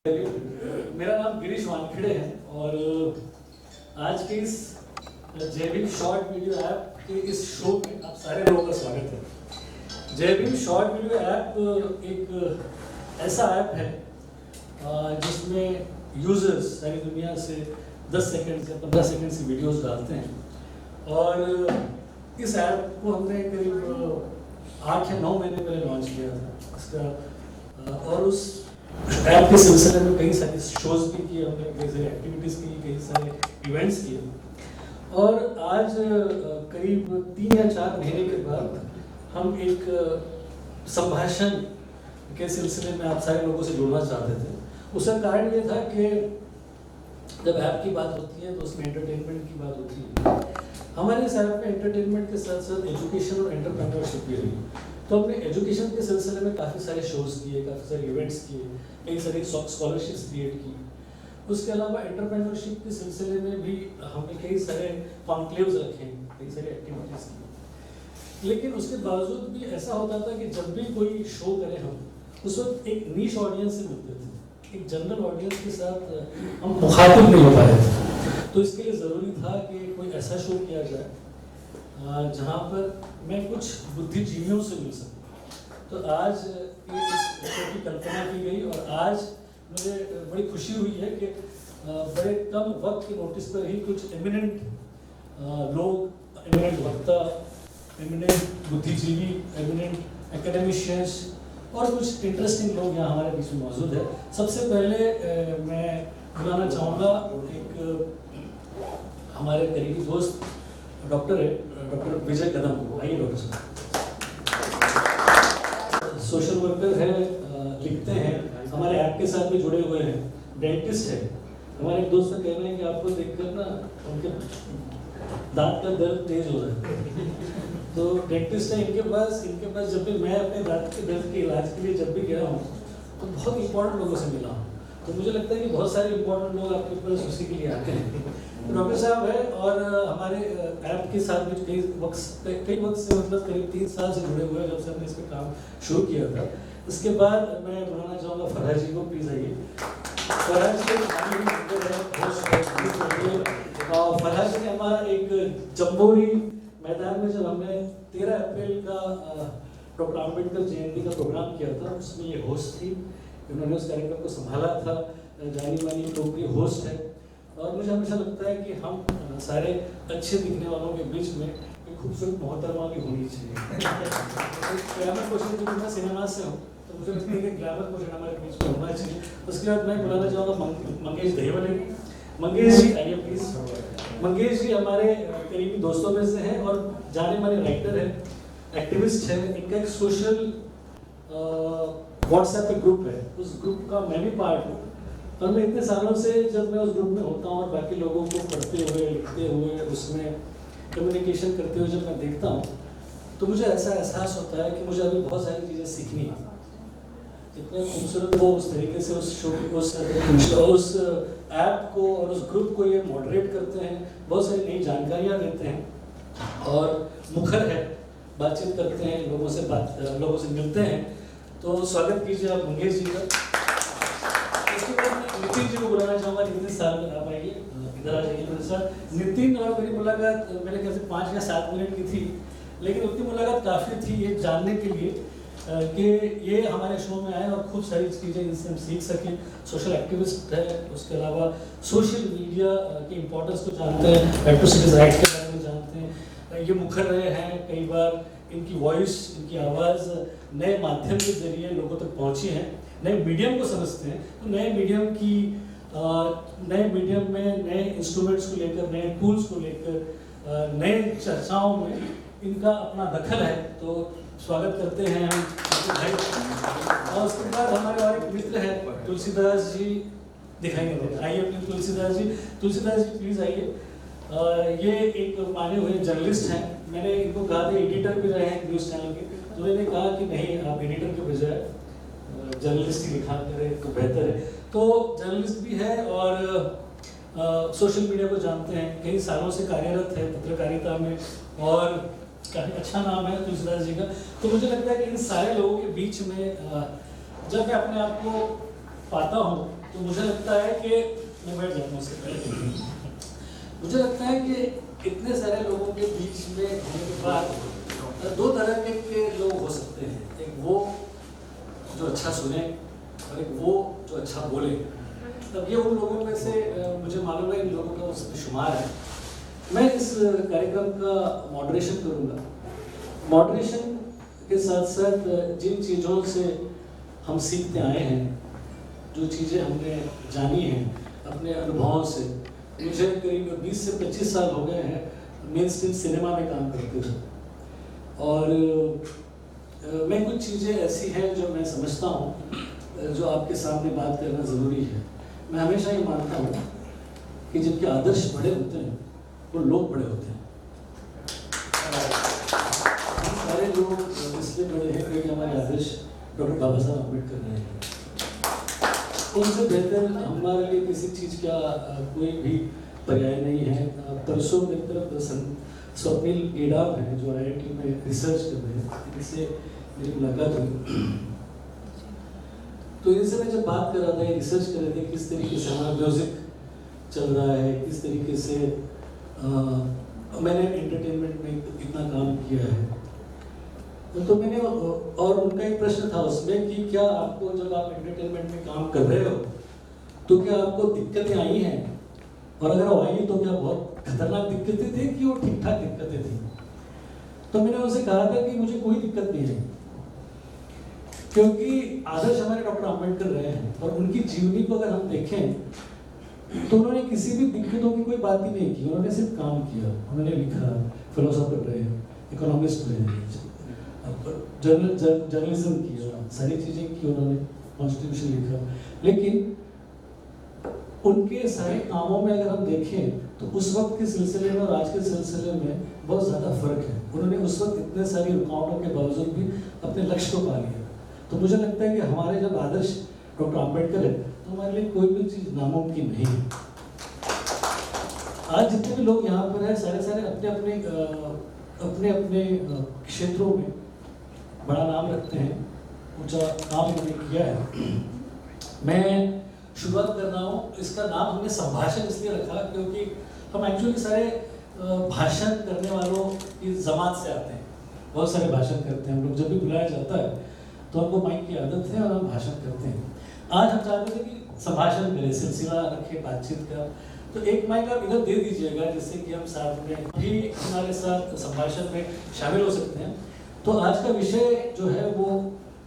मेरा नाम गिरीश वानखेड़े है और आज के इस जयभीम शॉर्ट वीडियो ऐप के इस शो में आप सारे लोगों का स्वागत है। जयभीम शॉर्ट वीडियो ऐप एक ऐसा ऐप है जिसमें यूजर्स सारी दुनिया से 10 सेकंड से 15 सेकंड की वीडियोस डालते हैं और इस ऐप को हमने करीब 8 या 9 महीने पहले लॉन्च किया था इसका और उस ऐप के सिलसिले में कई सारे शोज भी किए हमने, कई सारी एक्टिविटीज़ की, कई सारे इवेंट्स किए और आज करीब 3 या 4 महीने के बाद हम एक संभाषण के सिलसिले में आप सारे लोगों से जुड़ना चाहते थे। उसका कारण ये था कि जब ऐप की बात होती है तो उसमें एंटरटेनमेंट की बात होती है। हमारे इस ऐप में एंटरटेनमेंट के साथ साथ एजुकेशन और एंटरप्रेन्योरशिप भी रही। तो हमने एजुकेशन के सिलसिले में काफ़ी सारे शोज़ किए, काफ़ी सारे इवेंट्स किए, कई सारी स्कॉलरशिप्स क्रिएट की। उसके अलावा एंटरप्रेन्योरशिप के सिलसिले में भी हमने कई सारे कॉन्क्लेव्स रखे, कई सारी एक्टिविटीज़ की। लेकिन उसके बावजूद भी ऐसा होता था कि जब भी कोई शो करें हम उस वक्त एक नीश ऑडियंस से मिलते थे, एक जनरल ऑडियंस के साथ हम मुखातिब नहीं हो पा रहे थे। तो इसके लिए ज़रूरी था कि कोई ऐसा शो किया जाए जहाँ पर मैं कुछ बुद्धिजीवियों से मिल सकूँ। तो आज इस शो की कल्पना की गई और आज मुझे बड़ी खुशी हुई है कि बड़े कम वक्त के नोटिस पर ही कुछ एमिनेंट लोग, एमिनेंट वक्ता, एमिनेंट बुद्धिजीवी, एमिनेंट एकेडमिशियंस और कुछ इंटरेस्टिंग लोग यहाँ हमारे बीच में मौजूद है। सबसे पहले मैं बुलाना चाहूँगा एक हमारे करीबी दोस्त डॉक्टर है, डॉक्टर विजय कदम। आइए डॉक्टर साहब। सोशल वर्कर है, लिखते हैं, हमारे ऐप के साथ भी जुड़े हुए हैं, डेंटिस्ट है। हमारे एक दोस्त का कहना है कि आपको देखकर ना उनके दांत का दर्द तेज हो रहा है। तो डेंटिस्ट है, इनके पास जब भी मैं अपने दांत के दर्द के इलाज के लिए जब भी गया हूँ तो बहुत इंपॉर्टेंट लोगों से मिला हूँ। तो मुझे लगता है कि बहुत सारे इंपॉर्टेंट लोग आपके पास उसी के लिए आते हैं। डॉक्टर साहब है और हमारे ऐप के साथ भी कई वक्त से मतलब करीब 3 साल से जुड़े हुए हैं, जब से हमने इस पर काम शुरू किया था। इसके बाद मैं बुलाना चाहूँगा फरहाद जी को, प्लीज़ आइए। फरहाद जी हमारा एक जम्बोरी मैदान में जब हमने 13 अप्रैल का डॉक्टर अम्बेडकर जयंती का प्रोग्राम किया था, उसमें ये होस्ट थी, इन्होंने उस कार्यक्रम को संभाला था, जानी मानी लोकप्रिय होस्ट है। और मुझे हमेशा लगता है कि हम सारे अच्छे दिखने वालों के बीच में एक खूबसूरत मोहतरमा भी होनी चाहिए। ग्लैमर क्वेश्चन, क्योंकि मैं सिनेमा से हूँ तो मुझे लगता है कि ग्लैमर क्वेश्चन हमारे बीच में होना चाहिए। उसके बाद मैं बुलाना चाहूँगा मंगेश दहिवले। मंगेश जी आइए प्लीज़। मंगेश जी हमारे करीबी दोस्तों में से हैं और जाने माने राइटर हैं, एक्टिविस्ट हैं। इनका एक सोशल व्हाट्सएप पे ग्रुप है, उस ग्रुप का मैं भी पार्ट हूँ और मैं इतने सालों से जब मैं उस ग्रुप में होता हूँ और बाकी लोगों को पढ़ते हुए, लिखते हुए, उसमें कम्युनिकेशन करते हुए जब मैं देखता हूँ तो मुझे ऐसा एहसास होता है कि मुझे अभी बहुत सारी चीज़ें सीखनी है। इतने खूबसूरत वो उस तरीके से उस शो उस ऐप को और उस ग्रुप को ये मॉडरेट करते हैं, बहुत सारी नई जानकारियाँ देते हैं और मुखर है, बातचीत करते हैं, लोगों से मिलते हैं। तो स्वागत कीजिए आप मंगेश जी का। इसके बाद मैं नितिन जी को बुलाना चाहूँगा। नितिन साहब आप आइए, इधर आ जाइए मेरे साथ। नितिन और मेरी मुलाकात मेरे ख्याल से 5 या 7 मिनट की थी, लेकिन उतनी मुलाकात काफ़ी थी ये जानने के लिए कि ये हमारे शो में आए और खूब सारी चीज़ें इनसे हम सीख सकें। सोशल एक्टिविस्ट है, उसके अलावा सोशल मीडिया की इम्पोर्टेंस को जानते हैं, राइट टू सिटीजन राइट के बारे में जानते हैं, ये मुखर रहे हैं। कई बार इनकी वॉइस, इनकी आवाज़ नए माध्यम के जरिए लोगों तक पहुँची है, नए मीडियम को समझते हैं। तो नए मीडियम में नए इंस्ट्रूमेंट्स को लेकर, नए टूल्स को लेकर, नए चर्चाओं में इनका अपना दखल है। तो स्वागत करते हैं हम भाई। और उसके बाद हमारे और एक मित्र हैं तुलसीदास जी, दिखाएंगे, आइए प्लीज तुलसीदास जी प्लीज़ आइए। ये एक माने हुए जर्नलिस्ट हैं, मैंने इनको कहा था एडिटर भी रहे हैं न्यूज़ चैनल के, तो मैंने कहा कि नहीं, आप एडिटर के बजाय जर्नलिस्ट ही लिखा करें तो बेहतर है। तो जर्नलिस्ट भी है और सोशल मीडिया को जानते हैं, कई सालों से कार्यरत है पत्रकारिता में और काफ़ी अच्छा नाम है तुलसीदास जी का। तो मुझे लगता है कि इन सारे लोगों के बीच में जब मैं अपने आप को पाता हूँ तो मुझे लगता है कि मैं बैठ जाता हूँ उससे पहले। मुझे लगता है कि इतने सारे लोगों के बीच में होने के बाद दो तरह के लोग हो सकते हैं, एक वो जो अच्छा सुने और एक वो जो अच्छा बोले। तब ये उन लोगों में से मुझे मालूम है इन लोगों का उसमें शुमार है। मैं इस कार्यक्रम का मॉडरेशन करूँगा। मॉडरेशन के साथ साथ जिन चीज़ों से हम सीखते आए हैं, जो चीज़ें हमने जानी हैं अपने अनुभवों से, मुझे करीब 20 से 25 साल हो गए हैं मेन स्ट्रीम सिनेमा में काम करते हुए, और मैं कुछ चीज़ें ऐसी हैं जो मैं समझता हूँ जो आपके सामने बात करना ज़रूरी है। मैं हमेशा ये मानता हूँ कि जिनके आदर्श बड़े होते हैं वो लोग बड़े होते हैं। सारे लोग इसलिए बड़े हैं क्योंकि हमारे आदर्श डॉक्टर बाबा साहब अम्बेडकर रहे हैं। उनसे बेहतर हमारे लिए किसी चीज़ का कोई भी पर्याय नहीं है। परसों मेरी तरफ स्वप्निल गेडाम है जो IIT में रिसर्च कर रहे हैं, इनसे मेरी मुलाकात हुई। तो इनसे मैं जब बात कर रहा था, ये रिसर्च कर रहे थे किस तरीके से हमारा म्यूज़िक चल रहा है, किस तरीके से मैंने एंटरटेनमेंट में इतना काम किया है। तो मैंने और उनका एक प्रश्न था उसमें कि क्या आपको जब आप एंटरटेनमेंट में काम कर रहे हो तो क्या आपको दिक्कतें आई हैं, और अगर वो आई तो क्या बहुत खतरनाक दिक्कतें थी कि वो ठीक ठाक दिक्कतें थी। तो मैंने उनसे कहा था कि मुझे कोई दिक्कत नहीं है, क्योंकि आदर्श हमारे डॉक्टर अम्बेडकर रहे हैं और उनकी जीवनी को अगर हम देखें तो उन्होंने किसी भी दिक्कतों की कोई बात ही नहीं की। उन्होंने सिर्फ काम किया, उन्होंने लिखा, फिलोसोफर रहे, इकोनॉमिस्ट रहे, जर्नलिज्म किया, सारी चीज़ें की उन्होंने, कॉन्स्टिट्यूशन लिखा। लेकिन उनके सारे कामों में अगर हम देखें तो उस वक्त के सिलसिले में और आज के सिलसिले में बहुत ज़्यादा फर्क है। उन्होंने उस वक्त इतने सारी रुकावटों के बावजूद भी अपने लक्ष्य को पा लिया। तो मुझे लगता है कि हमारे जब आदर्श डॉक्टर अम्बेडकर है तो हमारे लिए कोई भी चीज़ नामुमकिन नहीं है। आज जितने भी लोग यहाँ पर हैं सारे अपने अपने क्षेत्रों में बड़ा नाम रखते हैं, ऊंचा काम उन्होंने किया है। मैं शुरुआत कर रहा हूँ, इसका नाम हमने संभाषण इसलिए रखा क्योंकि हम एक्चुअली सारे भाषण करने वालों की जमात से आते हैं। बहुत सारे भाषण करते हैं हम लोग, जब भी बुलाया जाता है तो हमको माइक की आदत है और हम भाषण करते हैं। आज हम चाहते थे कि संभाषण करें, सिलसिला रखें बातचीत का। तो एक माइक आप इधर दे दीजिएगा जिससे कि हम साथ में भी हमारे साथ संभाषण में शामिल हो सकते हैं। तो आज का विषय जो है वो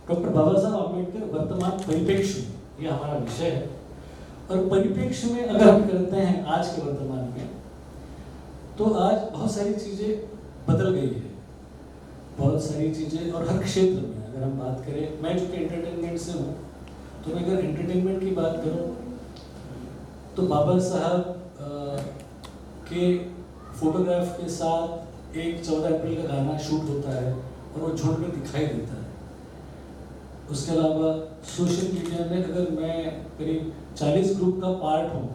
डॉक्टर बाबा साहब अम्बेडकर वर्तमान परिप्रेक्ष्य, ये हमारा विषय है। और परिप्रेक्ष्य में अगर हम करते हैं आज के वर्तमान में, तो आज बहुत सारी चीज़ें बदल गई है, बहुत सारी चीज़ें, और हर क्षेत्र में अगर हम बात करें, मैं जो कि एंटरटेनमेंट से हूँ तो मैं अगर एंटरटेनमेंट की बात करूँ तो बाबा साहब के फोटोग्राफ के साथ एक 14 अप्रैल का गाना शूट होता है और वो झुंड में दिखाई देता है। उसके अलावा सोशल मीडिया में अगर मैं करीब 40 ग्रुप का पार्ट हूँ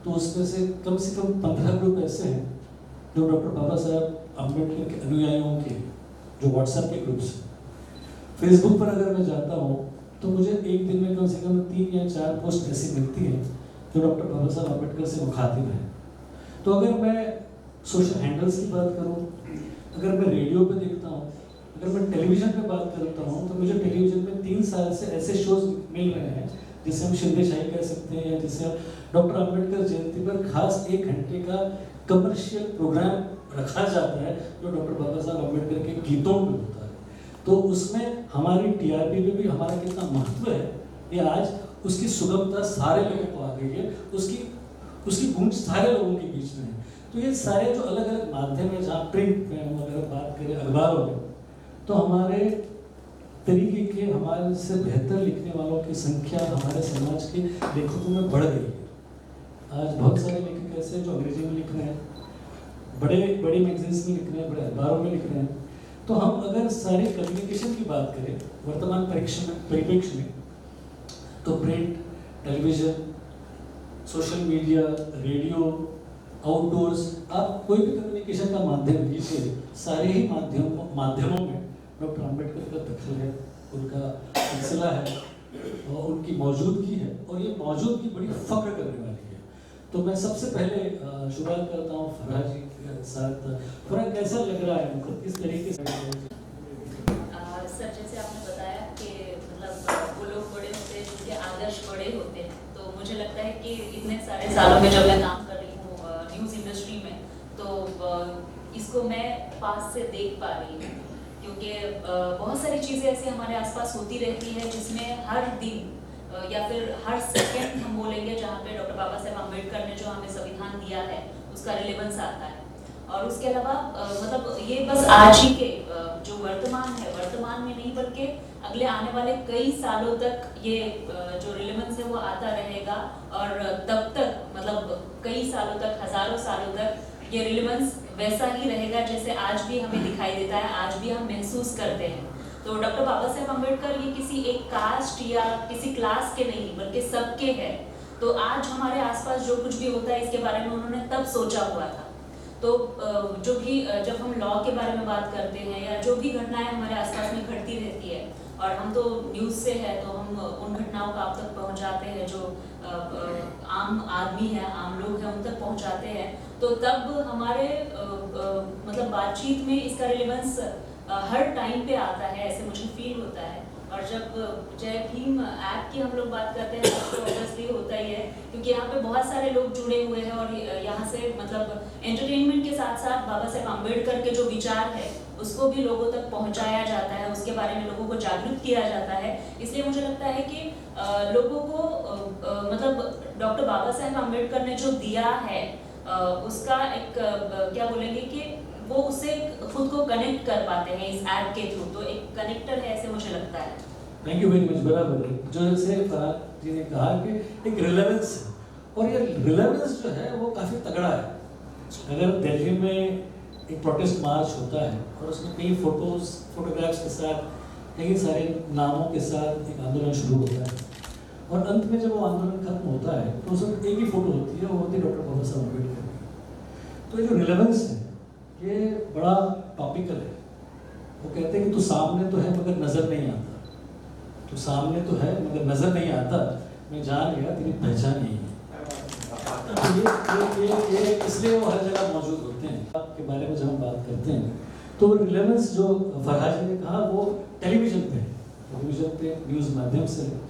तो उसमें से कम 15 ग्रुप ऐसे हैं जो डॉक्टर बाबा साहब अम्बेडकर के अनुयायियों के, जो व्हाट्सएप के ग्रुप्स हैं। फेसबुक पर अगर मैं जाता हूँ तो मुझे एक दिन में कम से कम 3 या 4 पोस्ट ऐसी मिलती हैं जो डॉक्टर बाबा साहब अम्बेडकर से मुखातिब है। तो अगर मैं सोशल हैंडल्स की बात करूँ, अगर मैं रेडियो पे देखता हूँ, अगर मैं टेलीविज़न पे बात करता हूँ, तो मुझे टेलीविज़न में 3 साल से ऐसे शोज मिल रहे हैं जिसे हम शिंदे शाही कह सकते हैं, या जिसे हम डॉक्टर अम्बेडकर जयंती पर खास 1 घंटे का कमर्शियल प्रोग्राम रखा जाता है जो डॉक्टर बाबा साहब अम्बेडकर के गीतों में होता है। तो उसमें हमारी TRP में भी हमारा कितना महत्व है, ये आज उसकी सुगमता सारे लोगों को आ गई है, उसकी गूंज सारे लोगों के बीच में है। तो ये सारे जो अलग अलग माध्यम है, जहाँ प्रिंट में हम अगर बात करें अखबारों में, तो हमारे तरीके के, हमारे से बेहतर लिखने वालों की संख्या हमारे समाज के लेखकों में बढ़ गई है। आज बहुत सारे लेखक ऐसे जो अंग्रेजी में लिख रहे हैं, बड़े मैगजीन्स में लिख रहे हैं, बड़े अखबारों में लिख रहे हैं। तो हम अगर सारे कम्युनिकेशन की बात करें वर्तमान परिप्रेक्ष्य में, तो print, television, social media, radio, outdoors, आप कोई भी कम्युनिकेशन का माध्यम लीजिए, सारे ही माध्यमों में डॉक्टर अम्बेडकर का दखल है, उनका सिलसिला है। और उनकी मौजूदगी है, और ये मौजूदगी बड़ी फ़ख्र करने वाली है। तो मैं सबसे पहले शुरुआत करता हूँ फरहा जी के साथ। फरहा, कैसा लग रहा है, मतलब किस तरीके से? सर, जैसे आपने बताया कि मतलब वो लोग बड़े होते हैं जिनके आदर्श बड़े होते हैं, तो मुझे लगता है कि इतने सारे सालों में जब मैं काम कर रही हूँ न्यूज़ इंडस्ट्री में, तो इसको मैं पास से देख पा रही हूँ, क्योंकि बहुत सारी चीज़ें ऐसी हमारे आसपास होती रहती है जिसमें हर दिन या फिर हर सेकंड हम बोलेंगे जहाँ पे डॉक्टर बाबा साहेब अम्बेडकर ने जो हमें संविधान दिया है उसका रिलेवेंस आता है। और उसके अलावा मतलब ये बस आज ही के जो वर्तमान है, वर्तमान में नहीं बल्कि अगले आने वाले कई सालों तक ये जो रिलेवेंस है वो आता रहेगा, और तब तक मतलब कई सालों तक, हजारों सालों तक ये रिलेवेंस वैसा ही रहेगा जैसे आज भी हमें दिखाई देता है, आज भी हम महसूस करते हैं। तो डॉक्टर बाबा साहेब अम्बेडकर ये किसी एक कास्ट या किसी क्लास के नहीं बल्कि सबके हैं। तो आज हमारे आसपास जो कुछ भी होता है इसके बारे में उन्होंने तब सोचा हुआ था। तो जो भी जब हम लॉ के बारे में बात करते हैं या जो भी घटनाएं हमारे आसपास में घटती रहती है, और हम तो न्यूज़ से है तो हम उन घटनाओं को आप तक पहुंचाते हैं, जो आम आदमी है, आम लोग हैं, उन तक पहुंचाते हैं। तो तब हमारे मतलब बातचीत में इसका रिलेवेंस हर टाइम पे आता है, ऐसे मुझे फील होता है। और जब जय भीम ऐप की हम लोग बात करते हैं तो ऑब्वियसली होता ही है, क्योंकि यहाँ पे बहुत सारे लोग जुड़े हुए हैं, और यहाँ से मतलब एंटरटेनमेंट के साथ साथ बाबा साहेब अम्बेडकर के जो विचार है उसको भी लोगों तक पहुँचाया जाता है, उसके बारे में लोगों को जागरूक किया जाता है। इसलिए मुझे लगता है कि लोगों को मतलब डॉक्टर बाबा साहेब अम्बेडकर ने जो दिया है उसका एक क्या बोलेंगे कि वो उससे खुद को कनेक्ट कर पाते हैं इस ऐप के थ्रू, तो एक कनेक्टर है ऐसे मुझे लगता है। Thank you very much. बराबर है, जो जैसे फरहा जी ने कहा कि एक रिलेवेंस है, और ये रिलेवेंस जो है वो काफ़ी तगड़ा है। अगर दिल्ली में एक प्रोटेस्ट मार्च होता है और उसमें कई फोटोग्राफ्स के साथ, कई सारे नामों के साथ एक आंदोलन शुरू होता है, और अंत में जब वो आंदोलन खत्म होता है तो उसमें एक ही फोटो होती है, वो होती है डॉक्टर बाबा साहब अम्बेडकर की। तो ये जो रिलेवेंस है ये बड़ा टॉपिकल है। वो कहते हैं कि तू सामने तो है मगर नज़र नहीं आता, तू सामने तो है मगर नज़र नहीं आता, मैं जान गया तेरी पहचान यही है। तो ये इसलिए वो हर जगह मौजूद होते हैं। आपके बारे में जब हम बात करते हैं तो रिलेवेंस जो फरहा जी ने कहा वो टेलीविज़न पे न्यूज़ माध्यम से है,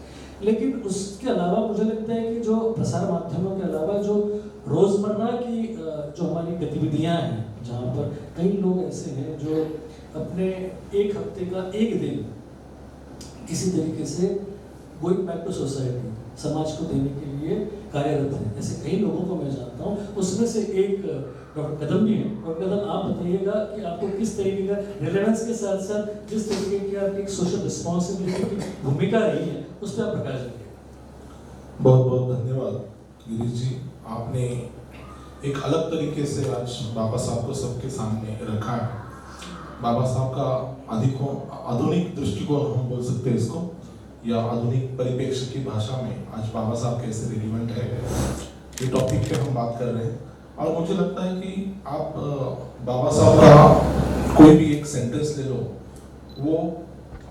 लेकिन उसके अलावा मुझे लगता है कि जो प्रसार माध्यमों के अलावा जो रोज़मर्रा की जो हमारी गतिविधियाँ हैं, जहाँ पर कई लोग ऐसे हैं जो अपने एक हफ्ते का एक दिन किसी तरीके से गोइंग बैक टू सोसाइटी, समाज को देने के लिए कार्यरत हैं, ऐसे कई लोगों को मैं जानता हूँ। उसमें से एक डॉक्टर कदम भी हैं। डॉक्टर कदम, आप बताइएगा कि आपको किस तरीके का रिलेवेंस के साथ साथ जिस तरीके की आपकी सोशल रिस्पॉन्सिबिलिटी की भूमिका रही है उस पर आप प्रकाश डालिए। बहुत बहुत धन्यवाद गिरीश जी, आपने एक अलग तरीके से आज बाबा साहब को सबके सामने रखा है। बाबा साहब का आधुनिक दृष्टिकोण हम बोल सकते हैं इसको, या आधुनिक परिप्रेक्ष्य की भाषा में आज बाबा साहब कैसे रिलेवेंट है, ये टॉपिक पे हम बात कर रहे हैं। और मुझे लगता है कि आप बाबा साहब का कोई भी एक सेंटेंस ले लो, वो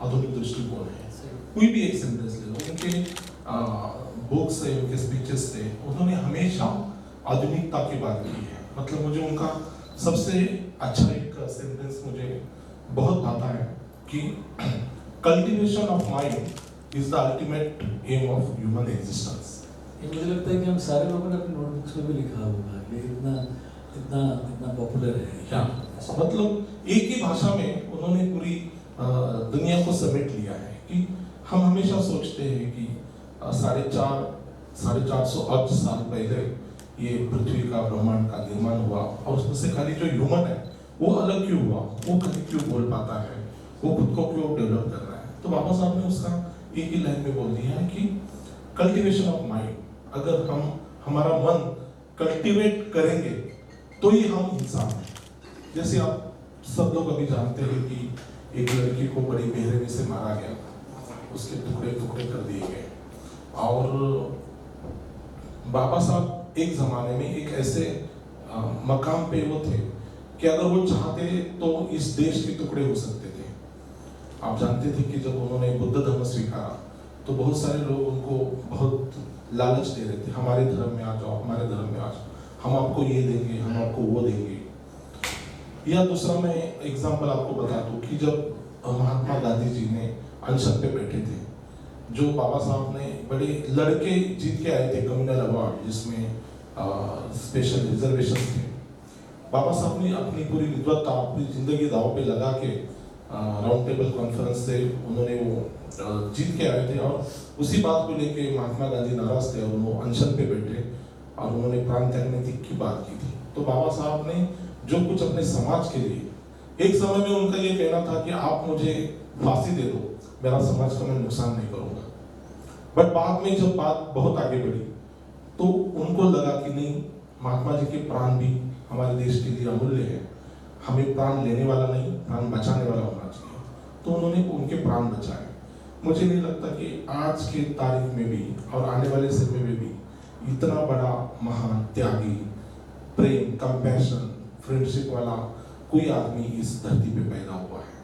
आधुनिक दृष्टिकोण है। कोई भी एक सेंटेंस ले लो, उनके बुक्स से, उनके स्पीचेस से उन्होंने हमेशा आधुनिकता की बात की है। मतलब मुझे उनका सबसे अच्छा एक सेंटेंस मुझे बहुत भाता है कि cultivation of mind is the ultimate aim of human existence. ये मुझे लगता है कि हम सारे लोगों ने अपनी नोटबुक्स में भी लिखा होगा, ये इतना इतना इतना पॉपुलर है। मतलब एक ही भाषा में उन्होंने पूरी दुनिया को समेट लिया है कि हम हमेशा सोचते हैं कि 450 अब्ज साल पहले ये पृथ्वी का, ब्रह्मांड का निर्माण हुआ, और उसमें से खाली जो ह्यूमन है वो अलग क्यों हुआ, वो कहीं क्यों बोल पाता है, वो खुद को क्यों डेवलप कर रहा है। तो बाबा साहब ने उसका एक ही लाइन में बोल दिया है कि कल्टीवेशन ऑफ माइंड, अगर हम हमारा मन कल्टीवेट करेंगे तो ही हम इंसान हैं। जैसे आप सब लोग अभी जानते हैं कि एक लड़की को बड़ी बेरहमी से मारा गया, उसके टुकड़े टुकड़े कर दिए गए, और बाबा साहब एक जमाने में एक ऐसे मकाम पे वो थे कि अगर वो चाहते तो इस देश के टुकड़े हो सकते थे। आप जानते थे कि जब उन्होंने बुद्ध धर्म स्वीकारा तो बहुत सारे लोग उनको बहुत लालच दे रहे थे, हमारे धर्म में आ जाओ, हमारे धर्म में आ जाओ, हम आपको ये देंगे, हम आपको वो देंगे। या दूसरा मैं एग्जाम्पल आपको बता दूं कि जब महात्मा गांधी जी ने अनशन पे बैठे थे, जो बाबा साहब ने बड़े लड़के जीत के आए थे कम्युनल अवार्ड, जिसमें स्पेशल रिजर्वेशन थे। बाबा साहब ने अपनी पूरी विद्वत्ता, अपनी जिंदगी दांव पे लगा के राउंड टेबल कॉन्फ्रेंस से उन्होंने वो जीत के आए थे, और उसी बात को लेके महात्मा गांधी नाराज थे और वो अनशन पे बैठे और उन्होंने प्राण त्यागने की बात की थी। तो बाबा साहब ने जो कुछ अपने समाज के लिए, एक समय में उनका ये कहना था कि आप मुझे फांसी दे दो, मेरा समाज का मैं नुकसान नहीं करूंगा। बट बाद में जब बात बहुत आगे बढ़ी तो उनको लगा कि नहीं, महात्मा जी के प्राण भी हमारे देश के लिए अमूल्य है, हमें प्राण लेने वाला नहीं, प्राण बचाने वाला होना चाहिए। तो उन्होंने उनके प्राण बचाए। मुझे नहीं लगता कि आज के तारीख में भी और आने वाले समय में भी इतना बड़ा महान त्यागी, प्रेम, कंपैशन, फ्रेंडशिप वाला कोई आदमी इस धरती पे पैदा हुआ है।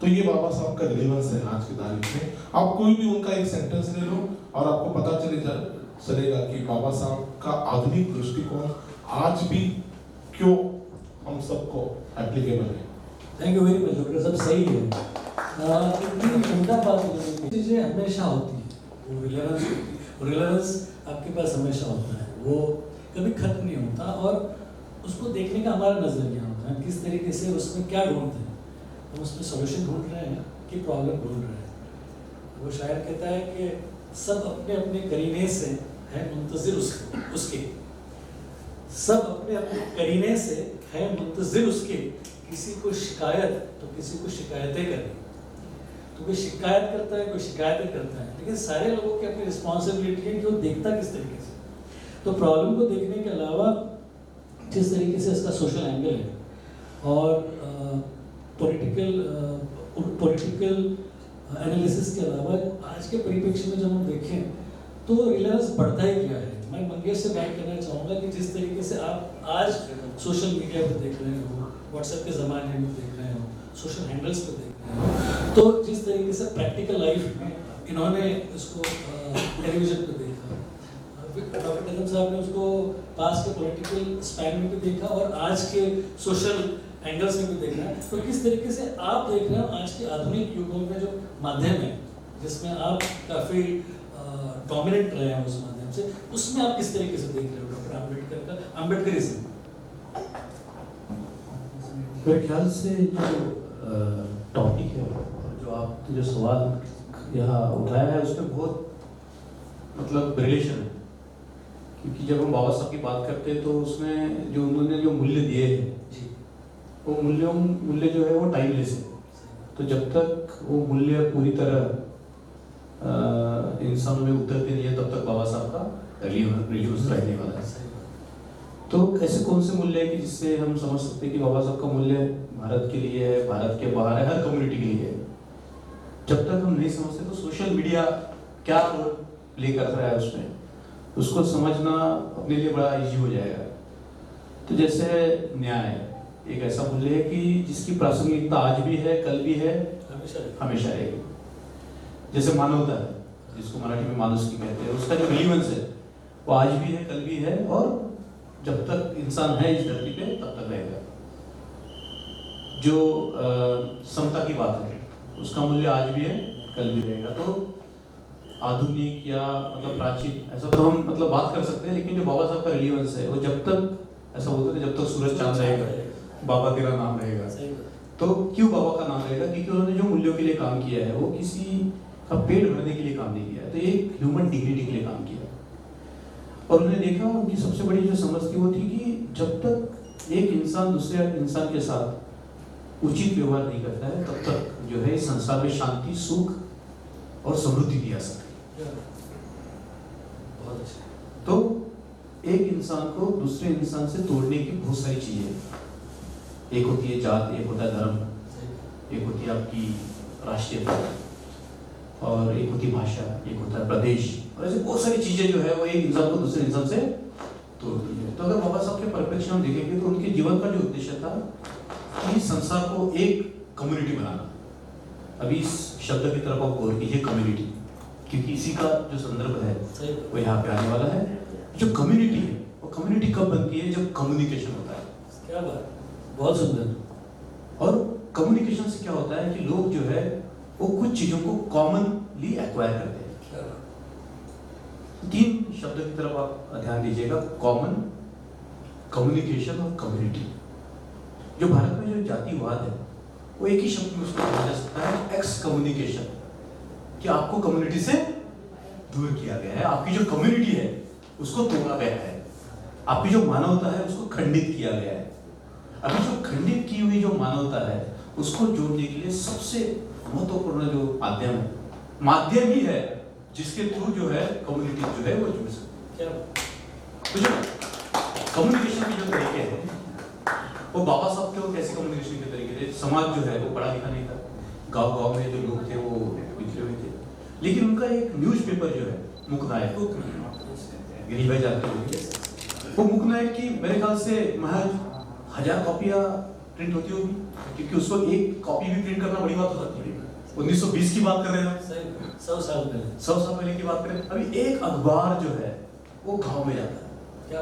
तो ये बाबा साहब का रिलेवेंस है आज की तारीख में। आप कोई भी उनका एक सेंटेंस ले लो और आपको पता चलेगा कि बाबा साहब का आधुनिक दृष्टिकोण आज भी क्यों हम सबको एप्लीकेबल है। Thank you very much doctor साहब, सही है। इतनी उम्दा बात चीज़ें हमेशा होती है, वो रिलेवेंस आपके पास हमेशा होता है, वो कभी खत्म नहीं होता, और उसको देखने का हमारा नजरिया होता है, किस तरीके से उसमें क्या ढूंढते हैं, हम उसमें सॉल्यूशन ढूंढ रहे हैं कि प्रॉब्लम ढूंढ रहे हैं। वो शायर कहता है कि सब अपने अपने करीने से है मुंतजिर उसके, सब अपने अपने करीने से है मुंतजिर उसके, किसी को शिकायत तो किसी को शिकायतें करनी, तो कोई शिकायत करता है, कोई शिकायतें करता है, लेकिन सारे लोगों की अपनी रिस्पॉन्सिबिलिटी है कि वो देखता किस तरीके से। तो प्रॉब्लम को देखने के अलावा जिस तरीके से इसका सोशल एंगल है और पॉलिटिकल एनालिसिस के अलावा आज के परिप्रेक्ष्य में जब हम देखें तो रिलेवेंस बढ़ता ही क्या है। मैं मंगेश से बात करना चाहूँगा कि जिस तरीके से आप आज सोशल मीडिया पर देख रहे हो, व्हाट्सएप के ज़माने में देख रहे हो, सोशल हैंडल्स पर देख रहे हो, तो जिस तरीके से प्रैक्टिकल लाइफ में इन्होंने इसको टेलीविजन पर देखा, डॉक्टर कदम साहब ने उसको पास के पॉलिटिकल स्पैन में भी देखा और आज के सोशल एंगल्स में भी देखना है। तो किस तरीके से आप देख रहे हो आज के आधुनिक युगों में जो माध्यम है, जिसमें आप काफ़ी डोमिनेट रहे हैं उस माध्यम से, उसमें आप किस तरीके से देख रहे हो डॉक्टर अम्बेडकर का अम्बेडकरिज्म? मेरे ख्याल से जो टॉपिक है, जो आप जो सवाल यहाँ उठाया है, उसमें बहुत मतलब रिलेशन है, क्योंकि जब हम बाबा साहब की बात करते हैं तो उसमें जो उन्होंने जो मूल्य दिए हैं, वो मूल्य जो है वो टाइमलेस है। तो जब तक वो मूल्य पूरी तरह इंसानों में उतरते नहीं है, तब तक बाबा साहब का रिलीजियस रहने वाला है। तो ऐसे कौन से मूल्य है कि जिससे हम समझ सकते हैं कि बाबा साहब का मूल्य भारत के लिए है, भारत के बाहर है, हर कम्युनिटी के लिए है। जब तक हम नहीं समझते तो सोशल मीडिया क्या रोल प्ले कर रहा है उसमें, उसको समझना अपने लिए बड़ा इजी हो जाएगा। तो जैसे न्याय एक ऐसा मूल्य है कि जिसकी प्रासंगिकता आज भी है, कल भी है, हमेशा रहेगी। जैसे मानवता है, जिसको मराठी में मानुषकी कहते हैं, उसका जो रिलीवेंस है वो आज भी है, कल भी है, और जब तक इंसान है इस धरती पे तब तक रहेगा। जो समता की बात है, उसका मूल्य आज भी है, कल भी रहेगा। तो आधुनिक या मतलब प्राचीन ऐसा तो हम मतलब बात कर सकते हैं, लेकिन जो बाबा साहब का रिलीवेंस है वो जब तक ऐसा बोलते थे, जब तक सूरज चांद रहेगा बाबा तेरा नाम रहेगा। तो क्यों बाबा का नाम रहेगा? क्योंकि उन्होंने जो मूल्यों के लिए काम किया है वो किसी का पेट भरने के लिए काम नहीं किया है, तो एक ह्यूमन डिग्निटी के लिए काम किया। और उन्होंने देखा, उनकी सबसे बड़ी जो समझ थी वो थी कि जब तक एक इंसान दूसरे इंसान के साथ उचित व्यवहार नहीं करता है, तब तक जो है इस संसार में शांति, सुख और समृद्धि नहीं आ सकती। बहुत अच्छा। तो एक इंसान को दूसरे इंसान से तोड़ने की बहुत सारी चीजें, एक होती है जात, एक होता है धर्म, एक होती है आपकी राष्ट्रीयता, और एक होती भाषा, एक होता है प्रदेश, और ऐसे बहुत सारी चीजें जो है वो एक इंसान को दूसरे इंसान से तोड़ती है। तो अगर बाबा साहब के परफेक्शन हम देखेंगे तो उनके जीवन का जो उद्देश्य था कि संसार को एक कम्युनिटी बनाना। अभी इस शब्द की तरफ आप गौर कीजिए, कम्युनिटी। क्योंकि इसी का जो संदर्भ है सही वो यहाँ पे आने वाला है। जो कम्युनिटी है वो कम्युनिटी कब बनती है, जब कम्युनिकेशन होता है। क्या बात, बहुत सुंदर। और कम्युनिकेशन से क्या होता है कि लोग जो है वो कुछ चीजों को कॉमनली एक्वायर करते हैं। क्या बात। 3 शब्द की तरफ आप ध्यान दीजिएगा, कॉमन, कम्युनिकेशन और कम्युनिटी। जो भारत में जो जातिवाद है वो एक ही शब्द में उसको कहा जा सकता है, एक्स कम्युनिकेशन, कि आपको कम्युनिटी से दूर किया गया है, आपकी जो कम्युनिटी है उसको तोड़ा गया है, आपकी जो मानवता है उसको खंडित किया गया है। अभी जो खंडित की हुई जो मानवता है उसको जोड़ने के लिए सबसे महत्वपूर्ण जो माध्यम ही है जिसके थ्रू जो है कम्युनिटी जो है वो जुड़ सकती है। तो जो कम्युनिकेशन के जो तरीके हैं वो बाबा साहब के वो कैसे कम्युनिकेशन के तरीके थे। समाज जो है वो पढ़ा लिखा नहीं था, गांव में जो लोग थे वो बिखरे हुए थे, लेकिन उनका एक न्यूज़पेपर जो है मुकनायक, गिरीश भाई जानते होंगे, वो मुकनायक की मेरे ख्याल से महज 1000 कॉपियां प्रिंट होती होगी, क्योंकि उसको एक कॉपी भी प्रिंट करना बड़ी बात हो सकती है। 1920 की बात कर रहे हैं, 100 साल पहले, 100 साल पहले की बात करें। अभी एक अखबार जो है वो गांव में जाता है, क्या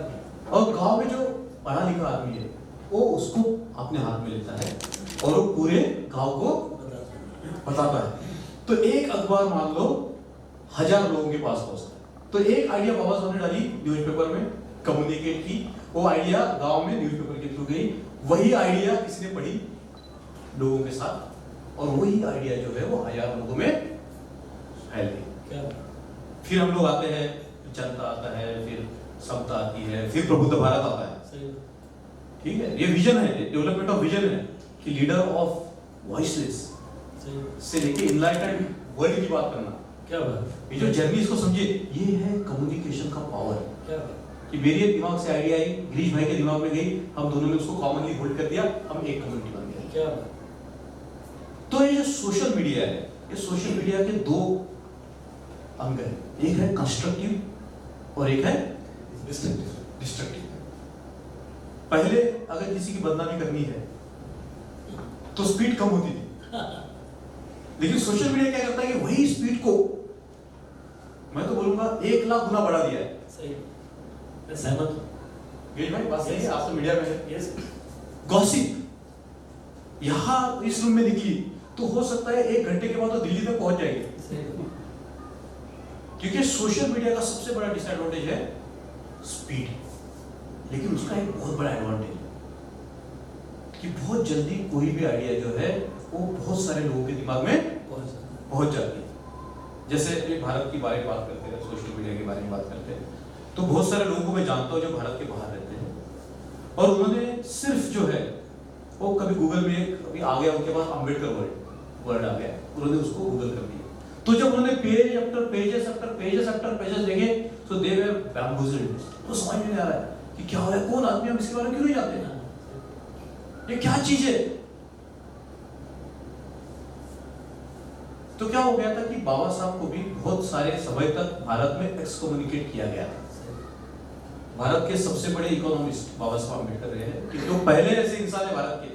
और गांव में जो पढ़ा लिखा आदमी है वो उसको अपने हाथ में लेता है और वो पूरे गांव को बताता है। तो एक अखबार मान लो 1000 लोगों के पास पहुंचता है। तो एक आइडिया बाबा साहब ने डाली न्यूज़पेपर में, कम्युनिकेट की, वो आइडिया गांव में न्यूज़पेपर के थ्रू गई, वही आइडिया किसी ने पढ़ी लोगों के साथ, और वही आइडिया जो है वो 1000 लोगों में फैल गई। फिर हम लोग आते हैं, जनता आता है, फिर समता आती है, फिर प्रबुद्ध भारत आता है। ठीक है, ये विजन है, डेवलपमेंट ऑफ विजन है कि लीडर ऑफ वॉइसलेस से लेके इनलाइटेंड वर्ल्ड की बात करना। क्या बात, ये जो जर्नी इसको समझिए, ये है कम्युनिकेशन का पावर। क्या बात, कि मेरे दिमाग से आइडिया आई, गिरीश भाई के दिमाग में गई, हम दोनों ने उसको कॉमनली होल्ड कर दिया, हम एक कम्युनिटी बन गए। क्या बात। तो ये जो सोशल मीडिया है, ये सोशल मीडिया के 2 अंग हैं, एक है कंस्ट्रक्टिव और एक है डिस्ट्रक्टिव। पहले अगर किसी की बदनामी करनी है तो स्पीड कम होती थी, लेकिन सोशल मीडिया क्या करता है कि वही स्पीड को मैं तो बोलूंगा 1 लाख गुना बढ़ा दिया है। सही, मैं सहमत हूं। गिरीश भाई बात सही है, आप तो मीडिया में है। यस, गॉसिप यहां इस रूम में निकली तो हो सकता है 1 घंटे के बाद तो दिल्ली तक पहुंच जाएगी, क्योंकि सोशल मीडिया का सबसे बड़ा डिसएडवांटेज है स्पीड, लेकिन उसका एक बहुत बड़ा एडवांटेज है कि बहुत जल्दी कोई भी आइडिया जो है वो बहुत सारे लोगों के दिमाग में पहुंच जाती है। जैसे ये भारत की बारे में बात करते हैं, सोशल मीडिया के बारे में बात करते हैं, तो बहुत सारे लोगों को मैं जानता हूं जो भारत के बाहर रहते हैं, और उन्होंने सिर्फ जो है वो कभी गूगल में कभी आ गया, उनके पास अम्बेडकर वर्ड आ गया, उन्होंने उसको गूगल कर दिया। तो जब उन्होंने page after pages after pages after pages देखे तो दे वर बैम्बूज्ड, तो समझ में नहीं आ रहा है कि क्या हो रहा है, कौन आदमी, हम इसके बारे में क्यों नहीं जानते हैं, ये क्या चीज है। तो क्या हो गया था कि बाबा साहब को भी बहुत सारे समय तक भारत में एक्सकम्युनिकेट किया गया था। भारत के सबसे बड़े इकोनॉमिस्ट बाबा साहब अम्बेडकर रहे हैं, कि जो पहले ऐसे इंसान है भारत के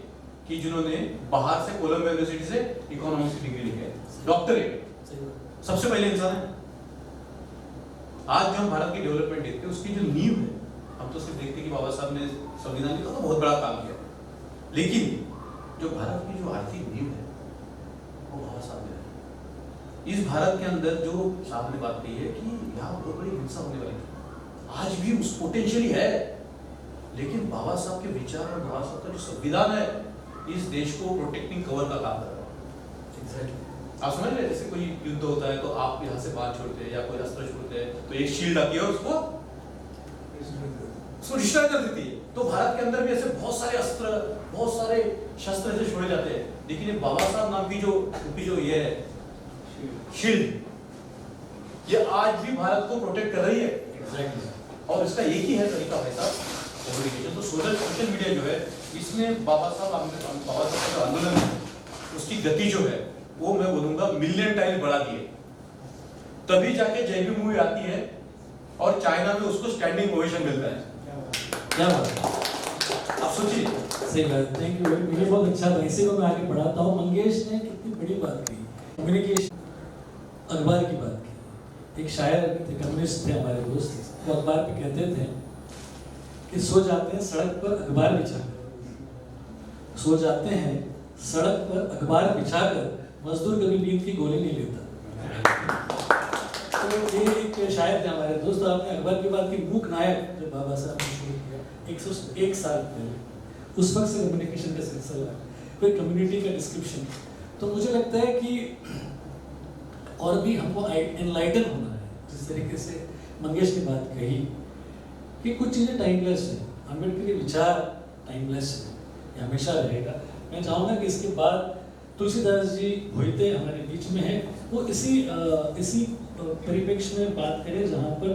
कि जिन्होंने बाहर से कोलंबिया यूनिवर्सिटी से इकोनॉमिक्स की डिग्री लेके आए, डॉक्टरेट, सबसे पहले इंसान है। आज जो हम भारत की डेवलपमेंट देखते हैं उसकी जो नींव है, हम तो सिर्फ देखते हैं कि बाबा साहब ने संविधान लिखा तो बहुत बड़ा काम किया, लेकिन जो भारत की जो आर्थिक नींव है वो बाबा साहब ने है। इस भारत के अंदर जो साहब ने बात कही है कि यहाँ बहुत बड़ी हिंसा होने वाली है, आज भी उस पोटेंशियल है, लेकिन बाबा साहब के विचार और बाबा साहब का जो संविधान है इस देश को प्रोटेक्टिंग कवर का काम कर रहा है। आप समझ रहे, जैसे कोई युद्ध होता है तो आप यहाँ से बात छोड़ते हैं या कोई अस्त्र छोड़ते हैं तो एक शील्ड आती है और उसको डिस्ट्रॉय कर देती है। तो भारत के अंदर भी ऐसे बहुत सारे अस्त्र, बहुत सारे शस्त्र ऐसे छोड़े जाते हैं, लेकिन ये बाबा साहब नाम की जो ये है शील्ड, ये आज भी भारत को प्रोटेक्ट कर रही है। और इसका एक ही है तरीका भाई साहब, कम्युनिकेशन। तो सोशल मीडिया जो है इसमें बाबा साहब का जो आंदोलन है उसकी गति जो है वो मैं बोलूंगा मिलियन टाइम बढ़ा दी है। तभी जाके जय भीम मूवी आती है और चाइना में उसको स्टैंडिंग ओवेशन मिलता है। क्या बात, आप सोचिए। सही बात, थैंक यू, मुझे बहुत अच्छा लगा, इसी को मैं आगे बढ़ाता हूँ। मंगेश ने कितनी बड़ी बात की, कम्युनिकेशन, अखबार की बात की, एक शायर थे, कम्युनिस्ट थे हमारे दोस्त, वो अखबार पे कहते थे कि सो जाते हैं सड़क पर अखबार बिछाकर, सो जाते हैं सड़क पर अखबार बिछाकर, मजदूर कभी नींद की गोली नहीं लेता। तो ये एक शायर थे हमारे दोस्त। आपने अखबार की बात की, मूक नायक जब बाबा साहब ने शुरू किया 101 साल पहले, उस वक्त से कम्युनिकेशन का सिलसिला, फिर कम्युनिटी का डिस्क्रिप्शन। तो मुझे लगता है कि और भी हमको एनलाइटन होना है, जिस तरीके से मंगेश ने बात कही कि कुछ चीज़ें टाइमलेस हैं, अम्बेडकर के विचार टाइमलेस है, ये हमेशा रहेगा। मैं चाहूँगा कि इसके बाद तुलसीदास जी भोईते हमारे बीच में हैं, वो इसी परिप्रेक्ष्य में बात करें जहाँ पर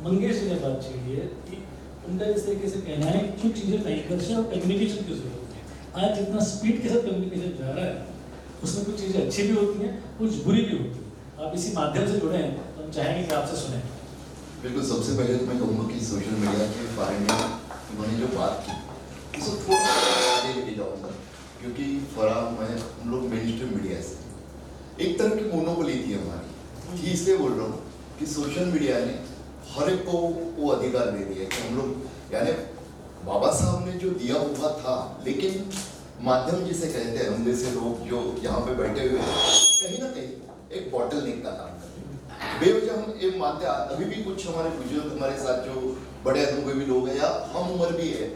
मंगेश जी ने बात छेड़ी है कि उनका इस तरीके से कहना है कि कुछ चीज़ें टाइमलेस हैं और कम्युनिकेशन की जरूरत है। आज जितना स्पीड के साथ कम्युनिकेशन जा रहा है, उसमें कुछ चीज़ें अच्छी भी होती हैं, कुछ बुरी भी होती हैं। आप इसी माध्यम से जुड़े हैं तो हम चाहेंगे कि आपसे सुने। बिल्कुल, सबसे पहले तो मैं कहूँगा कि सोशल मीडिया के बारे में उन्होंने जो बात की उसको थोड़ा सा आगे लेके जाऊँगा, क्योंकि हम लोग मेन स्ट्रीम मीडिया से एक तरह की मोनोपोली थी हमारी, कि इसलिए बोल रहा हूँ कि सोशल मीडिया ने हर एक को वो अधिकार दे दिया कि हम लोग, यानी बाबा साहब ने जो दिया हुआ था, लेकिन माध्यम जिसे कहते हैं, हम जैसे लोग जो यहाँ पे बैठे हुए हैं, कहीं ना कहीं एक बॉटल नेक का काम करते हैं। बेवजह हम ये मानते हैं, अभी भी कुछ हमारे बुजुर्ग हमारे साथ जो बड़े अनुभवी लोग हैं या हम उम्र भी है,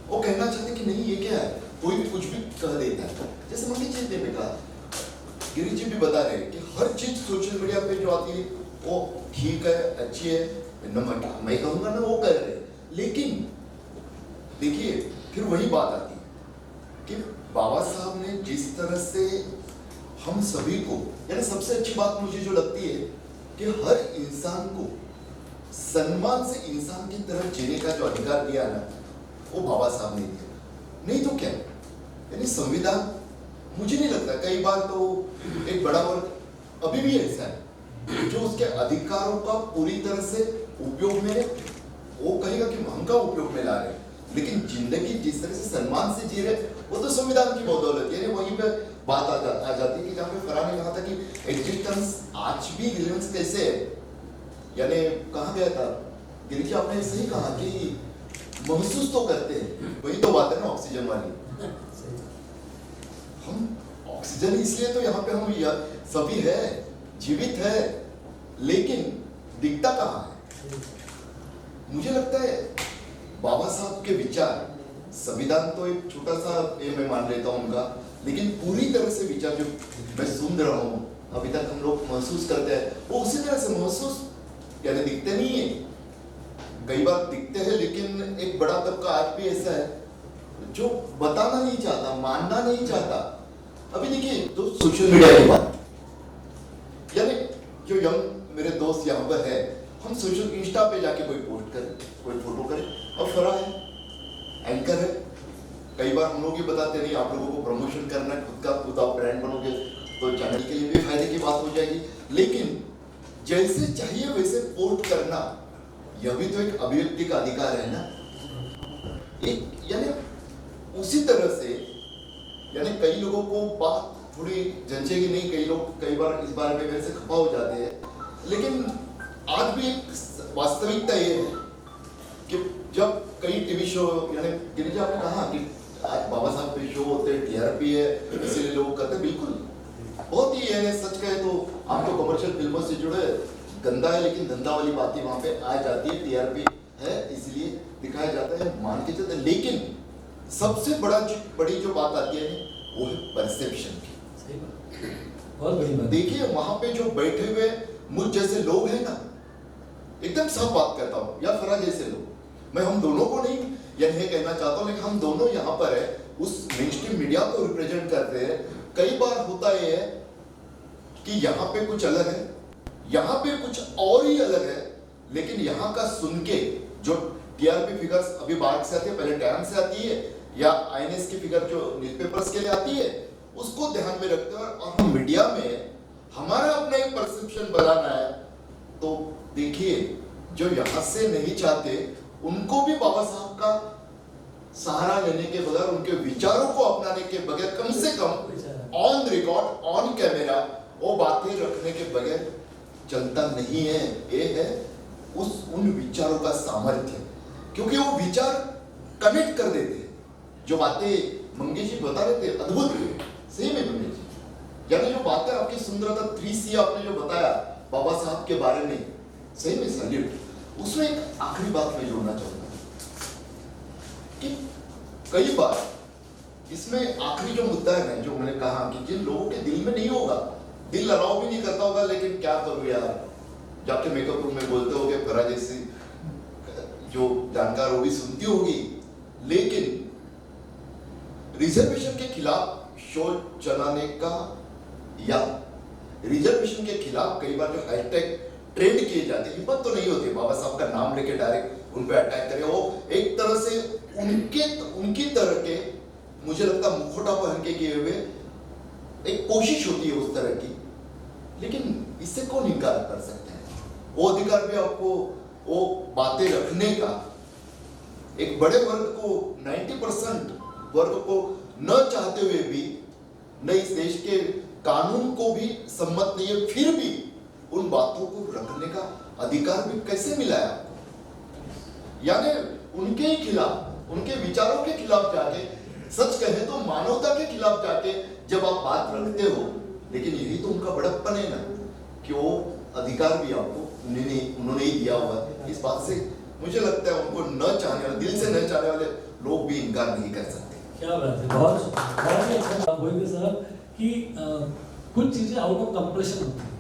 वो कहना चाहते कि नहीं ये क्या है, कोई भी कुछ भी कह देता है। जैसे मंगेश जी ने कहा, गिरीश जी भी बता रहे हैं कि हर चीज सोशल मीडिया पे जो आती है वो ठीक है, अच्छी है, मैं कहूँगा ना वो कर रहे हैं, लेकिन देखिए फिर वही बात आती है कि बाबा साहब ने जिस तरह से हम सभी को, यानी सबसे अच्छी बात मुझे जो लगती है कि हर इंसान को सम्मान से इंसान की तरह जीने का जो अधिकार दिया ना, वो बाबा साहब ने दिया। नहीं तो क्या, यानी संविधान, मुझे नहीं लगता, कई बार तो एक बड़ा वर्ग अभी भी ऐसा है जो उसके अधिकारों का पूरी तरह से उपयोग में, वो कहेगा कि हम का उपयोग में ला रहे हैं, लेकिन जिंदगी जिस तरह से सम्मान से जी रहे, वो तो संविधान की बदौलत है। यानी वहीं पे बात आ जाती है कि जहाँ पे फरहान ने कहा था कि एग्जिस्टेंस आज भी रिलेवेंस कैसे है, यानी कहाँ गया था गिरीश जी, आपने सही कहा कि महसूस तो करते हैं, वही तो बात है ना ऑक्सीजन वाली। हम ऑक्सीजन इसलिए तो यहाँ पे हम सभी है, जीवित है, लेकिन दिखता कहाँ है। मुझे लगता है बाबा साहब के विचार, संविधान तो एक छोटा सा ये मैं मान लेता हूँ उनका, लेकिन पूरी तरह से विचार जो मैं सुन रहा हूँ अभी तक हम लोग महसूस करते हैं, वो उसी तरह से महसूस, यानी दिखते नहीं है, कई बार दिखते हैं, लेकिन एक बड़ा तबका आज भी ऐसा है जो बताना नहीं चाहता, मानना नहीं चाहता। अभी देखिए तो सोशल मीडिया की बात, यानी जो यंग मेरे दोस्त यहाँ पर है, हम सोशल इंस्टा पे जाके कोई पोस्ट करें, कोई फोटो करें, और फराह है, एंकर है, कई बार हम लोग ये बताते नहीं, आप लोगों को प्रमोशन करना है, खुद आप ब्रांड बनोगे तो चैनल के लिए भी फायदे की बात हो जाएगी, लेकिन जैसे चाहिए वैसे पोस्ट करना, यह भी तो एक अभिव्यक्ति का अधिकार है ना। एक यानी उसी तरह से, यानी कई लोगों को बात थोड़ी जंचेगी नहीं, कई लोग कई बार इस बारे में मेरे से खफा हो जाते हैं, लेकिन आज भी एक वास्तविकता ये है कि जब कई टीवी शो, यानी गिरिजा आपने कहा कि आज बाबा साहब पे शो होते हैं, टीआरपी है, इसीलिए लोग कहते हैं, बिल्कुल बहुत ही है, सच कहे तो आप तो कमर्शियल फिल्मों से जुड़े, गंदा है लेकिन धंधा वाली बात ही वहाँ पे आ जाती है, टीआरपी है इसलिए दिखाया जाता है, मान के चलते। लेकिन सबसे बड़ी जो बात आती है वो है परसेप्शन की। बहुत बड़ी बात। देखिए वहां पे जो बैठे हुए मुझ जैसे लोग हैं ना, एकदम साफ बात करता हूँ, या फरा जैसे लोग, मैं हम दोनों को नहीं यह कहना चाहता हूँ, लेकिन हम दोनों यहाँ पर है, उस मेनस्ट्रीम मीडिया को रिप्रेजेंट करते हैं। कई बार होता ये है कि यहाँ पे कुछ अलग है, यहाँ पे कुछ और ही अलग है, लेकिन यहाँ का सुन के जो टीआरपी फिगर्स अभी बाहर से आती है, पहले टाइम से आती है, या आईएनएस की फिगर जो न्यूज़पेपर्स के लिए आती है, उसको ध्यान में रखते हैं, और हम मीडिया में हमारा अपना एक परसेप्शन बनाना है। तो देखिए जो यहाँ से नहीं चाहते उनको भी बाबा साहब का सहारा लेने के बगैर, उनके विचारों को अपनाने के बगैर, कम से come on record, on camera वो बातें रखने के बगैर चलता नहीं है, ये है उन विचारों का सामर्थ्य, क्योंकि वो विचार कनेक्ट कर देते हैं। जो बातें मंगेश जी बता रहे थे अद्भुत थे, सही में मंगेश जी, यानी जो बातें आपकी सुंदरता 3C आपने जो बताया बाबा साहब के बारे में, सही में सैल्यूट। उसमें एक आखिरी बात मैं जोड़ना चाहूंगा कि कई बार इसमें आखिरी जो मुद्दा है ना, जो मैंने कहा कि जिन लोगों के दिल में नहीं होगा, दिल अलाउ भी नहीं करता होगा, लेकिन क्या करूं यार, जाके मेकअप रूम में बोलते होगे, फरा जैसी जो जानकार होगी सुनती होगी, लेकिन रिजर्वेशन के खिलाफ शोर चलाने का या रिजर्वेशन के खिलाफ कई बार जो हैशटैग ट्रेंड किए जाते हैं, हिम्मत तो नहीं होती बाबा साहब का नाम लेके डायरेक्ट उन पे अटैक करें। वो एक तरह से उनकी तरह के, मुझे लगता है मुखौटा पहन के किए हुए एक कोशिश होती है उस तरह की, लेकिन इससे कौन इनकार कर सकते हैं? वो अधिकार भी आपको वो बातें रखने का, एक बड़े वर्ग को 90% वर्ग को न चाहते हुए भी, न इस देश के कानून को भी सम्मत नहीं है, फिर भी उन बातों को रखने का अधिकार भी कैसे मिला है आपको? यानी उनके ही खिलाफ, उनके विचारों के खिलाफ जाके, सच कहे तो मानवता के खिलाफ जाके जब आप बात रखते हो, लेकिन यही तो उनका बड़प्पन है ना, कि वो अधिकार भी आपको उन्होंने ही दिया हुआ। इस बात से मुझे लगता है उनको न चाहने वाले, दिल से न चाहने वाले लोग भी इनकार नहीं कर सकते। क्या बात है, बहुत ही अच्छा बात बोले साहब कि कुछ चीज़ें आउट ऑफ कंपल्शन होती है,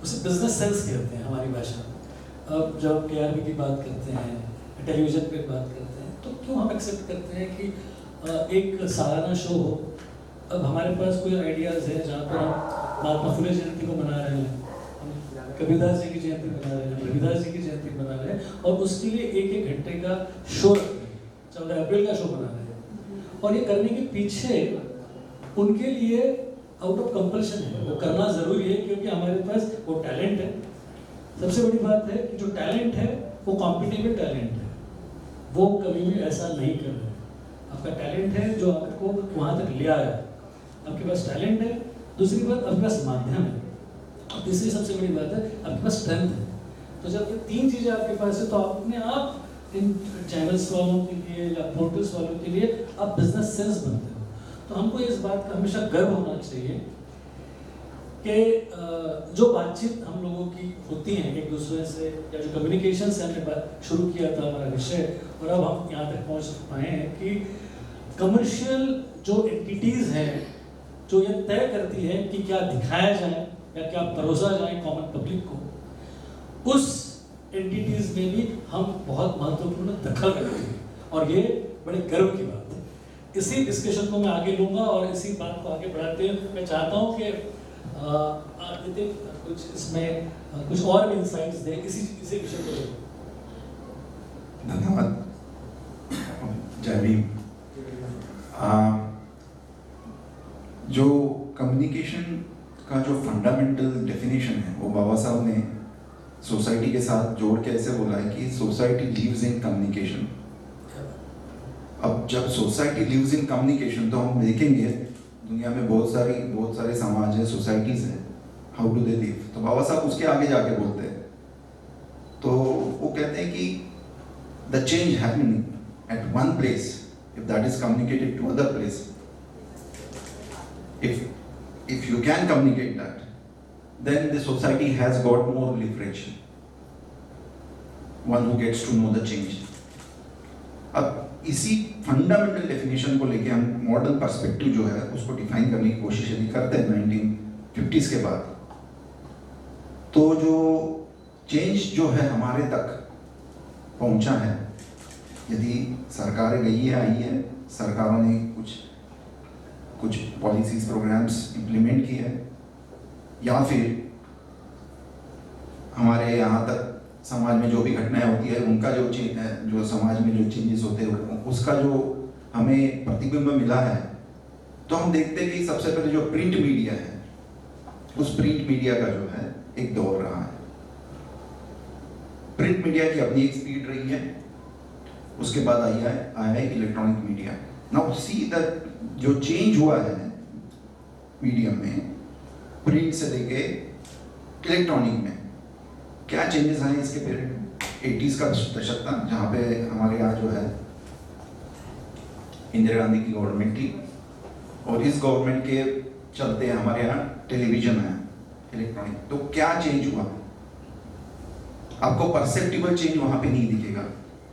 उसे बिजनेस सेंस कहते हैं हमारी भाषा में। अब जब KRB की बात करते हैं, टेलीविजन पे बात करते हैं, तो क्यों हम एक्सेप्ट करते हैं कि एक सालाना शो हो। अब हमारे पास कोई आइडियाज़ है जहाँ पर हम महात्मा फुले जयंती को मना रहे हैं, हम कबीरदास जी की जयंती मना रहे हैं, रविदास जी की जयंती मना रहे हैं, और उसके लिए 1-1 घंटे का शो रख रहे हैं, 14 अप्रैल का शो बना रहे हैं। और ये करने के पीछे उनके लिए आउट ऑफ कंपल्शन है, वो करना ज़रूरी है, क्योंकि हमारे पास वो टैलेंट है। सबसे बड़ी बात है कि जो टैलेंट है वो कॉम्पिटेबल टैलेंट है, वो कभी भी ऐसा नहीं कर रहे। आपका टैलेंट है जो आपको वहाँ तक ले आया, आपके पास टैलेंट है। दूसरी बात, आपके पास माध्यम है, और तीसरी सबसे बड़ी बात है आपके पास स्ट्रेंथ है। तो जब ये 3 चीज़ें आपके पास है, तो आप अपने आप इन चैनल्स वालों के लिए या पोर्टल्स वालों के लिए आप बिजनेस सेंस बनते हो। तो हमको इस बात का हमेशा गर्व होना चाहिए कि जो बातचीत हम लोगों की होती हैं एक दूसरे से, या जो कम्युनिकेशन से हमने बात शुरू किया था हमारा विषय, और अब हम यहाँ तक पहुँच पाए हैं कि कमर्शियल जो एंटिटीज़ हैं जो ये तय करती है कि क्या दिखाया जाए या क्या परोसा जाए कॉमन पब्लिक को, उस एंटिटीज़ में भी हम बहुत महत्वपूर्ण दखल रखते हैं, और ये बड़े गर्व की बात है। इसी डिस्कशन को मैं आगे लूँगा, और इसी बात को आगे बढ़ाते हुए मैं चाहता हूँ कि कुछ इसमें कुछ और भी इंसाइट्स दें इसी विषय को लेकर। धन्यवाद। जय भीम। जो कम्युनिकेशन का जो फंडामेंटल डेफिनेशन है वो बाबा साहब ने सोसाइटी के साथ जोड़ के ऐसे बोला है कि सोसाइटी लिव्स इन कम्युनिकेशन। अब जब सोसाइटी लिव्स इन कम्युनिकेशन, तो हम देखेंगे दुनिया में बहुत सारे समाज है, सोसाइटीज है, हाउ डू दे लिव। तो बाबा साहब उसके आगे जाके बोलते हैं, तो वो कहते हैं कि the change happening at one place, if that is communicated to other place, if you can communicate that, then the society has got more leverage, one who gets to know the change. अब इसी fundamental definition को लेके हम modern perspective जो है उसको define करने की कोशिश यदि करते हैं 1950s के बाद, तो जो चेंज जो है हमारे तक पहुंचा है, यदि सरकारें गई है आई है, सरकारों ने कुछ पॉलिसीज प्रोग्राम्स इम्प्लीमेंट किए हैं, या फिर हमारे यहाँ तक समाज में जो भी घटनाएं होती है उनका जो समाज में जो चेंजेस होते हैं उसका जो हमें प्रतिबिंब मिला है, तो हम देखते हैं कि सबसे पहले जो प्रिंट मीडिया है, उस प्रिंट मीडिया का जो है एक दौर रहा है। प्रिंट मीडिया की अपनी एक स्पीड रही है, उसके बाद आया है electronic media. Now see that जो चेंज हुआ है मीडियम में, प्रिंट से लेके इलेक्ट्रॉनिक में, क्या चेंजेस आए इसके पीरियड? 80s का दशक था जहाँ पे हमारे यहाँ जो है इंदिरा गांधी की गवर्नमेंट थी, और इस गवर्नमेंट के चलते हमारे यहाँ टेलीविजन है, इलेक्ट्रॉनिक। तो क्या चेंज हुआ? आपको परसेप्टिबल चेंज वहां पे नहीं दिखेगा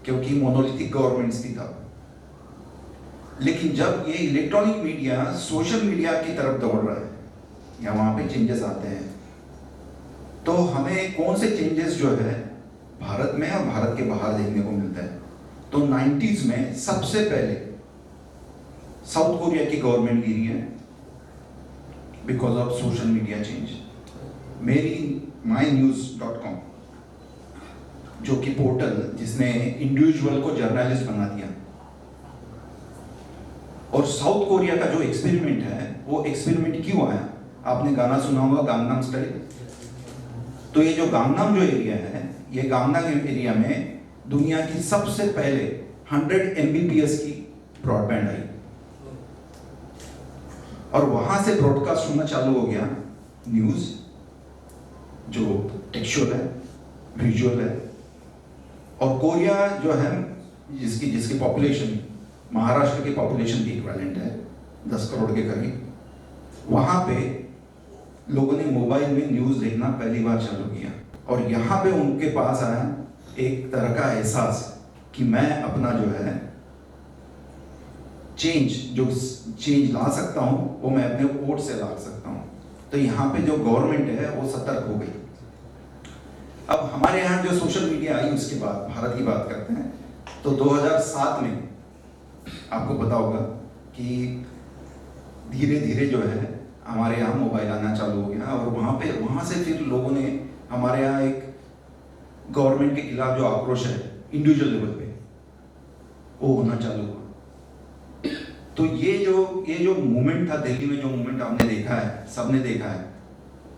क्योंकि मोनोलिथिक गवर्नमेंट्स थी तब। लेकिन जब ये इलेक्ट्रॉनिक मीडिया सोशल मीडिया की तरफ दौड़ रहा है या वहां पे चेंजेस आते हैं, तो हमें कौन से चेंजेस जो है भारत में और भारत के बाहर देखने को मिलता है? तो 90s में सबसे पहले साउथ कोरिया की गवर्नमेंट गिरी है because of social media change. मेरी mynews.com जो कि पोर्टल जिसने इंडिविजुअल को जर्नलिस्ट बना दिया, और साउथ कोरिया का जो एक्सपेरिमेंट है वो एक्सपेरिमेंट क्यों आया? आपने गाना सुना होगा गांगनाम स्टाइल। तो ये जो गांगनाम जो एरिया है, ये गांगनाम एरिया में दुनिया की सबसे पहले 100 Mbps की ब्रॉडबैंड आई, और वहां से ब्रॉडकास्ट होना चालू हो गया न्यूज जो टेक्सचुअल है, विजुअल है। और कोरिया जो है जिसकी पॉपुलेशन महाराष्ट्र की पॉपुलेशन की इक्विवेलेंट है 10 करोड़ के करीब, वहां पे लोगों ने मोबाइल में न्यूज देखना पहली बार चालू किया, और यहाँ पे उनके पास आया एक तरह का एहसास कि मैं अपना जो है चेंज ला सकता हूँ, वो मैं अपने वोट से ला सकता हूँ। तो यहाँ पे जो गवर्नमेंट है वो सतर्क हो गई। अब हमारे यहाँ जो सोशल मीडिया आई उसके बाद भारत की बात करते हैं, तो 2007 में आपको पता होगा कि धीरे धीरे जो है हमारे यहाँ मोबाइल आना चालू हो गया, और वहाँ से फिर लोगों ने हमारे यहाँ एक गवर्नमेंट के खिलाफ जो आक्रोश है इंडिविजुअल लेवल पे वो होना चालू हुआ। तो ये जो मूवमेंट था दिल्ली में, जो मूवमेंट आपने देखा है, सबने देखा है,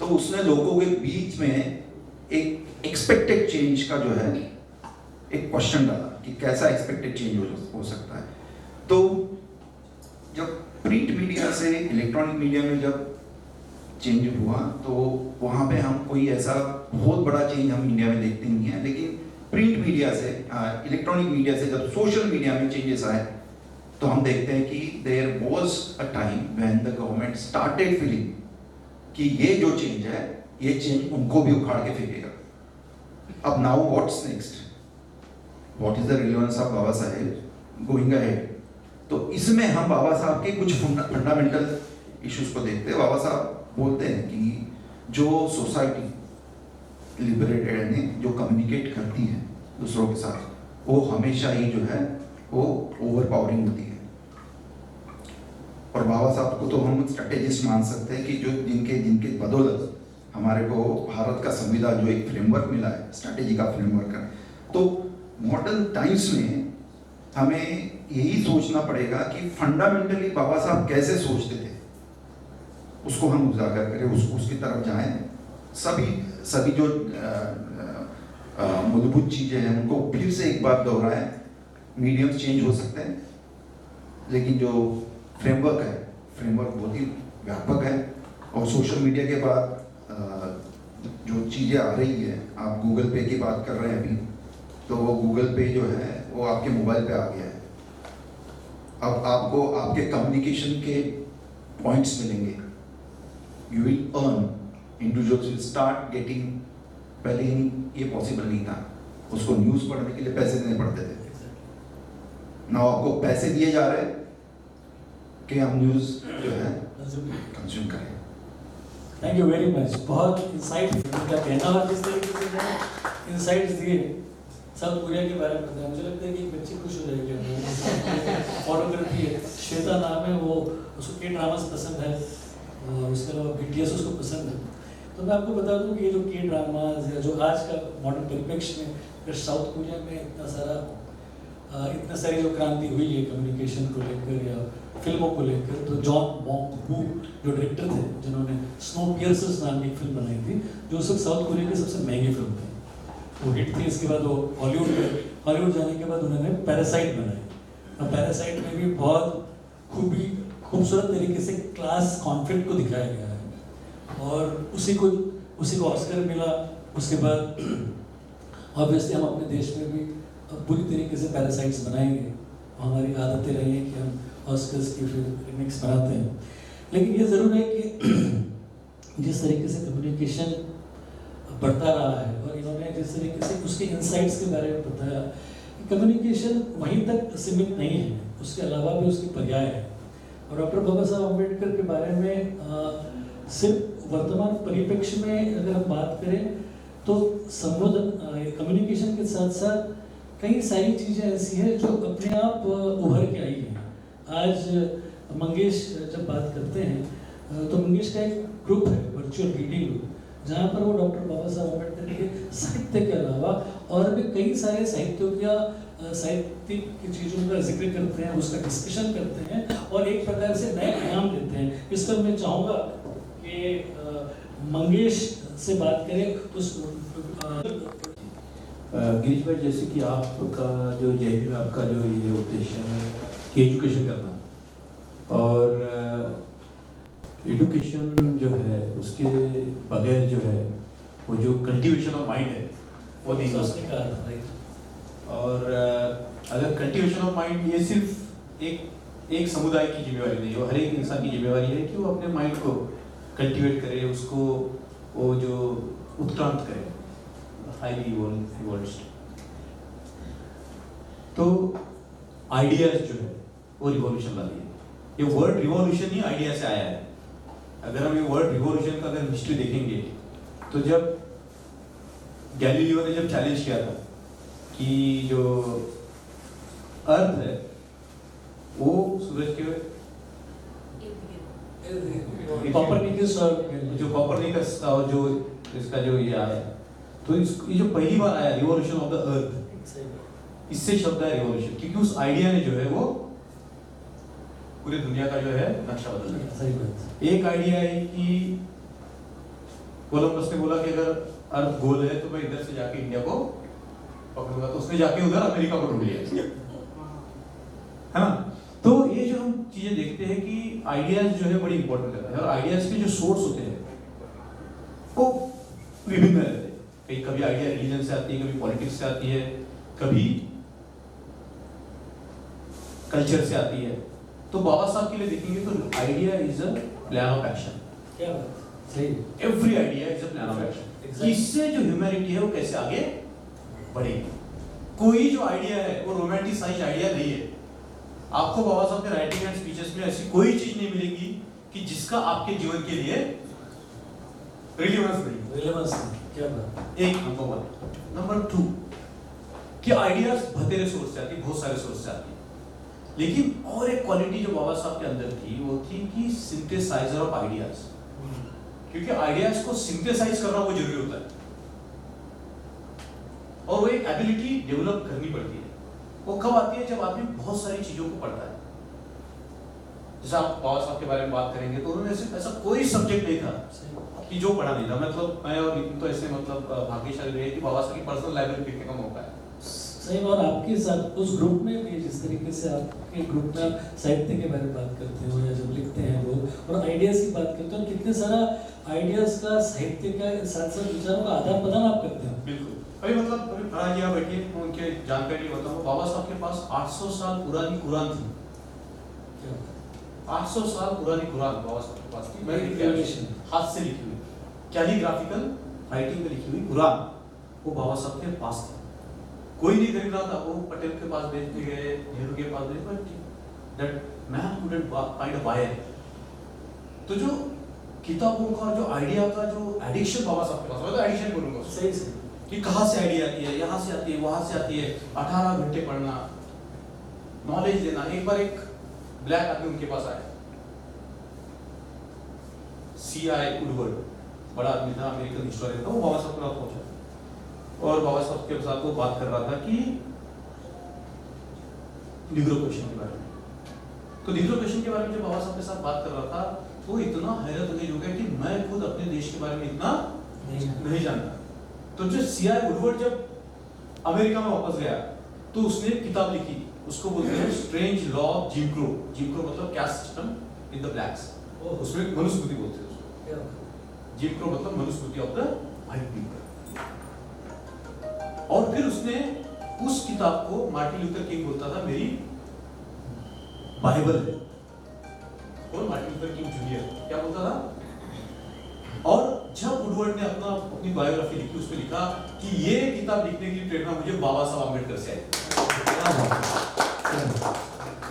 तो उसने लोगों के बीच में एक एक्सपेक्टेड चेंज का जो है एक क्वेश्चन डाला कि कैसा एक्सपेक्टेड चेंज हो सकता है। तो जब प्रिंट मीडिया से इलेक्ट्रॉनिक मीडिया में जब चेंज हुआ, तो वहाँ पे हम कोई ऐसा बहुत बड़ा चेंज हम इंडिया में देखते नहीं है, लेकिन प्रिंट मीडिया से इलेक्ट्रॉनिक मीडिया से जब सोशल मीडिया में चेंजेस आए, तो हम देखते हैं कि there was a time when the government started feeling कि ये जो चेंज है, ये चेंज उनको भी उखाड़ के फेंकेगा। अब now what's next, what is the relevance of Baba Saheb going ahead? तो इसमें हम बाबा साहब के कुछ फंडामेंटल इश्यूज को देखते हैं। बाबा साहब बोलते हैं कि जो सोसाइटी लिबरेटेड ने जो कम्युनिकेट करती है दूसरों के साथ, वो हमेशा ही जो है वो ओवर पावरिंग होती है। और बाबा साहब को तो हम स्ट्रेटेजिस्ट मान सकते हैं कि जो जिनके बदौलत हमारे को भारत का संविधान जो एक फ्रेमवर्क मिला है, स्ट्रेटेजी का फ्रेमवर्क है। तो मॉडर्न टाइम्स में हमें यही सोचना पड़ेगा कि फंडामेंटली बाबा साहब कैसे सोचते थे, उसको हम उजागर करें, उसकी तरफ जाएं। सभी जो मूलभूत चीजें हैं उनको फिर से एक बार दोहराएं। मीडियम्स चेंज हो सकते हैं, लेकिन जो फ्रेमवर्क है, फ्रेमवर्क बहुत ही व्यापक है। और सोशल मीडिया के बाद जो चीज़ें आ रही है, आप गूगल पे की बात कर रहे हैं अभी, तो वो गूगल पे जो है वो आपके मोबाइल पे आ गया है। अब आपको आपके कम्युनिकेशन के पॉइंट्स मिलेंगे, you will earn, individuals will start getting. पहले ये पॉसिबल नहीं था, उसको न्यूज़ पढ़ने के लिए पैसे देने पड़ते थे। ना आपको पैसे दिए जा रहे कि हम न्यूज़ जो है कंज्यूम करें। Thank you very much. बहुत इंसाइट का कहना, और जिस तरीके से इंसाइट्स दिए साउथ कोरिया के बारे में बताया, मुझे लगता है कि एक बच्ची खुश हो जाएगी। फॉलो करती है, श्वेता नाम है, वो उसको के ड्रामास पसंद है, उसके अलावा BTS उसको पसंद है। तो मैं आपको बता दूं कि ये जो के ड्रामाज है, जो आज का मॉडर्न परिप्रेक्ष्य में अगर साउथ कोरिया में इतना सारी जो क्रांति हुई है कम्युनिकेशन को लेकर या फिल्मों को लेकर, तो जॉन बॉन्ग हू जो डायरेक्टर थे, जिन्होंने स्नोपियर्सर्स नाम की एक फिल्म बनाई थी, जो उस वक्त साउथ कोरिया की सबसे महंगी फिल्म थी, वो हिट थी। इसके बाद वो हॉलीवुड जाने के बाद उन्होंने पैरासाइट बनाई। अब पैरासाइट में भी बहुत खूबसूरत तरीके से क्लास कॉन्फ्लिक्ट को दिखाया गया है, और उसी को ऑस्कर मिला उसके बाद ऑब्वियसली हम अपने देश में भी बुरी तरीके से पैरासाइट्स बनाएंगे, हमारी आदतें रही हैं कि हम ऑस्कर्स की फिर रिमिक्स बनाते हैं। लेकिन ये ज़रूर है कि जिस तरीके से कम्युनिकेशन बढ़ता रहा है और इन्होंने जिस तरीके से उसके इंसाइट्स के बारे में बताया, कम्युनिकेशन वहीं तक सीमित नहीं है, उसके अलावा भी उसके पर्याय है। और डॉक्टर बाबा साहब अम्बेडकर के बारे में सिर्फ वर्तमान परिप्रेक्ष्य में अगर हम बात करें तो संबोधन कम्युनिकेशन के साथ साथ कई सारी चीज़ें ऐसी हैं जो अपने आप उभर के आई हैं। आज मंगेश जब बात करते हैं तो मंगेश का एक ग्रुप है, वर्चुअल रीडिंग ग्रुप, जहाँ पर वो डॉक्टर बाबा साहब अम्बेडकर के साहित्य के अलावा और भी कई सारे साहित्यिक की चीज़ों का जिक्र करते हैं, उसका डिस्कशन करते हैं और एक प्रकार से नए आयाम देते हैं। इस पर मैं चाहूँगा कि मंगेश से बात करें। उस गिरीश भाई, जैसे कि आपका जो जेबी में आपका जो ये उद्देश्य है कि एजुकेशन करना, और एजुकेशन जो है उसके बगैर जो है वो जो कल्टीवेशन ऑफ माइंड है वो नहीं हो सकता। और अगर कल्टीवेशन ऑफ माइंड ये सिर्फ एक समुदाय की जिम्मेवारी नहीं है, वो हर एक इंसान की जिम्मेवारी है कि वो अपने माइंड को कल्टीवेट करे, उसको वो जो उत्क्रांत करे, हाईली इवॉल्व्ड। तो आइडियाज जो है वो रिवॉल्यूशन वाली है। ये वर्ड रिवॉल्यूशन ही आइडिया से आया है। अगर हम ये वर्ड रिवॉल्यूशन का अगर हिस्ट्री देखेंगे तो जब गैलीलियो ने जब चैलेंज किया था कि जो अर्थ है वो सूरज के कॉपरनिकस जो कॉपरनिकस था और जो इसका जो ये आया, तो ये जो पहली बार आया रिवॉल्यूशन ऑफ द अर्थ, इससे शब्द है रिवॉल्यूशन, क्योंकि उस आइडिया ने जो है वो पूरी दुनिया का जो है नक्शा बदल दिया। एक आइडिया है कि कोलंबस ने बोला कि अगर अर्थ गोल है तो मैं इधर से जाके इंडिया को पकड़ूंगा, तो उसने जाके उधर अमेरिका को ढूंढ लिया, है ना। तो ये जो हम चीजें देखते हैं कि आइडियाज जो है बड़ी इंपॉर्टेंट रहता है, और आइडियाज के जो सोर्स होते हैं वो विभिन्न रहते हैं। कहीं कभी आइडिया रिलीजन से आती है, कभी पॉलिटिक्स से आती है, कभी कल्चर से आती है। तो बाबा साहब के लिए देखेंगे तो idea is a plan of action. क्या बात सही, every idea is a plan of action. इससे जो ह्यूमैनिटी है वो कैसे आगे बढ़ेगी। कोई जो आइडिया है वो रोमांटिसाइज आइडिया नहीं है। आपको बाबा साहब के राइटिंग एंड स्पीचेस में ऐसी कोई चीज नहीं मिलेगी कि जिसका आपके जीवन के लिए रिलेवेंस नहीं। क्या बात। एक नंबर 1। नंबर 2 कि आइडियाज बतेरे सोर्स से आती, बहुत सारे सोर्स से आती, लेकिन और एक क्वालिटी जो बाबा साहब के अंदर थी वो थी कि सिंथेसाइजर ऑफ आइडियाज। क्योंकि आइडियाज को सिंथेसाइज करना वो जरूरी होता है और वो एक एबिलिटी डेवलप करनी पड़ती है। वो कब आती है? जब आदमी बहुत सारी चीजों को पढ़ता है। जैसे आप बाबा साहब के बारे में बात करेंगे तो उन्होंने ऐसा कोई सब्जेक्ट नहीं था कि जो पढ़ा नहीं था। मतलब मैं और नितिन तो ऐसे मतलब भाग्यशाली रहे कि बाबा साहब की पर्सनल लाइब्रेरी देखने का मौका है। सही। और आपके साथ उस ग्रुप में भी जिस तरीके से आपके ग्रुप में आप साहित्य के बारे में बात करते हो या जब लिखते हैं लोग और आइडियाज की बात करते हो, कितने सारा आइडियाज का साहित्य का साथ साथ विचारों का आदान प्रदान आप करते हैं। बिल्कुल। अभी मतलब अभी फराज यहाँ बैठे उनके जानकारी बताऊँ, बाबा साहब के पास 800 साल पुरानी कुरान थी। 800 साल पुरानी कुरान बाबा साहब के पास थी। मैं हाथ से लिखी हुई कैलीग्राफिकल राइटिंग में लिखी हुई कुरान वो बाबा साहब के पास थी। कोई नहीं खरीद रहा था। वो पटेल के पास भेजते गए, नेहरू के पास भेजते, that man couldn't find a buyer. तो जो किताबों का जो आइडिया का जो एडिक्शन बाबा साहब के पास, मैं तो एडिक्शन बोलूंगा सही से कि कहाँ से आइडिया आती है, यहाँ से आती है, वहाँ से आती है। 18 घंटे पढ़ना, नॉलेज लेना। एक बार एक ब्लैक आदमी उनके पास आया, C.I. वुडवर्ड, बड़ा आदमी था, अमेरिकन हिस्टोरियन था। वो बाबा साहब के पास पहुंचा और बाबा साहब के साथ वो बात कर रहा था कि निग्रो क्वेश्चन के बारे में। तो निग्रो क्वेश्चन के बारे में जब बाबा साहब के साथ बात कर रहा था तो इतना हैरत हो गया कि मैं खुद अपने देश के बारे में इतना नहीं जानता। तो जो C.I. वुडवर्ड जब अमेरिका में वापस गया तो उसने एक किताब लिखी, उसको बोलते हैं strange law of Jim Crow. Jim Crow मतलब caste system in the blacks. उसमें मनुस्मृति बोलते हैं उसको। जिम क्रो मतलब Manusmriti of the white people. और फिर उसने उस किताब को, मार्टिन लूथर किंग बोलता था मेरी बाइबल है, और मार्टिन लूथर किंग जूनियर क्या बोलता था। और जब वुडवर्ड ने अपनी बायोग्राफी लिखी, उसमें लिखा कि ये किताब लिखने की प्रेरणा मुझे बाबा साहब अम्बेडकर से आई।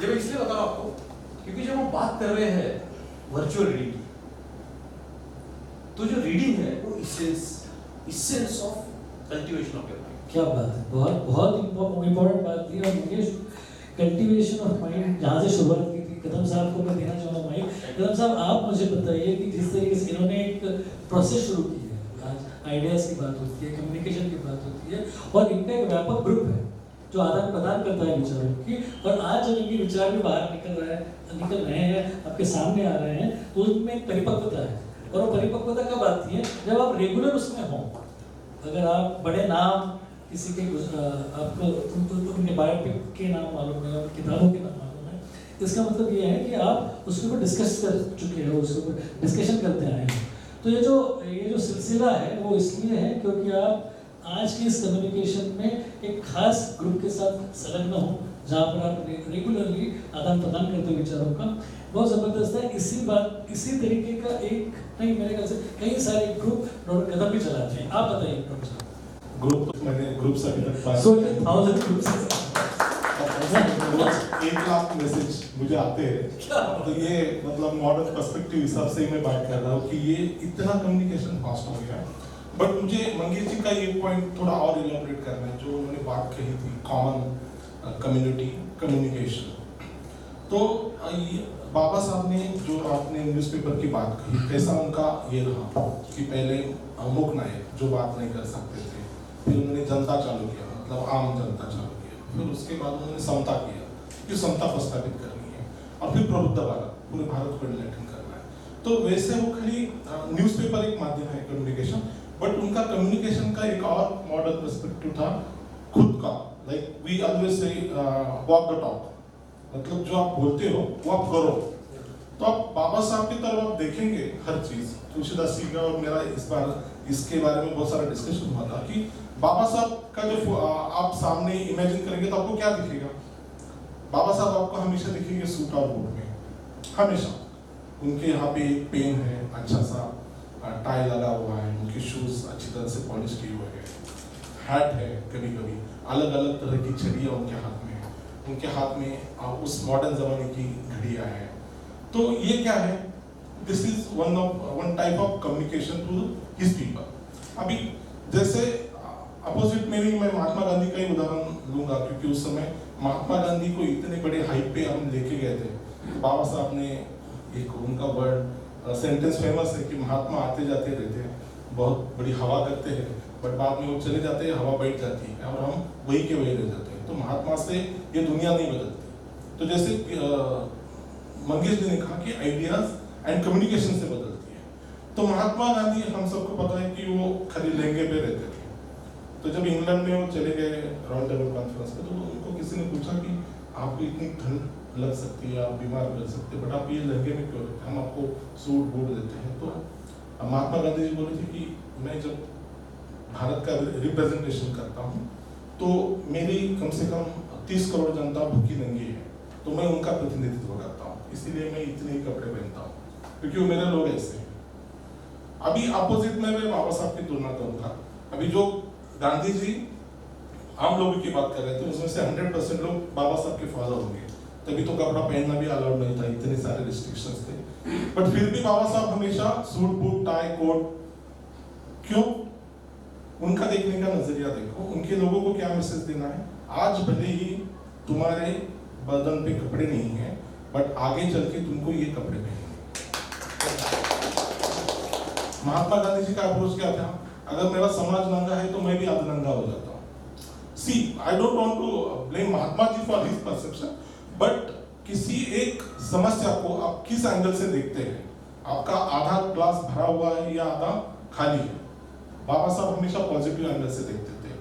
ये मैं इसलिए बता रहा हूं आपको क्योंकि जब हम बात कर रहे हैं वर्चुअल रीडिंग की, तो जो रीडिंग है वो essence of cultivation of your mind. क्या बात है, बहुत बहुत इम्पोर्टेंट बात थी। और मुझे कल्टीवेशन ऑफ माइंड जहाँ से शुरुआत की थी, कदम साहब को मैं देना चाहूँगा माइक। कदम साहब, आप मुझे बताइए कि जिस तरीके से इन्होंने एक प्रोसेस शुरू की है, आज आइडियाज़ की बात होती है, कम्युनिकेशन की बात होती है, और इनका एक व्यापक ग्रुप है जो आदान प्रदान करता है विचारों की, और आज जब इनके विचार भी बाहर निकल रहे हैं, आपके सामने आ रहे हैं, तो उसमें एक परिपक्वता है। और वो परिपक्वता कब आती है? जब आप रेगुलर उसमें हों। अगर आप बड़े नाम किसी के आपको उनके बायोपिक के नाम मालूम है, किताबों के नाम मालूम है, इसका मतलब ये है कि आप उसके ऊपर डिस्कस कर चुके हो, उसके ऊपर डिस्कशन करते आए हैं। तो ये जो सिलसिला है वो इसलिए है क्योंकि आप आज की इस कम्युनिकेशन में एक खास ग्रुप के साथ संलग्न हो, जहाँ पर आप रेगुलरली आदान प्रदान करते हो विचारों का। बहुत ज़बरदस्त है। इसी तरीके का एक नहीं, मेरे ख्याल से कई सारे ग्रुप डॉक्टर कदम भी चलाते हैं। आप बताइए डॉक्टर साहब। ग्रुप तो मैंने ग्रुप से अभी तक 1000 ग्रुप्स 1 लाख मैसेज मुझे आते हैं। तो ये मतलब मॉडर्न पर्सपेक्टिव हिसाब से ही मैं बात कर रहा हूँ कि ये इतना कम्युनिकेशन फास्ट हो गया है। बट मुझे मंगेश जी का ये पॉइंट थोड़ा और इलेबोरेट करना है, जो उन्होंने बात कही थी कॉमन कम्युनिटी कम्युनिकेशन। तो बाबा साहब ने जो आपने न्यूज़पेपर की बात कही, कैसा उनका ये रहा कि पहले मूक नायक जो बात नहीं कर सकते थे, फिर उन्होंने जनता चालू किया, मतलब आम जनता चालू किया, फिर उसके बाद उन्होंने समता किया कि समता प्रस्तावित करनी है, और फिर प्रबुद्ध भारत, पूरे भारत को एनलाइटन करना है। तो वैसे वो खाली न्यूज़पेपर एक माध्यम है कम्युनिकेशन, बट उनका कम्युनिकेशन का एक और मॉडल पर्सपेक्टिव था खुद का। Like we always say walk the talk, मतलब जो आप बोलते हो वो आप करो। तो आप बाबा साहब की तरफ आप देखेंगे हर चीज। तुलसीदास जी का और मेरा इस बार इसके बारे में बहुत सारा डिस्कशन हुआ था कि बाबा साहब का जो आप सामने इमेजिन करेंगे तो आपको क्या दिखेगा। बाबा साहब आपको हमेशा दिखेंगे सूट और बूट में, हमेशा। उनके यहाँ पे एक पेन है, अच्छा सा टाई लगा हुआ है, उनके शूज अच्छी तरह से पॉलिश किए हुए हैं, हैट है, कभी कभी अलग अलग तरह की छड़ियाँ उनके हाथ में है, उनके हाथ में उस मॉडर्न जमाने की घड़ियाँ हैं। तो ये क्या है? This is one type of communication to his people. अभी जैसे अपोजिट में भी मैं महात्मा गांधी का ही उदाहरण लूंगा, क्योंकि उस समय महात्मा गांधी को इतने बड़े हाइप पे हम लेके गए थे। बाबा साहब ने एक उनका वर्ड सेंटेंस फेमस है कि महात्मा आते जाते रहते हैं, बहुत बड़ी हवा करते हैं, बट बाद में वो चले जाते हैं, हवा बैठ जाती है और हम वही के वही रह जाते हैं। तो महात्मा से ये दुनिया नहीं बदलती। तो जैसे मंगेश जी ने कहा कि आइडियाज एंड कम्युनिकेशन से बदलती है। तो महात्मा गांधी हम सबको पता है कि वो खाली लहंगे पे रहते थे। तो जब इंग्लैंड में वो चले गए राउंड टेबल कॉन्फ्रेंस पे, तो उनको किसी ने पूछा कि आपको इतनी ठंड लग सकती है, आप बीमार लग सकते हैं, बट आप ये लहंगे में क्यों रहते हैं, हम आपको सूट बूट देते हैं। तो महात्मा गांधी जी बोले थे कि मैं जब भारत का रिप्रेजेंटेशन करता हूँ तो मेरी कम से कम 30 करोड़ जनता भूखी नंगी है, तो मैं उनका प्रतिनिधित्व करता हूँ, इसीलिए मैं इतने ही कपड़े पहनता हूँ, क्योंकि वो मेरे लोग ऐसे हैं। अभी अपोजिट में मैं बाबा साहब की तुलना करूँगा। अभी जो गांधी जी आम लोगों की बात कर रहे थे, उसमें से 100% लोग बाबा साहब के फॉलो होंगे। तभी तो कपड़ा पहनना भी अलाउड नहीं था, इतने सारे रिस्ट्रिक्शंस थे, बट फिर भी बाबा साहब हमेशा सूट बूट टाई कोट। क्यों? उनका देखने का नजरिया देखो, उनके लोगों को क्या मैसेज देना है। आज भले ही तुम्हारे बदन पे कपड़े नहीं है, बट आगे चल के तुमको ये कपड़े पहनेंगे। महात्मा गांधी जी का अप्रोच क्या था? अगर मेरा समाज नंगा है तो मैं भी आधा नंगा हो जाता हूँ। See I don't want to blame Mahatma ji for his perception, but किसी एक समस्या को आप किस एंगल से देखते हैं, आपका आधा ग्लास भरा हुआ है या आधा खाली है। बाबा साहब हमेशा पॉजिटिव एंगल से देखते थे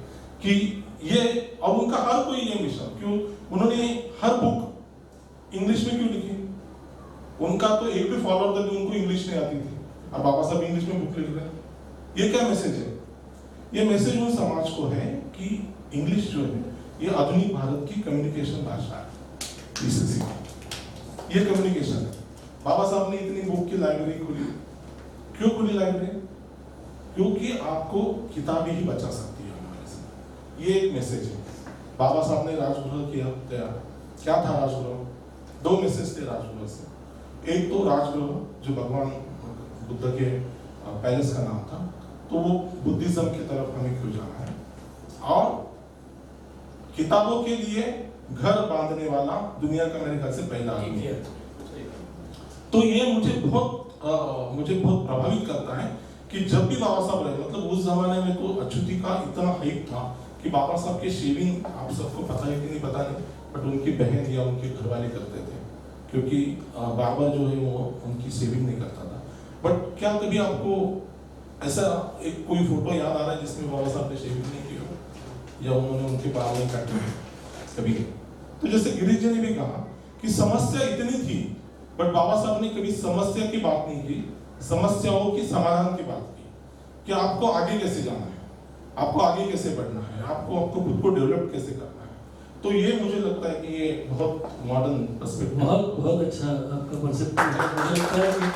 कि ये, और उनका हर कोई ये मिशन, क्यों उन्होंने हर बुक इंग्लिश में क्यों लिखी? उनका तो एक भी फॉलोअर था जो उनको इंग्लिश नहीं आती थी, और बाबा साहब इंग्लिश में बुक लिख रहे हैं। ये क्या मैसेज है? ये मैसेज उन समाज को है कि इंग्लिश जो है ये आधुनिक भारत की कम्युनिकेशन भाषा है, इससे सीखो। ये कम्युनिकेशन है। बाबा साहब ने इतनी बुक की लाइब्रेरी खुली, क्यों खुली लाइब्रेरी? क्योंकि आपको किताबें ही बचा सकती है हमारे से। ये एक मैसेज है। बाबा साहब ने राजगृह किया तैयार। क्या था राजगृह? 2 मैसेज थे राजगृह से। एक तो राजगृह जो भगवान बुद्ध के पैलेस का नाम था, तो वो बुद्धिज्म की तरफ हमें क्यों जाना है, और किताबों के लिए घर बांधने वाला दुनिया का मेरे ख्याल से पहला आदमी है। तो ये मुझे बहुत प्रभावित करता है कि जब भी बाबा साहब रहे, मतलब उस जमाने में तो अछूती का इतना हाइप था कि बाबा साहब के शेविंग, आप सबको पता है कि नहीं पता नहीं, बट उनकी बहन या उनके घर वाले करते थे, क्योंकि बाबा जो है वो उनकी शेविंग नहीं करता था। बट क्या कभी आपको ऐसा एक कोई फोटो याद आ रहा है जिसमें बाबा साहब ने शेविंग नहीं की हो या उन्होंने उनके बाल नहीं काटे कभी? तो जैसे गिरीश जी ने भी कहा कि समस्या इतनी थी, बट बाबा साहब ने कभी समस्या की बात नहीं की, समस्याओं की समाधान की बात की कि आपको आगे कैसे जाना है, आपको आगे कैसे बढ़ना है, आपको खुद को डेवलप कैसे करना है। तो ये मुझे लगता है कि ये बहुत मॉडर्न पर्सपेक्टिव, बहुत अच्छा आपका कॉन्सेप्ट है। मुझे लगता है कि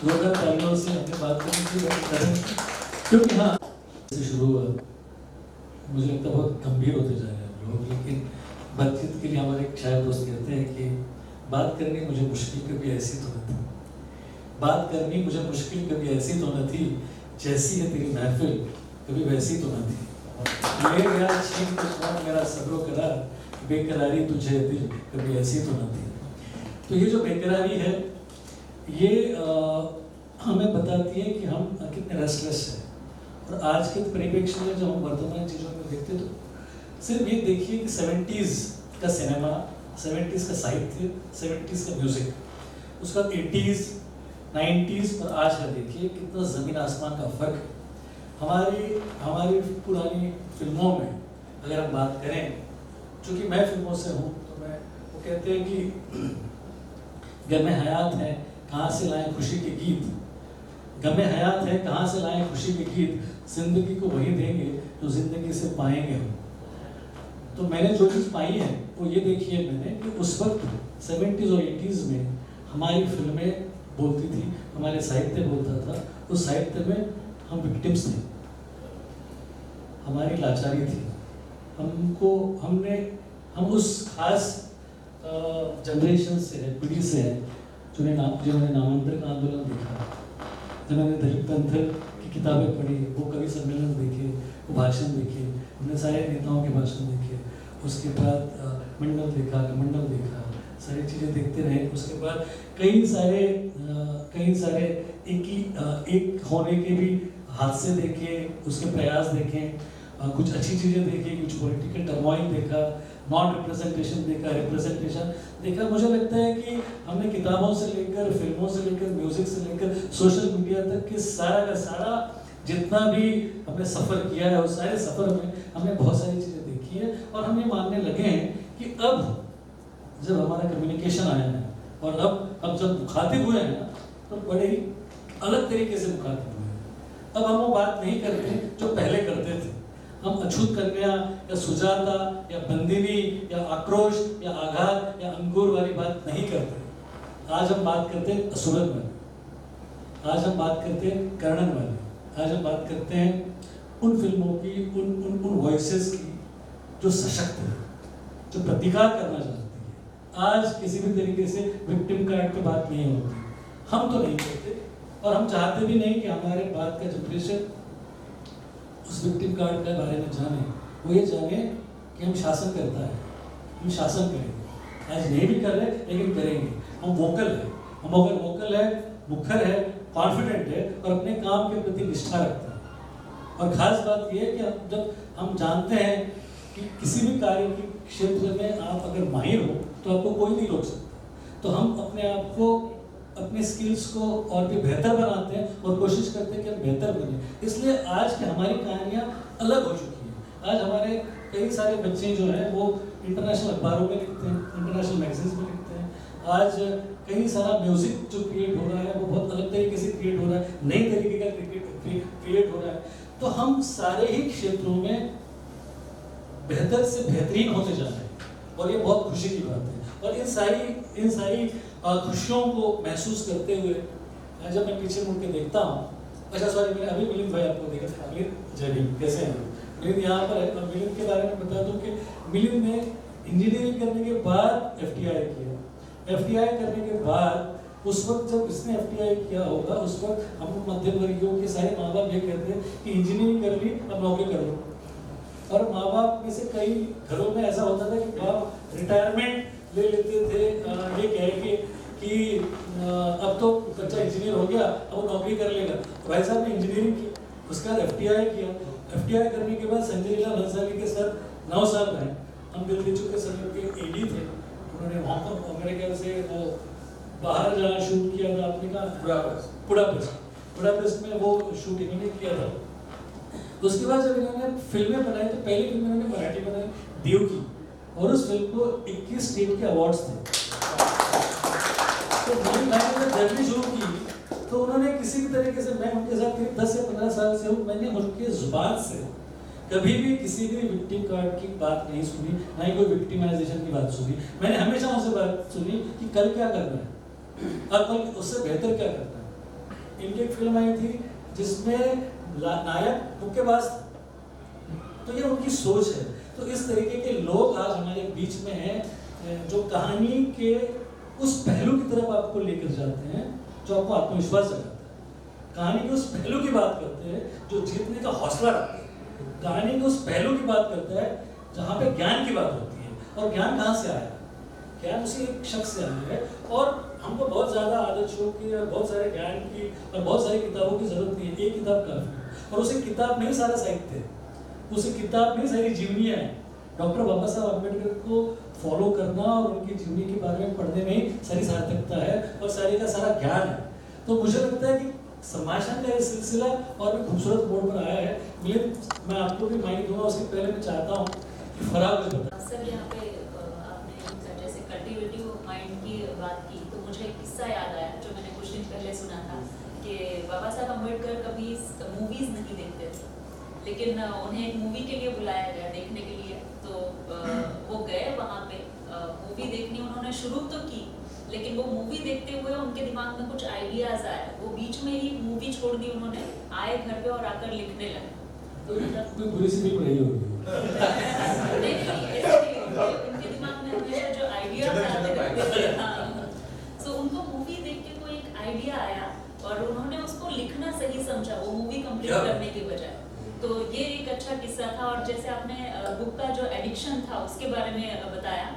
2 तालियों से हमने बात करनी थी, क्योंकि हाँ से शुरू हुआ, मुझे लगता है बहुत गंभीर होते जा रहे हैं लोग। लेकिन बातचीत के लिए हमारे एक शायर दोस्त कहते हैं कि बात करनी मुझे मुश्किल कभी ऐसी तो न थी, बात करनी मुझे मुश्किल कभी ऐसी तो न थी, जैसी है तेरी महफिल कभी वैसी तो न थी। ले गया छीन के कौन मेरा सब्रो करार, बेकरारी तुझे दिल कभी ऐसी तो न थी। तो ये जो बेकरारी है ये हमें बताती है कि हम कितने रेस्टलेस हैं। और आज के परिप्रेक्ष्य में जब हम वर्तमान चीज़ों में देखते तो सिर्फ ये देखिए कि 70s का सिनेमा, 70s का साहित्य, 70s का म्यूजिक, उसका 80s, 90s और आज का देखिए कितना ज़मीन आसमान का फ़र्क है। हमारी पुरानी फिल्मों में अगर हम बात करें, चूँकि मैं फिल्मों से हूँ, तो मैं वो कहते हैं कि गम हयात है कहाँ से लाएं खुशी के गीत, गम हयात है कहाँ से लाएं खुशी के गीत, जिंदगी को वही देंगे जो जिंदगी से पाएंगे हम। तो मैंने जो चीज़ पाई है वो ये देखी है मैंने कि उस वक्त 70s और 80s में हमारी फिल्में बोलती थी, हमारे साहित्य बोलता था। उस साहित्य में हम विक्टिम्स थे, हमारी लाचारी थी, हम उस खास जनरेशन से है, पीढ़ी से है जिन्होंने नामांतर का आंदोलन देखा, जिन्होंने दलित पंथर की किताबें पढ़ी, वो कवि सम्मेलन देखे, वो भाषण देखे, हमने सारे नेताओं के भाषण देखे, उसके बाद मंडल देखा, कमंडल देखा, सारी चीज़ें देखते रहे। उसके बाद कई सारे एक होने के भी हादसे देखे, उसके प्रयास देखे, कुछ अच्छी चीज़ें देखी, कुछ पॉलिटिकल टर्मोइल देखा, नॉन रिप्रेजेंटेशन देखा, रिप्रेजेंटेशन देखा। मुझे लगता है कि हमने किताबों से लेकर, फिल्मों से लेकर, म्यूजिक से लेकर, सोशल मीडिया तक के सारा का सारा जितना भी हमने सफ़र किया है, उस सारे सफ़र में हमने बहुत सारी चीज़ें देखी है। और हम ये मानने लगे हैं कि अब जब हमारा कम्युनिकेशन आया है और अब जब मुखातिब हुए हैं तो बड़े ही अलग तरीके से मुखातिब हुए हैं। अब हम वो बात नहीं करते जो पहले करते थे। हम अछूत कन्या या सुजाता या बंदिनी या आक्रोश या आघात या अंकुर वाली बात नहीं करते। आज हम बात करते हैं असुरन वाली, आज हम बात करते हैं कर्णन वाली, आज हम बात करते हैं उन फिल्मों की, उन वॉइसेस की जो सशक्त है, जो प्रतिकार करना चाहती है। आज किसी भी तरीके से विक्टिम कार्ड पे बात नहीं होती, हम तो नहीं करते और हम चाहते भी नहीं कि हमारे बाद का जनरेशन उस विक्टिम कार्ड के बारे में जाने। वो ये जाने कि हम शासन करता है, हम शासन करेंगे। आज नहीं भी कर रहे लेकिन करेंगे। हम वोकल है, हम अगर वोकल है, मुखर है, कॉन्फिडेंट है और अपने काम के प्रति निष्ठा रखता है। और खास बात यह है कि जब हम जानते हैं कि किसी भी कार्य के क्षेत्र में आप अगर माहिर हो तो आपको कोई नहीं रोक सकता, तो हम अपने आप को, अपने स्किल्स को और भी बेहतर बनाते हैं और कोशिश करते हैं कि हम बेहतर बने। इसलिए आज की हमारी कहानियाँ अलग हो चुकी हैं। आज हमारे कई सारे बच्चे जो हैं वो इंटरनेशनल अखबारों में लिखते हैं, इंटरनेशनल मैगजीन्स में लिखते हैं। आज कई सारा म्यूजिक जो क्रिएट हो रहा है वो बहुत अलग तरीके से क्रिएट हो रहा है, नई तरीके का क्रिएट हो रहा है। तो हम सारे ही क्षेत्रों में बेहतर से बेहतरीन होते जा रहे हैं और ये बहुत खुशी की बात है। और इन सारी खुशियों को महसूस करते हुए जब मैं पीछे मुड़ के देखता हूँ, अच्छा सॉरी मैंने अभी मिलिंद भाई आपको देखा था, मिलिंद जय भीम, कैसे हैं मिलिंद यहाँ पर है। और मिलिंद के बारे में बता दूँ कि मिलिंद ने इंजीनियरिंग करने के बाद FTI किया। FTI करने के बाद उस वक्त जब इसने FTI किया होगा, उस वक्त हम मध्यम वर्गीयों के सारे माँ बाप ये कहते हैं कि इंजीनियरिंग कर ली अब नौकरी कर लो। और माँ बाप में से कई घरों में ऐसा होता था कि बाप रिटायरमेंट ले लेते थे ये कह के कि अब तो बच्चा इंजीनियर हो गया, अब वो नौकरी कर लेगा। तो भाई साहब ने इंजीनियरिंग की, उसके बाद FTI किया। FTI करने के बाद संजय लीला भंसाली के साथ 9 साल रहे। हम दिल दे चुके समय के AD थे, उन्होंने वहाँ पर मेरे ख्याल से वो बाहर जहाँ शूट किया था, आपने कहा बुडापेस्ट में वो शूट इन्होंने किया था। उसके बाद जब इन्होंने फिल्में बनाई तो पहली फिल्म इन्होंने मराठी बनाई देव की, और उस फिल्म को 21 स्टेट के अवार्ड्स थे। तो मेरी भाई ने जब जर्नी शुरू की तो उन्होंने किसी भी तरीके से, मैं उनके साथ करीब 10 से 15 साल से हूँ, मैंने उनके जुबान से कभी भी किसी भी विक्टिम कार्ड की बात नहीं सुनी, ना ही कोई विक्टिमाइजेशन की बात सुनी। मैंने हमेशा उनसे बात सुनी कि कल क्या करना है और कल उससे बेहतर क्या करना है। इनकी एक फिल्म आई थी जिसमें नायक मुक्केबाज, तो ये उनकी सोच है। तो इस तरीके के लोग आज हमारे बीच में हैं जो कहानी के उस पहलू की तरफ आपको लेकर जाते हैं जो आपको आत्मविश्वास जगाता है। कहानी के उस पहलू की बात करते हैं जो जीतने का हौसला रखते हैं। कहानी के उस पहलू की बात करता है जहाँ पे ज्ञान की बात होती है। और ज्ञान कहाँ से आया? ज्ञान उसी एक शख्स से आया है। और हमको बहुत ज़्यादा आदर्शों की और बहुत सारे ज्ञान की और बहुत सारी किताबों की जरूरत नहीं है, एक किताब काफ़ी है। और उसे किताब में ही सारा साहित्य है, उसे किताब में ही सारी जीवनियाँ हैं। डॉक्टर बाबा साहब अम्बेडकर को फॉलो करना और उनकी जीवनी के बारे में पढ़ने में ही सारी सार्थकता है और सारी का सारा ज्ञान है। तो मुझे लगता है कि सम्भाषण का ये सिलसिला और भी खूबसूरत मोड़ पर आया है। मैं आपको भी माइक दूंगा, उससे पहले मैं चाहता हूँ कि फराग सर यहाँ पे आपने जैसे कल्टिवेटिव माइंड की बात की तो मुझे एक किस्सा याद आया जो मैंने कुछ दिन पहले सुना था कि बाबा साहब अम्बेडकर कभी मूवीज़ नहीं देखते थे, लेकिन उन्हें एक मूवी के लिए बुलाया गया देखने के लिए। तो वो गए वहाँ पे मूवी देखनी उन्होंने शुरू तो की, लेकिन वो मूवी देखते हुए उनके दिमाग में कुछ आइडियाज आए, वो बीच में ही मूवी छोड़ दी उन्होंने, आए घर पे और आकर लिखने लगे। तो कोई बुरी सी फिल्म नहीं होगी। उनके दिमाग में हमेशा जो आइडियाज आते हैं, सो उनको मूवी देख के कोई एक आइडिया आया और उन्होंने उसको लिखना सही समझा वो मूवी कंप्लीट करने के बजाय। तो ये एक अच्छा किस्सा था। और जैसे आपने बुक का जो एडिक्शन था उसके बारे में बताया,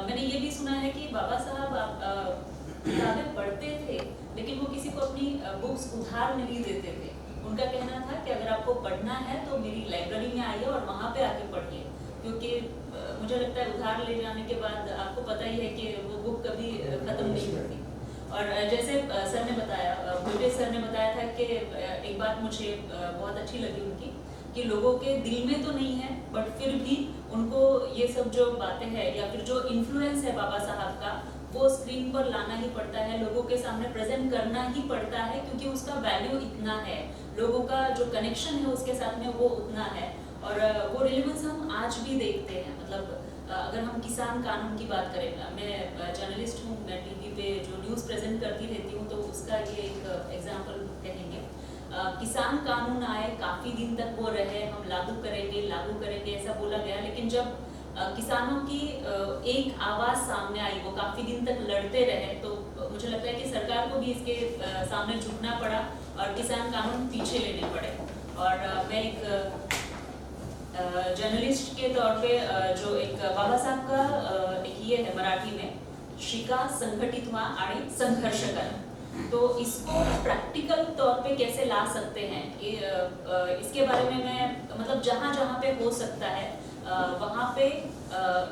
मैंने ये भी सुना है कि बाबा साहब किताबें पढ़ते थे लेकिन वो किसी को अपनी बुक्स उधार नहीं देते थे। उनका कहना था कि अगर आपको पढ़ना है तो मेरी लाइब्रेरी में आइए और वहाँ पे आके पढ़िए, क्योंकि मुझे लगता है उधार ले जाने के बाद आपको पता ही है कि वो बुक कभी ख़त्म नहीं होती। और जैसे सर ने बताया, भोटे सर ने बताया था कि एक बात मुझे बहुत अच्छी लगी उनकी कि लोगों के दिल में तो नहीं है बट फिर भी उनको ये सब जो बातें हैं या फिर जो इन्फ्लुएंस है बाबा साहब का वो स्क्रीन पर लाना ही पड़ता है, लोगों के सामने प्रेजेंट करना ही पड़ता है, क्योंकि उसका वैल्यू इतना है, लोगों का जो कनेक्शन है उसके साथ में वो उतना है। और वो रिलेवेंस हम आज भी देखते हैं। मतलब अगर हम किसान कानून की बात करें, मैं जर्नलिस्ट हूँ, मैं टीवी पे जो न्यूज़ प्रेजेंट करती रहती हूँ, तो उसका ये एक एग्जाम्पल कहेंगे। किसान कानून आए, काफ़ी दिन तक वो रहे, हम लागू करेंगे ऐसा बोला गया, लेकिन जब किसानों की एक आवाज़ सामने आई, वो काफ़ी दिन तक लड़ते रहे, तो मुझे लगता है कि सरकार को भी इसके सामने झुकना पड़ा और किसान कानून पीछे लेने पड़े। और मैं एक जर्नलिस्ट के तौर पे जो एक बाबा साहब का एक ये है मराठी में, शिका संघटित हुआ आणि संघर्ष करा, तो इसको प्रैक्टिकल तौर पे कैसे ला सकते हैं, इसके बारे में मैं मतलब जहाँ जहाँ पे हो सकता है वहाँ पे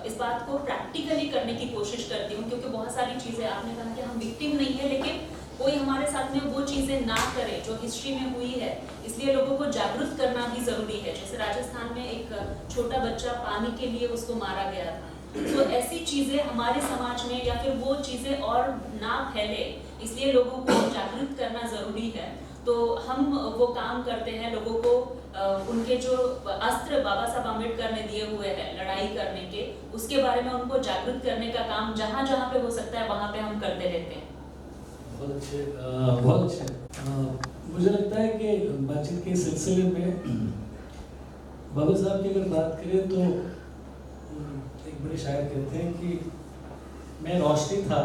इस बात को प्रैक्टिकली करने की कोशिश करती हूँ, क्योंकि बहुत सारी चीज़ें आपने कहा कि हम विक्टिम नहीं है, लेकिन कोई हमारे साथ में वो चीज़ें ना करे जो हिस्ट्री में हुई है, इसलिए लोगों को जागरूक करना भी ज़रूरी है। जैसे राजस्थान में एक छोटा बच्चा पानी के लिए उसको मारा गया था, तो ऐसी चीज़ें हमारे समाज में या फिर वो चीज़ें और ना फैले, इसलिए लोगों को जागरूक करना ज़रूरी है। तो हम वो काम करते हैं, लोगों को उनके जो अस्त्र बाबा साहब अम्बेडकर ने दिए हुए हैं लड़ाई करने के, उसके बारे में उनको जागरूक करने का काम जहाँ जहाँ पे हो सकता है वहाँ पे हम करते रहते हैं। बहुत अच्छे, बहुत अच्छे। मुझे लगता है कि बातचीत के सिलसिले में बाबा साहब की अगर बात करें तो एक बड़े शायर कहते हैं कि मैं रोशनी था,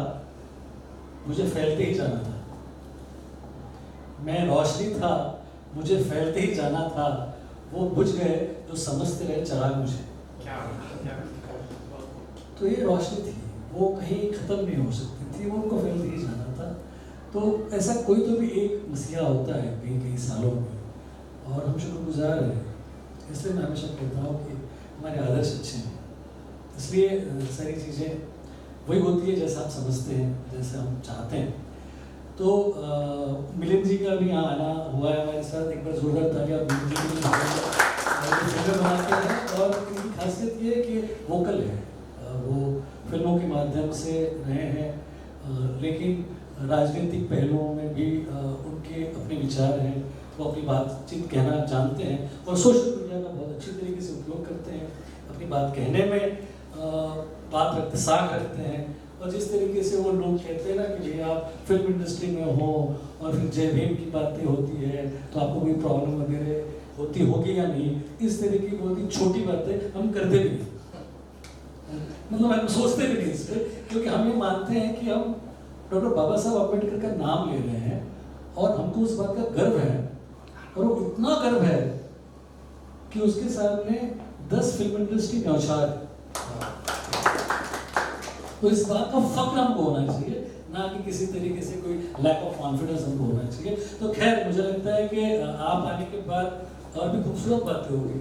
मुझे फैलते ही जाना था। मैं रोशनी था, मुझे फैलते ही जाना था, वो बुझ गए जो समझते रहे चिराग मुझे। तो ये रोशनी थी, वो कहीं खत्म नहीं हो सकती थी, वो उनको फैलते ही जाना था। तो ऐसा कोई तो भी एक मसीहा होता है कई कई सालों में, और हम शुक्रगुजार हैं। इसलिए मैं हमेशा कहता हूँ कि हमारे आदर्श अच्छे हैं, इसलिए सारी चीज़ें वही होती है जैसा आप समझते हैं, जैसे हम चाहते हैं। तो मिलिंद जी का भी यहाँ आना हुआ है हमारे साथ, एक बार जोरदार तालियां मिलिंद जी के लिए फिल्में बनाते हैं, और इनकी खासियत ये है कि वोकल है, वो फिल्मों के माध्यम से रहे हैं, लेकिन राजनीतिक पहलुओं में भी उनके अपने विचार हैं, वो अपनी बातचीत कहना जानते हैं, और सोशल मीडिया का बहुत अच्छी तरीके से उपयोग करते हैं, अपनी बात कहने में बात रखते साख रखते हैं। और जिस तरीके से वो लोग कहते हैं ना कि भैया आप फिल्म इंडस्ट्री में हो और फिर जय भीम की बातें होती है तो आपको कोई प्रॉब्लम वगैरह होती होगी या नहीं, इस तरह की बहुत ही छोटी बातें हम करते भी नहीं, मतलब हम सोचते भी नहीं इस पर, क्योंकि हम ये मानते हैं कि हम डॉक्टर बाबा साहब अम्बेडकर का नाम ले रहे हैं और हमको उस बात का गर्व है, और वो इतना गर्व है कि उसके सामने 10 फिल्म इंडस्ट्री न्यौछावर है। तो इस बात का फख्र हमको होना चाहिए, ना कि किसी तरीके से कोई लैक ऑफ कॉन्फिडेंस हमको होना चाहिए। तो खैर मुझे लगता है कि आप आने के बाद और भी खूबसूरत बातें होगी,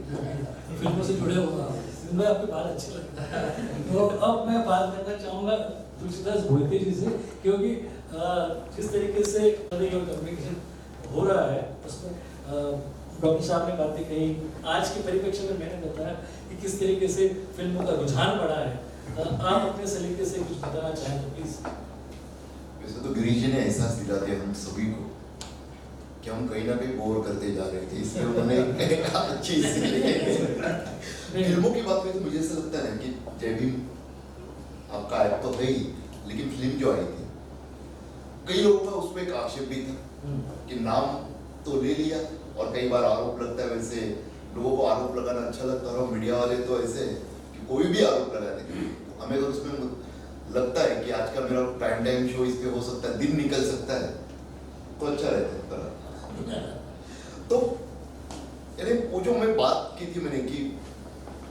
फिल्मों से जुड़े होगा, मुझे आपके बात अच्छे लगते हैं। तो अब मैं बात करना चाहूँगा तुलसीदास भोईते जी से, क्योंकि जिस तरीके से कम्युनिकेशन हो रहा है उसमें डॉक्टर साहब ने बातें कही, आज के परिप्रेक्ष्य में मैंने बताया कि किस तरीके से फिल्मों का रुझान बढ़ा है। आप अपने सलीके से कुछ बताना चाहें तो प्लीज। वैसे तो गिरीश जी ने एहसास दिला दिया हम सभी को कि हम कहीं ना कहीं बोर करते जा रहे थे, इसलिए उन्होंने एक अच्छी फिल्मों की बात करें तो मुझे ऐसा लगता है कि जय भीम आपका ऐप तो है ही, लेकिन फिल्म जो आई थी कई लोगों का उस पर एक आक्षेप भी था कि नाम तो ले लिया, और कई बार आरोप लगता है, वैसे लोगों को आरोप लगाना अच्छा लगता है, और मीडिया वाले तो ऐसे कि कोई भी आरोप लगा देंगे। हमें तो उसमें लगता है कि आज का मेरा प्राइम टाइम शो इस पे हो सकता है, दिन निकल सकता है तो अच्छा रहता है। तो यानी वो जो मैं बात की थी मैंने कि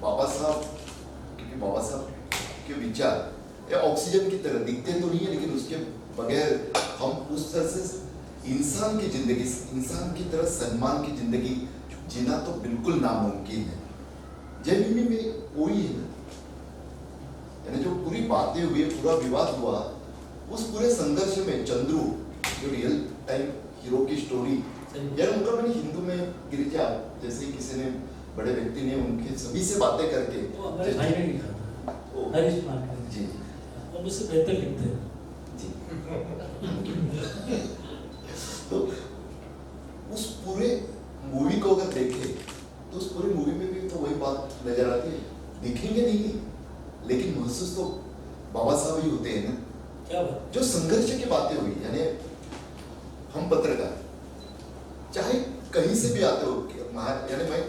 बाबा साहब, क्योंकि बाबा साहब के विचार या ऑक्सीजन की तरह दिखते तो नहीं है, लेकिन उसके बगैर हम उस तरह से इंसान की जिंदगी, इंसान की तरह सम्मान की जिंदगी जीना तो बिल्कुल नामुमकिन है। जय भीम में वही है ना, यानी जो पूरी बातें हुई, पूरा विवाद हुआ, उस पूरे संघर्ष में चंद्रू जो रियल टाइम हीरो की स्टोरी, यार उनका मैंने हिंदू में गिरिजा जैसे किसी ने बड़े व्यक्ति ने उनके सभी से बातें करके भाई ने लिखा था, हरीश कुमार जी, वो मुझसे बेहतर लिखते हैं जी। तो उस पूरे मूवी को अगर देखें तो उस पूरी मूवी में भी तो वही बात नजर आती है, दिखेंगे नहीं लेकिन महसूस तो बाबा साहब ही होते हैं ना। क्या बात, जो संघर्ष की बातें हुई, यानी हम पत्रकार चाहे कहीं से भी आते हो, यानी मैं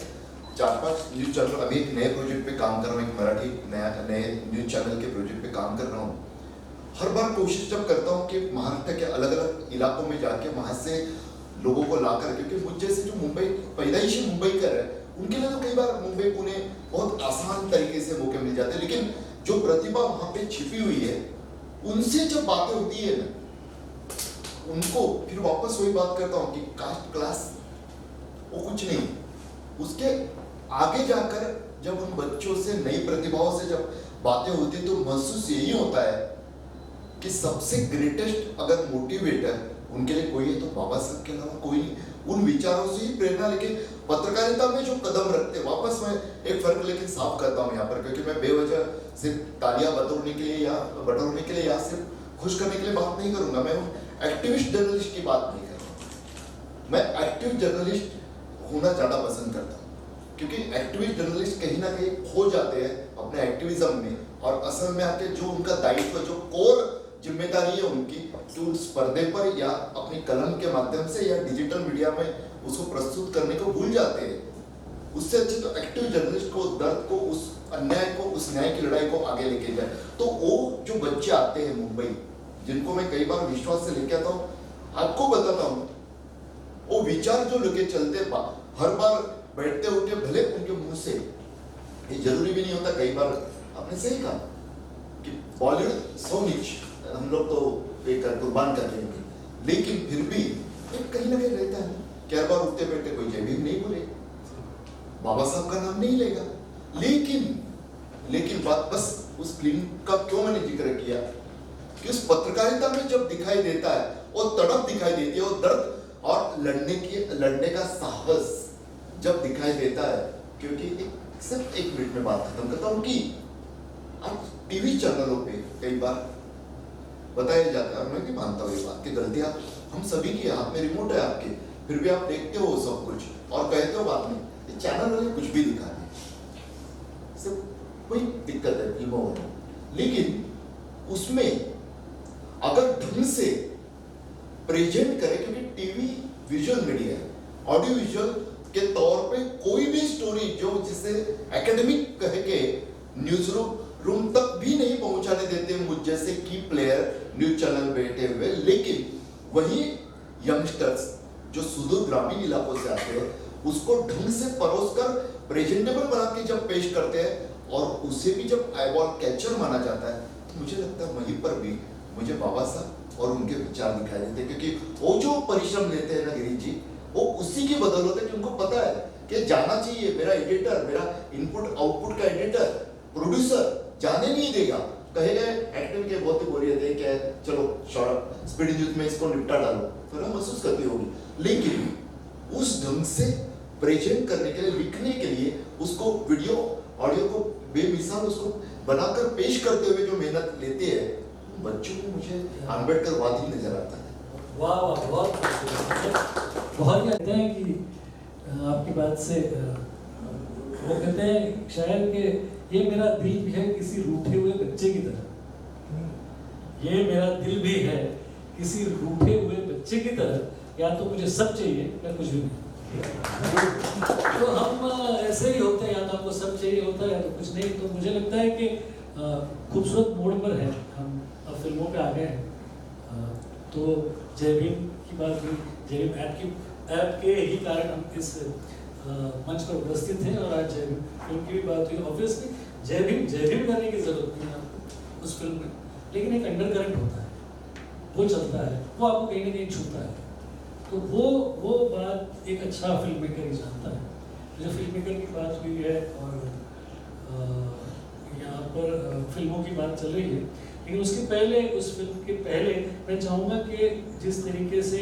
4-5 न्यूज चैनल, अभी एक नए प्रोजेक्ट पे काम कर रहा हूँ, एक मराठी नए न्यूज चैनल के प्रोजेक्ट पे काम कर रहा हूँ। हर बार कोशिश जब करता हूँ कि महाराष्ट्र के अलग अलग इलाकों में जाके वहाँ से लोगों को लाकर, क्योंकि मुझ जैसे जो मुंबई पैदाइशी मुंबईकर है उनके लिए तो कई बार मुंबई पुणे बहुत आसान तरीके से मौके मिल जाते हैं, लेकिन जो प्रतिभा वहाँ पे छिपी हुई है उनसे जब बातें होती है ना, उनको फिर वापस वही बात करता हूँ कि कास्ट क्लास वो कुछ नहीं, उसके आगे जाकर जब उन बच्चों से, नई प्रतिभाओं से जब बातें होती तो महसूस यही होता है कि सबसे ग्रेटेस्ट अगर मोटिवेटर उनके लिए कोई है तो बाबा साहब के अलावा कोई नहीं। उन विचारों से ही प्रेरणा लेके पत्रकारिता में जो कदम रखते, वापस मैं एक फर्क लेकिन साफ करता हूँ यहाँ पर, क्योंकि मैं बेवजह सिर्फ तालियां बटोरने के लिए या सिर्फ खुश करने के लिए बात नहीं करूंगा। मैं एक्टिविस्ट जर्नलिस्ट की बात नहीं कर रहा हूँ, मैं एक्टिव जर्नलिस्ट होना ज़्यादा पसंद करता हूँ, क्योंकि एक्टिविस्ट जर्नलिस्ट कहीं ना कहीं खो जाते हैं अपने एक्टिविज्म में, और असल में आके जो उनका दायित्व, जो कोर जिम्मेदारी है उनकी, कि उस पर्दे पर या अपनी कलम के माध्यम से या डिजिटल मीडिया में उसको प्रस्तुत करने को भूल जाते हैं। उससे अच्छे तो एक्टिव जर्नलिस्ट को दर्द को, उस अन्याय को, उस न्याय की लड़ाई को आगे लेके जाए। तो वो जो बच्चे आते हैं मुंबई, जिनको मैं कई बार विश्वास से लेके आता हूँ, आपको बताता हूँ, वो विचार जो लेके चलते हर बार बैठते उठते, भले उनके मुंह से ये जरूरी भी नहीं होता, कई बार आपने सही कहा कि बॉलीवुड सो नीच, हम लोग तो एक कुर्बान कर देंगे, लेकिन फिर भी कहीं ना कहीं रहता है कि हर बार उठते बैठते कोई जय भीम नहीं बोले, बाबा साहब का नाम नहीं लेगा। लेकिन बात बस उस फिल्म का क्यों मैंने जिक्र किया कि उस पत्रकारिता में जब दिखाई देता है, वो तड़प दिखाई देती है, वो दर्द और लड़ने का साहस जब दिखाई देता है। क्योंकि सिर्फ 1 मिनट में बात खत्म करता हूँ कि आज टीवी चैनलों पे कई बार बताया जाता है, मैं भी मानता हूँ ये बात कि गलतियां हम सभी की, हाथ में रिमोट है आपके, फिर भी आप देखते हो सब कुछ और कहते हो बाद में ये चैनल वाले कुछ भी दिखा दें, सिर्फ वही दिक्कत है फिल्मों में। लेकिन उसमें अगर ढंग से प्रेजेंट करे, क्योंकि टीवी विजुअल मीडिया है, ऑडियो विजुअल के तौर पे कोई भी स्टोरी जो जिसे एकेडमिक कह के न्यूज रूम तक भी नहीं पहुंचाने देते मुझ जैसे की प्लेयर न्यूज चैनल बैठे हुए, लेकिन वही यंगस्टर्स जो सुदूर ग्रामीण इलाकों से आते हैं उसको ढंग से परोसकर प्रेजेंटेबल बना के जब पेश करते हैं और उसे भी जब आईबॉल कैचर माना जाता है, तो मुझे लगता है वहीं पर भी मुझे बाबा साहब और उनके विचार दिखाई देते हैं। क्योंकि वो जो परिश्रम लेते हैं ना गिरीश जी, वो उसी की बदौलत है कि उनको पता है कि जाना चाहिए, मेरा एडिटर, मेरा इनपुट आउटपुट का एडिटर, प्रोड्यूसर जाने नहीं देगा, कहेगा एक्टिंग के बहुत ही बोलिए थे क्या, चलो शॉर्ट स्पीड न्यूज में इसको निपटा डालो, फिर हम महसूस करती होगी। लेकिन उस ढंग से प्रेजेंट करने के लिए, लिखने के लिए, उसको वीडियो ऑडियो को बेमिसाल उसको बनाकर पेश करते हुए जो मेहनत लेते हैं बच्चों को, मुझे अम्बेडकर वादी नजर आता है। वाह वाह, बहुत कहते हैं कि आपकी बात से वो कहते हैं शायद कि ये मेरा दिल भी है किसी रूठे हुए बच्चे की तरह, ये मेरा दिल भी है किसी रूठे हुए बच्चे की तरह, या तो मुझे सब चाहिए या कुछ भी नहीं। तो हम ऐसे ही होते हैं, या तो हमको सब चाहिए होता है या तो कुछ नहीं। तो मुझे लगता है कि खूबसूरत मोड़ पर है, हम अब फिल्मों पे आ गए हैं। तो जय भीम की बात हुई, जय भीम ऐप के ही कारण हम इस मंच पर उपस्थित थे, और आज जय भीम फिल्म की भी बात हुई। ऑब्वियसली जय भीम करने की जरूरत नहीं है आपको उस फिल्म में, लेकिन एक अंडरकरंट होता है, वो चलता है, वो आपको कहीं ना कहीं छूता है। तो वो बात एक अच्छा फिल्म मेकर ही जानता है। जो फिल्म मेकर की बात हुई है और यहाँ पर फिल्मों की बात चल रही है, लेकिन उसके पहले, उस फिल्म के पहले मैं चाहूँगा कि जिस तरीके से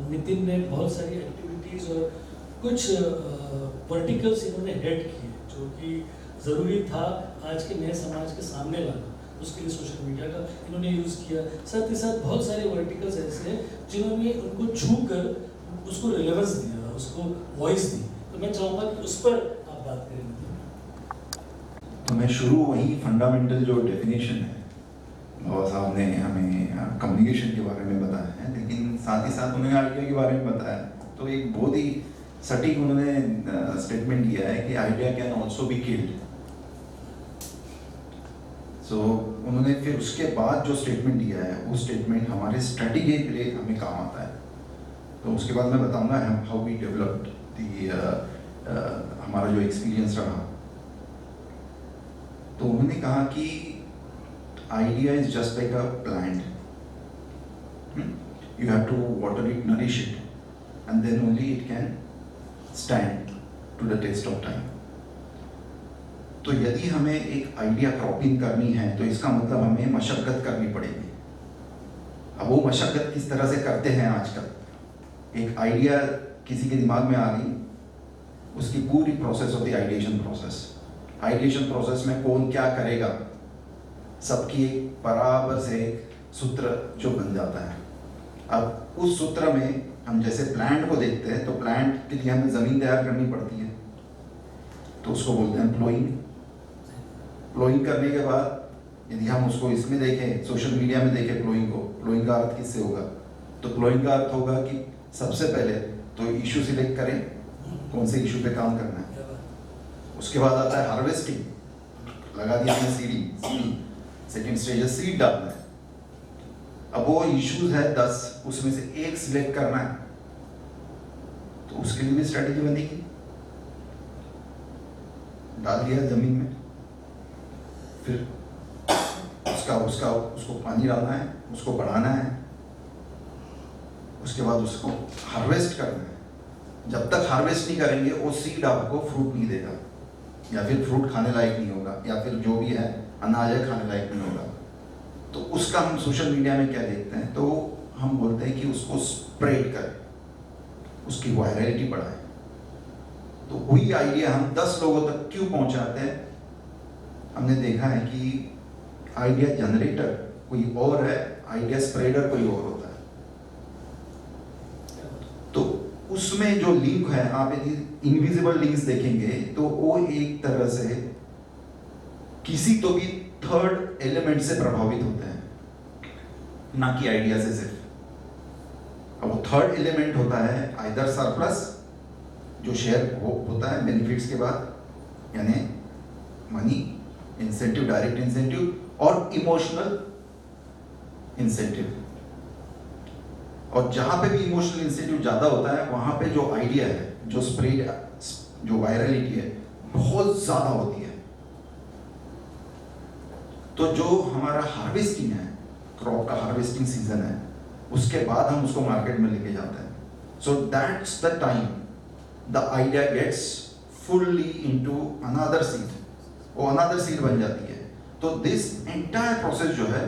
नितिन ने बहुत सारी एक्टिविटीज़ और कुछ वर्टिकल्स इन्होंने हेड किए, जो कि ज़रूरी था आज के नए समाज के सामने लाना, उसके लिए सोशल मीडिया का इन्होंने यूज़ किया। साथ ही साथ बहुत सारे वर्टिकल्स ऐसे हैं जिन्होंने उनको छू कर उसको रिलेवेंस दिया, उसको वॉइस दी। तो मैं चाहूँगा कि उस पर आप बात करें। तो मैं शुरू वही फंडामेंटल जो डेफिनेशन है बाबा साहब ने हमें कम्युनिकेशन के बारे में बताया है, लेकिन साथ ही साथ उन्होंने आइडिया के बारे में बताया। तो एक बहुत ही सटीक उन्होंने स्टेटमेंट दिया है कि idea can also be killed. So उन्होंने फिर उसके बाद जो स्टेटमेंट दिया है, वो स्टेटमेंट हमारे स्ट्रेटेजी के लिए हमें काम आता है। तो उसके बाद मैं बताऊंगा हाउ वी डेवलप्ड हमारा जो एक्सपीरियंस रहा। तो उन्होंने कहा कि idea is just like a plant, you have to water it, nourish it, and then only it can stand to the test of time. तो यदि हमें एक आइडिया क्रॉपिंग करनी है तो इसका मतलब हमें मशक्क़त करनी पड़ेगी। अब वो मशक्क़त किस तरह से करते हैं आजकल, एक आइडिया किसी के दिमाग में आ गई, उसकी पूरी प्रोसेस होती है आइडिएशन प्रोसेस। आइडिएशन प्रोसेस में कौन क्या करेगा, सबकी एक बराबर से एक सूत्र जो बन जाता है। अब उस सूत्र में हम जैसे प्लांट को देखते हैं तो प्लांट के लिए हमें ज़मीन तैयार करनी पड़ती है, तो उसको बोलते हैं प्लोइंग। प्लोइंग करने के बाद यदि हम उसको इसमें देखें, सोशल मीडिया में देखें प्लोइंग को, प्लोइंग का अर्थ किससे होगा? तो प्लोइंग का अर्थ होगा कि सबसे पहले तो इशू सिलेक्ट करें, कौन से इशू पे काम करना है। उसके बाद आता है हार्वेस्टिंग, लगा दिया हमने सीडी, सेकंड स्टेज है सीड डालना है। अब वो इश्यूज है 10, उसमें से एक सिलेक्ट करना है, तो उसके लिए भी स्ट्रेटेजी बनेगी। डाल दिया जमीन में, फिर उसको पानी डालना है, उसको बढ़ाना है, उसके बाद उसको हार्वेस्ट करना है। जब तक हार्वेस्ट नहीं करेंगे वो सीड आपको फ्रूट नहीं देगा, या फिर फ्रूट खाने लायक नहीं होगा, या फिर जो भी है अनाज है खाने लायक नहीं होगा। तो उसका हम सोशल मीडिया में क्या देखते हैं, तो हम बोलते हैं कि उसको स्प्रेड करें, उसकी वायरलिटी बढ़ाएं। तो वही आइडिया हम 10 लोगों तक क्यों पहुंचाते हैं? हमने देखा है कि आइडिया जनरेटर कोई और है, आइडिया स्प्रेडर कोई और होता है। तो उसमें जो लिंक है, आप यदि इनविजिबल लिंक्स देखेंगे तो वो एक तरह से किसी तो भी थर्ड एलिमेंट से प्रभावित होते हैं, ना कि आइडिया से सिर्फ। अब वो थर्ड एलिमेंट होता है आइदर सरप्लस, जो शेयर होता है बेनिफिट्स के बाद, यानी मनी, इंसेंटिव, डायरेक्ट इंसेंटिव, और इमोशनल इंसेंटिव। और जहां पे भी इमोशनल इंसेंटिव ज्यादा होता है, वहां पे जो आइडिया है, जो स्प्रेड, जो वायरलिटी है, बहुत ज्यादा होती है। तो जो हमारा हार्वेस्टिंग है, क्रॉप का हार्वेस्टिंग सीजन है, उसके बाद हम उसको मार्केट में लेके जाते हैं। So that's the time the idea gets fully into another seed, वो अनदर सीड बन जाती है। तो दिस एंटायर प्रोसेस जो है,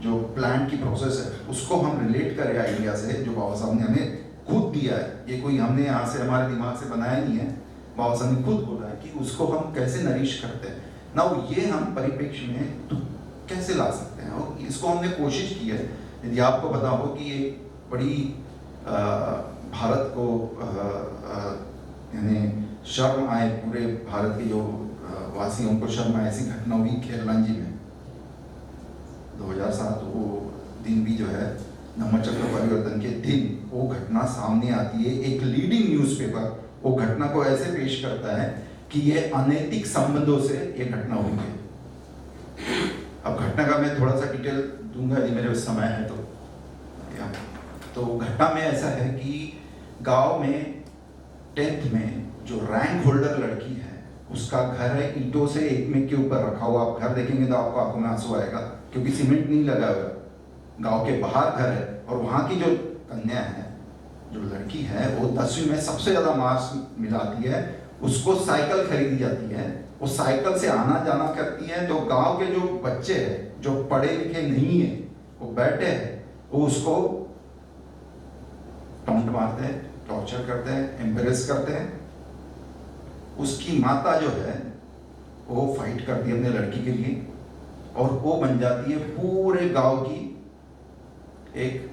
जो प्लांट की प्रोसेस है, उसको हम रिलेट करें आइडिया से, जो बाबा साहब ने हमें खुद दिया है। ये कोई हमने यहाँ से हमारे दिमाग से बनाया नहीं है, बाबा साहब ने खुद बोला है कि उसको हम कैसे नरिश करते हैं ना, ये हम परिप्रेक्ष्य में तो कैसे ला सकते हैं। और इसको हमने कोशिश की है। यदि आपको पता हो कि ये बड़ी भारत को यानी शर्म आए, पूरे भारत के जो वासियों को शर्म आए, ऐसी घटना हुई खेरलांजी में 2007। वो दिन भी जो है धम्मचक्र परिवर्तन के दिन वो घटना सामने आती है। एक लीडिंग न्यूज़पेपर वो घटना को ऐसे पेश करता है कि ये अनैतिक संबंधों से ये घटना हुई है। अब घटना का मैं थोड़ा सा डिटेल दूंगा यदि मेरे पास समय है तो घटना में ऐसा है कि गांव में 10th में जो रैंक होल्डर लड़की है, उसका घर है ईंटों से एक के ऊपर रखा हुआ। आप घर देखेंगे तो आपको आंखों में आंसू आएगा, क्योंकि सीमेंट नहीं लगा हुआ, गांव के बाहर घर है। और वहाँ की जो कन्या है, जो लड़की है, वो 10वीं में सबसे ज़्यादा मार्क्स मिलाती है, उसको साइकिल खरीदी जाती है। वो साइकिल से आना जाना करती है। तो गांव के जो बच्चे हैं, जो पढ़े लिखे नहीं है, वो बैठे हैं, वो उसको टॉन्ट मारते हैं, टॉर्चर करते हैं, एम्बेरेस करते हैं। उसकी माता जो है वो फाइट करती है अपने लड़की के लिए, और वो बन जाती है पूरे गांव की एक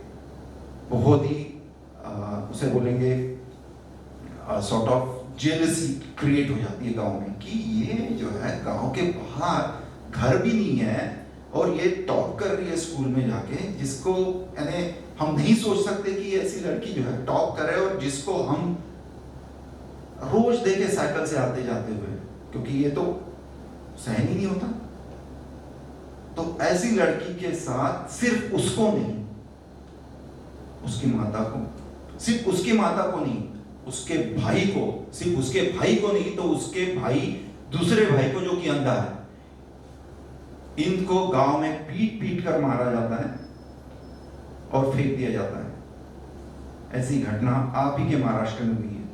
बहुत ही उसे बोलेंगे सॉर्ट ऑफ जेलसी क्रिएट हो जाती है गांव में कि ये जो है गांव के बाहर घर भी नहीं है और ये टॉप कर रही है स्कूल में जाके, जिसको यानी हम नहीं सोच सकते कि ऐसी लड़की जो है टॉप करे, और जिसको हम रोज देखे साइकिल से आते जाते हुए, क्योंकि ये तो सहन ही नहीं होता। तो ऐसी लड़की के साथ सिर्फ उसको नहीं, उसकी माता को, सिर्फ उसकी माता को नहीं, उसके भाई को, सिर्फ उसके भाई को नहीं तो उसके भाई, दूसरे भाई को जो कि अंधा है, इनको गांव में पीट पीट कर मारा जाता है और फेंक दिया जाता है। ऐसी घटना आप ही के महाराष्ट्र में हुई है।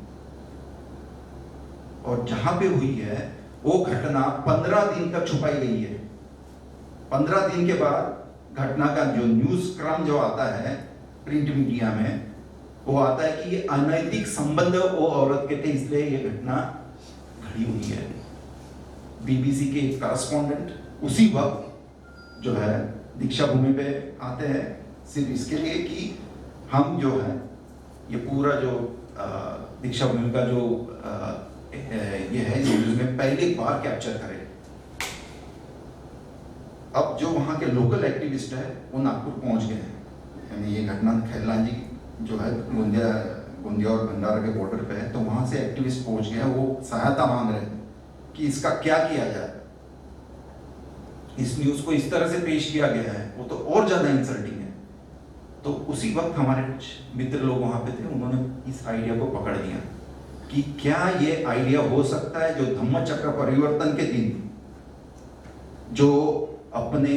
और जहां पे हुई है वो घटना 15 दिन तक छुपाई गई है। 15 दिन के बाद घटना का जो न्यूज क्रम जो आता है प्रिंट मीडिया में, वो आता है कि ये अनैतिक संबंध वो औरत के थे, इसलिए ये घटना घड़ी हुई है। बीबीसी के करस्पॉन्डेंट उसी वक्त जो है दीक्षा भूमि पे आते हैं, सिर्फ इसके लिए कि हम जो है ये पूरा जो दीक्षा भूमि का जो ये है इस न्यूज में पहली बार कैप्चर करे। अब जो वहाँ के लोकल एक्टिविस्ट है वो नागपुर पहुँच गए हैं, यानी ये घटना खैरलांजी जो है गोंदिया और भंडारा के बॉर्डर पे है, तो वहाँ से एक्टिविस्ट पहुँच गए हैं, वो सहायता मांग रहे हैं कि इसका क्या किया जाए। इस न्यूज़ को इस तरह से पेश किया गया है वो तो और ज़्यादा इंसल्टिंग है। तो उसी वक्त हमारे कुछ मित्र लोग वहाँ पे थे, उन्होंने इस आइडिया को पकड़ लिया कि क्या ये आइडिया हो सकता है जो धम्म चक्र परिवर्तन के दिन जो अपने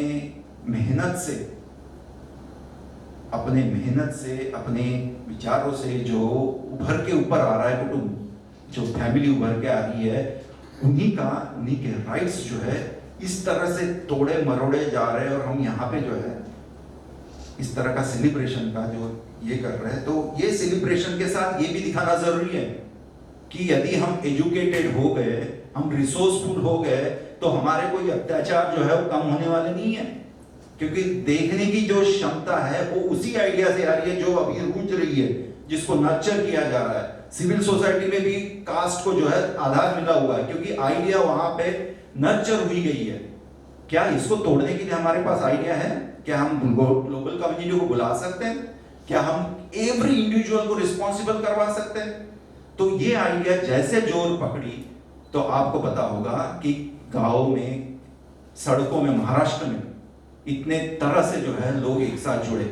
मेहनत से अपने विचारों से जो उभर के ऊपर आ रहा है कुटुंब, जो फैमिली उभर के आ रही है, उन्हीं के राइट्स जो है इस तरह से तोड़े मरोड़े जा रहे हैं, और हम यहाँ पे जो है इस तरह का सेलिब्रेशन का जो ये कर रहे हैं। तो ये सेलिब्रेशन के साथ ये भी दिखाना जरूरी है कि यदि हम एजुकेटेड हो गए, हम रिसोर्सफुल हो गए, तो हमारे कोई अत्याचार जो है वो कम होने वाले नहीं है, क्योंकि देखने की जो क्षमता है वो उसी आइडिया से आ रही है जो अभी रूज रही है, जिसको नर्चर किया जा रहा है। सिविल सोसाइटी में भी कास्ट को जो है आधार मिला हुआ है, क्योंकि आइडिया वहां पे नर्चर हुई गई है। क्या इसको तोड़ने के लिए हमारे पास आइडिया है? क्या हम ग्लोबल कम्युनिटी को बुला सकते हैं? क्या हम एवरी इंडिविजुअल को रिस्पॉन्सिबल करवा सकते हैं? तो ये आइडिया जैसे जोर पकड़ी तो आपको पता होगा कि गांव में, सड़कों में, महाराष्ट्र में इतने तरह से जो है लोग एक साथ जुड़े।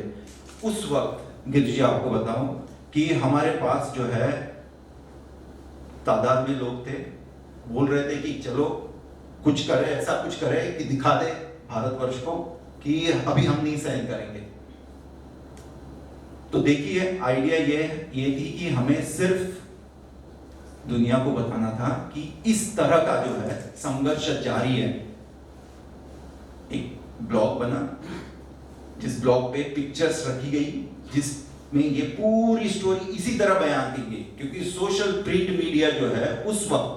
उस वक्त गिरिजा जी आपको बताऊं कि हमारे पास जो है तादाद में लोग थे, बोल रहे थे कि चलो कुछ करे, ऐसा कुछ करे कि दिखा दे भारतवर्ष को कि अभी हम नहीं सहन करेंगे। तो देखिए आइडिया ये थी कि हमें सिर्फ दुनिया को बताना था कि इस तरह का जो है संघर्ष जारी है। एक ब्लॉग बना, जिस ब्लॉग पे पिक्चर्स रखी गई, जिसमें ये पूरी स्टोरी इसी तरह बयान की गई, क्योंकि सोशल प्रिंट मीडिया जो है उस वक्त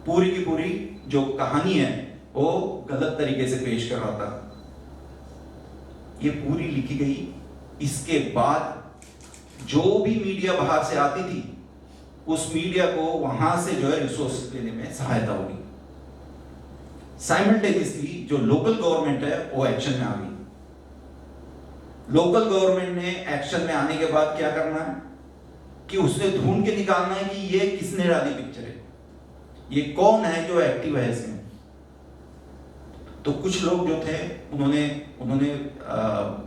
पूरी की पूरी जो कहानी है वो गलत तरीके से पेश कर रहा था। ये पूरी लिखी गई, इसके बाद जो भी मीडिया बाहर से आती थी उस मीडिया को वहां से जो है रिसोर्स लेने में सहायता होगी। साइमल्टेनियसली जो लोकल गवर्नमेंट है वो एक्शन में आ गई। लोकल गवर्नमेंट ने एक्शन में आने के बाद क्या करना है कि उसने ढूंढ के निकालना है कि ये किसने डाली पिक्चर है, ये कौन है जो एक्टिव है इसमें। तो कुछ लोग जो थे उन्होंने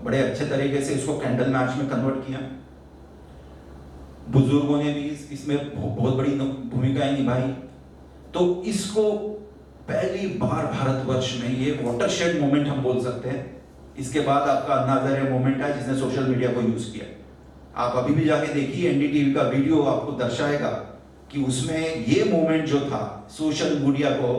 बड़े अच्छे तरीके से इसको कैंडल मार्च में कन्वर्ट किया। बुजुर्गों ने भी इसमें बहुत बड़ी भूमिकाएं निभाई। तो इसको पहली बार भारतवर्ष में ये वाटरशेड मोमेंट हम बोल सकते हैं। इसके बाद आपका अन्ना हजारे मोमेंट है जिसने सोशल मीडिया को यूज किया। आप अभी भी जाके देखिए, एनडीटीवी का वीडियो आपको दर्शाएगा कि उसमें ये मोमेंट जो था, सोशल मीडिया को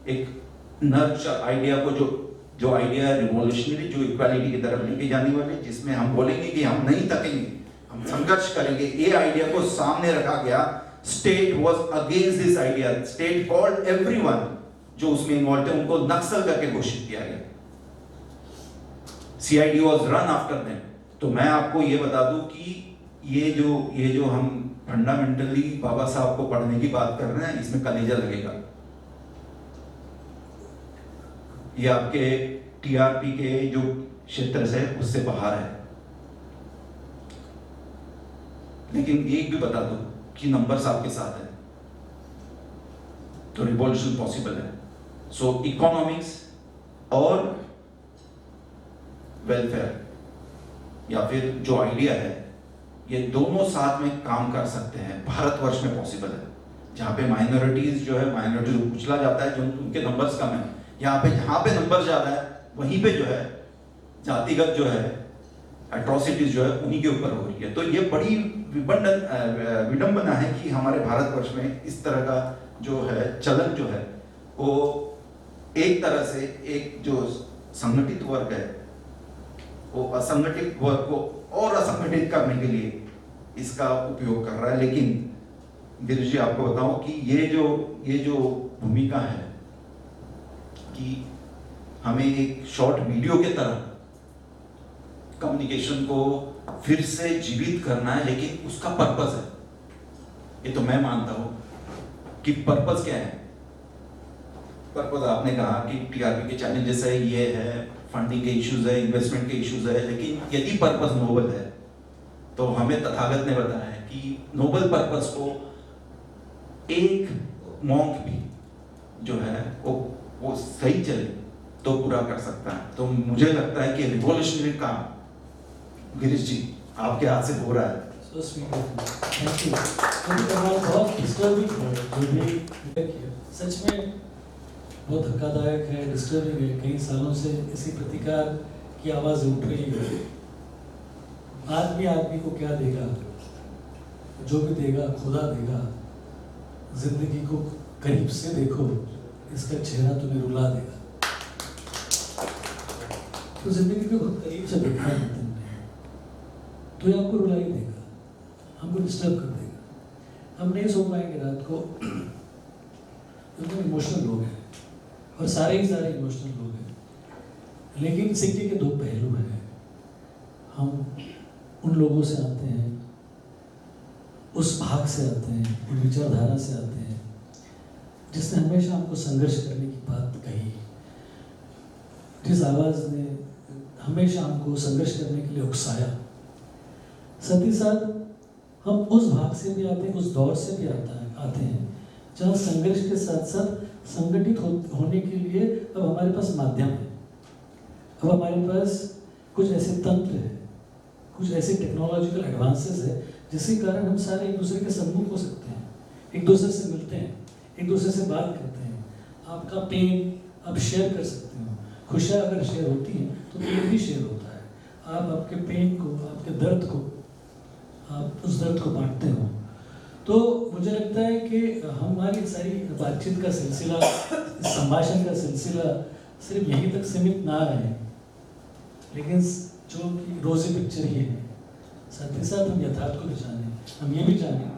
एक नर्चर आइडिया को जो आइडिया रिवॉल्यूशनरी, जो इक्वालिटी की तरफ लेके जाने वाले, जिसमें हम बोलेंगे कि हम नहीं थकेंगे, हम संघर्ष करेंगे, ये आइडिया को सामने रखा गया। State was against this idea. State called everyone जो उसमें इन्वॉल्व थे उनको नक्सल करके घोषित किया गया। CID was run after them. तो मैं आपको ये बता दूं कि ये जो हम फंडामेंटली बाबा साहब को पढ़ने की बात कर रहे हैं, इसमें कलेजा लगेगा। ये आपके टीआरपी के जो क्षेत्र से उससे बाहर है। लेकिन एक भी बता दो कि नंबर्स आपके साथ है तो रिवॉल्यूशन पॉसिबल है। सो इकोनॉमिक्स और वेलफेयर या फिर जो आइडिया है, ये दोनों साथ में काम कर सकते हैं। भारतवर्ष में पॉसिबल है, जहां पे माइनॉरिटीज जो है, माइनॉरिटीज को कुचला जाता है, जो उनके नंबर्स कम है। यहाँ पे जहां पे नंबर ज्यादा है वहीं पे जो है जातिगत जो है एट्रोसिटीज जो है उन्हीं के ऊपर हो रही है। तो ये बड़ी विडंबना है कि हमारे भारतवर्ष में इस तरह का जो है चलन जो है वो एक तरह से एक जो संगठित वर्ग है वो असंगठित वर्ग को और असंगठित करने के लिए इसका उपयोग कर रहा है। लेकिन गिरीश जी आपको बताऊं कि ये जो भूमिका है कि हमें एक शॉर्ट वीडियो के तरह कम्युनिकेशन को फिर से जीवित करना है, लेकिन उसका पर्पस है। ये तो मैं मानता हूँ कि पर्पस क्या है। पर्पस आपने कहा कि टीआरपी के चैलेंजेस है, ये है, फंडिंग के इश्यूज है, इन्वेस्टमेंट के इश्यूज है, लेकिन यदि पर्पस नोबल है तो हमें तथागत ने बताया है कि नोबल पर्पस को एक मॉन्क भी जो है वो सही चले तो पूरा कर सकता है। तो मुझे लगता है कि रिवॉल्यूशनरी काम गिरीश जी आपके हाथ से हो रहा है। So sweet of you. Thank you. क्योंकि बहुत डिस्टर्बिंग है जो भी किया, सच में बहुत धक्कादायक है, डिस्टर्बिंग है। कई सालों से इसी प्रतिकार की आवाज़ उठ रही है। आदमी को क्या देगा, जो भी देगा खुदा देगा। जिंदगी को करीब से देखो, इसका चेहरा तुम्हें रुला देगा। तो जिंदगी को बहुत करीब से देखना है तुमने, तो ये आपको रुला ही देगा, हमको डिस्टर्ब कर देगा। हम नहीं सो पाएंगे रात को। तो इमोशनल लोग हैं और सारे इमोशनल लोग हैं, लेकिन सिक्के के दो पहलू हैं। हम उन लोगों से आते हैं, उस भाग से आते हैं, उन विचारधारा से आते हैं जिसने हमेशा हमको संघर्ष करने की बात कही, जिस आवाज़ ने हमेशा हमको संघर्ष करने के लिए उकसाया। साथ ही साथ हम उस भाग से भी आते हैं, उस दौर से भी आते हैं जहाँ संघर्ष के साथ साथ संगठित होने के लिए अब हमारे पास माध्यम है। अब हमारे पास कुछ ऐसे तंत्र है, कुछ ऐसे टेक्नोलॉजिकल एडवांसेस है जिसके कारण हम सारे एक दूसरे के सम्मुख हो सकते हैं, एक दूसरे से मिलते हैं, एक दूसरे से बात करते हैं। आपका पेन आप शेयर कर सकते हो। खुशियाँ अगर शेयर होती हैं तो पेन भी शेयर होता है। आप आपके पेन को, आपके दर्द को, आप उस दर्द को बांटते हो। तो मुझे लगता है कि हमारी सारी बातचीत का सिलसिला, संभाषण का सिलसिला सिर्फ यहीं तक सीमित ना रहे, लेकिन जो कि रोज़ी पिक्चर ही है। साथ ही साथ हम यथार्थ को भी जानें, हम ये भी जानें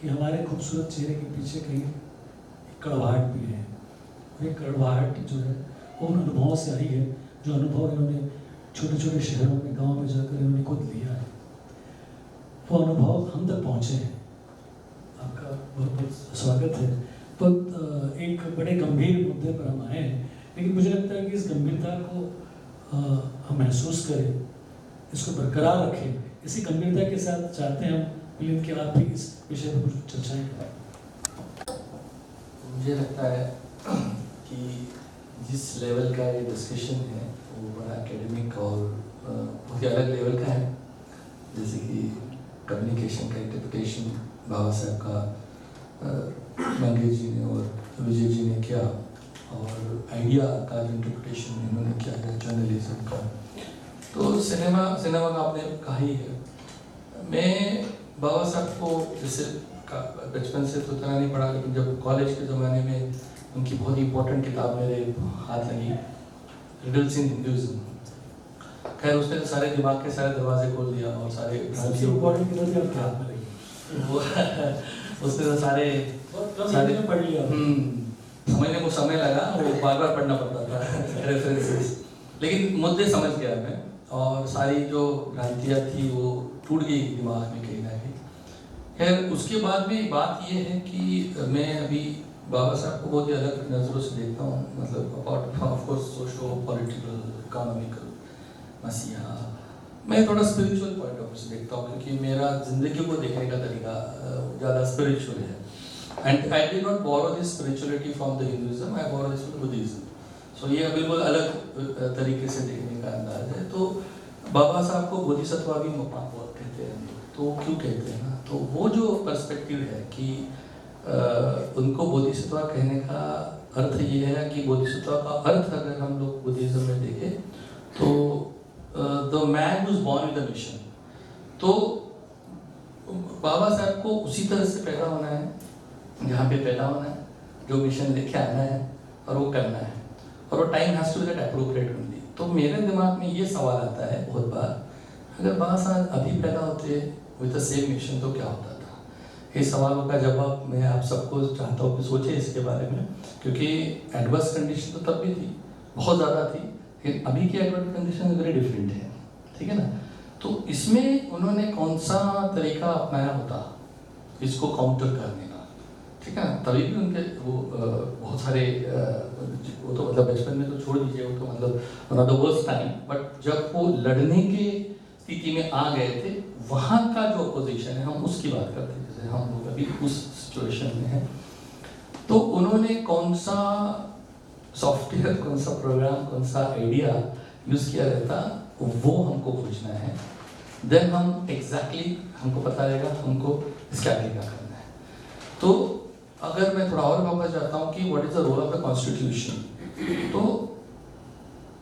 कि हमारे खूबसूरत चेहरे के पीछे कहीं कड़वाहट भी है। और ये कड़वाहट जो है वो उन अनुभवों से आई है, जो अनुभव इन्होंने छोटे छोटे शहरों में, गाँव में जाकर इन्होंने खुद लिया है। वो अनुभव हम तक पहुँचे हैं। आपका बहुत बहुत स्वागत है। बहुत एक बड़े गंभीर मुद्दे पर हम आए हैं, लेकिन मुझे लगता है कि इस गंभीरता को हम महसूस करें, इसको बरकरार रखें। इसी गंभीरता के साथ चाहते हैं हम मिलिंद कि आप भी इस विषय पर कुछ चर्चाएं करें। मुझे लगता है कि जिस लेवल का ये डिस्कशन है वो बड़ा एकेडमिक और बहुत अलग लेवल का है। जैसे कि कम्युनिकेशन का इंटरप्रिटेशन बाबा साहब का मंगेश जी ने और विजय जी ने किया, और आइडिया का जो इंटरप्रिटेशन इन्होंने किया है जर्नलिज्म का। तो सिनेमा का आपने कहा ही है। मैं बाबा साहब को जैसे बचपन से तो इतना नहीं पढ़ा, लेकिन जब कॉलेज के ज़माने में उनकी बहुत इंपॉर्टेंट किताब मेरे हाथ लगी, रिडल्स इन हिंदुइज्म। खैर उसने तो सारे दिमाग के सारे दरवाजे खोल दिया और सारे सबसे इम्पोर्टेंट किताब जो आपके हाथ में लगी वो उसने तो सारे पढ़ लिया। समझने को समय लगा, वो बार बार पढ़ना पड़ता था रेफरेंसेस, लेकिन मुद्दे समझ गया मैं, और सारी जो भ्रांतियाँ थी वो टूट गई दिमाग में कहीं ना कहीं। खैर उसके बाद भी बात ये है कि मैं अभी बाबा साहब को बहुत ही अलग नज़रों से देखता हूँ। मतलब apart of course socio political economical मसीहा, मैं थोड़ा स्पिरिचुअल पॉइंट ऑफ व्यू से देखता हूँ, क्योंकि मेरा ज़िंदगी को देखने का तरीका ज़्यादा स्पिरिचुअल है। And I did not borrow this spirituality from the Hinduism, I borrow this from Buddhism. So ये बिल्कुल अलग तरीके से देखने का अंदाज है। तो बाबा साहब को बोधिसत्व भी बहुत कहते हैं, तो क्यों कहते हैं ना, तो वो जो पर्सपेक्टिव है कि उनको बोधिसत्व कहने का अर्थ ये है कि बोधिसत्व का अर्थ अगर हम लोग बुद्धिज्म में देखें तो the man who is born with a mission. तो बाबा साहब को उसी तरह से पैदा होना है, जहाँ पे पैदा होना है, जो मिशन लेके आना है और वो करना है, और वो time has to be that appropriate only. तो मेरे दिमाग में ये सवाल आता है बहुत बार, अगर बाबा साहब अभी पैदा होते विद द सेम मिशन तो क्या होता था। ये सवालों का जवाब मैं आप सबको चाहता हूँ कि सोचे इसके बारे में, क्योंकि एडवर्स कंडीशन तो तब भी थी, बहुत ज़्यादा थी, लेकिन अभी की एडवर्स कंडीशन वेरी डिफरेंट है। ठीक है ना। तो इसमें उन्होंने कौन सा तरीका अपनाया होता इसको काउंटर करने का, ठीक है ना। तभी भी उनके वो बहुत सारे वो तो मतलब बचपन में तो छोड़ दीजिए, वो तो मतलब one of the worst time, but जब वो लड़ने के स्थिति में आ गए थे, वहाँ का जो अपोजिशन है, हम उसकी बात करते हैं, जैसे हम लोग अभी उस सिचुएशन में हैं। तो उन्होंने कौन सा सॉफ्टवेयर, कौन सा प्रोग्राम, कौन सा आइडिया यूज़ किया रहता, वो हमको खोजना है। देन हम एग्जैक्टली हमको पता रहेगा हमको इसके आगे क्या करना है। तो अगर मैं थोड़ा और वापस जाता हूँ कि what is the role of the constitution, तो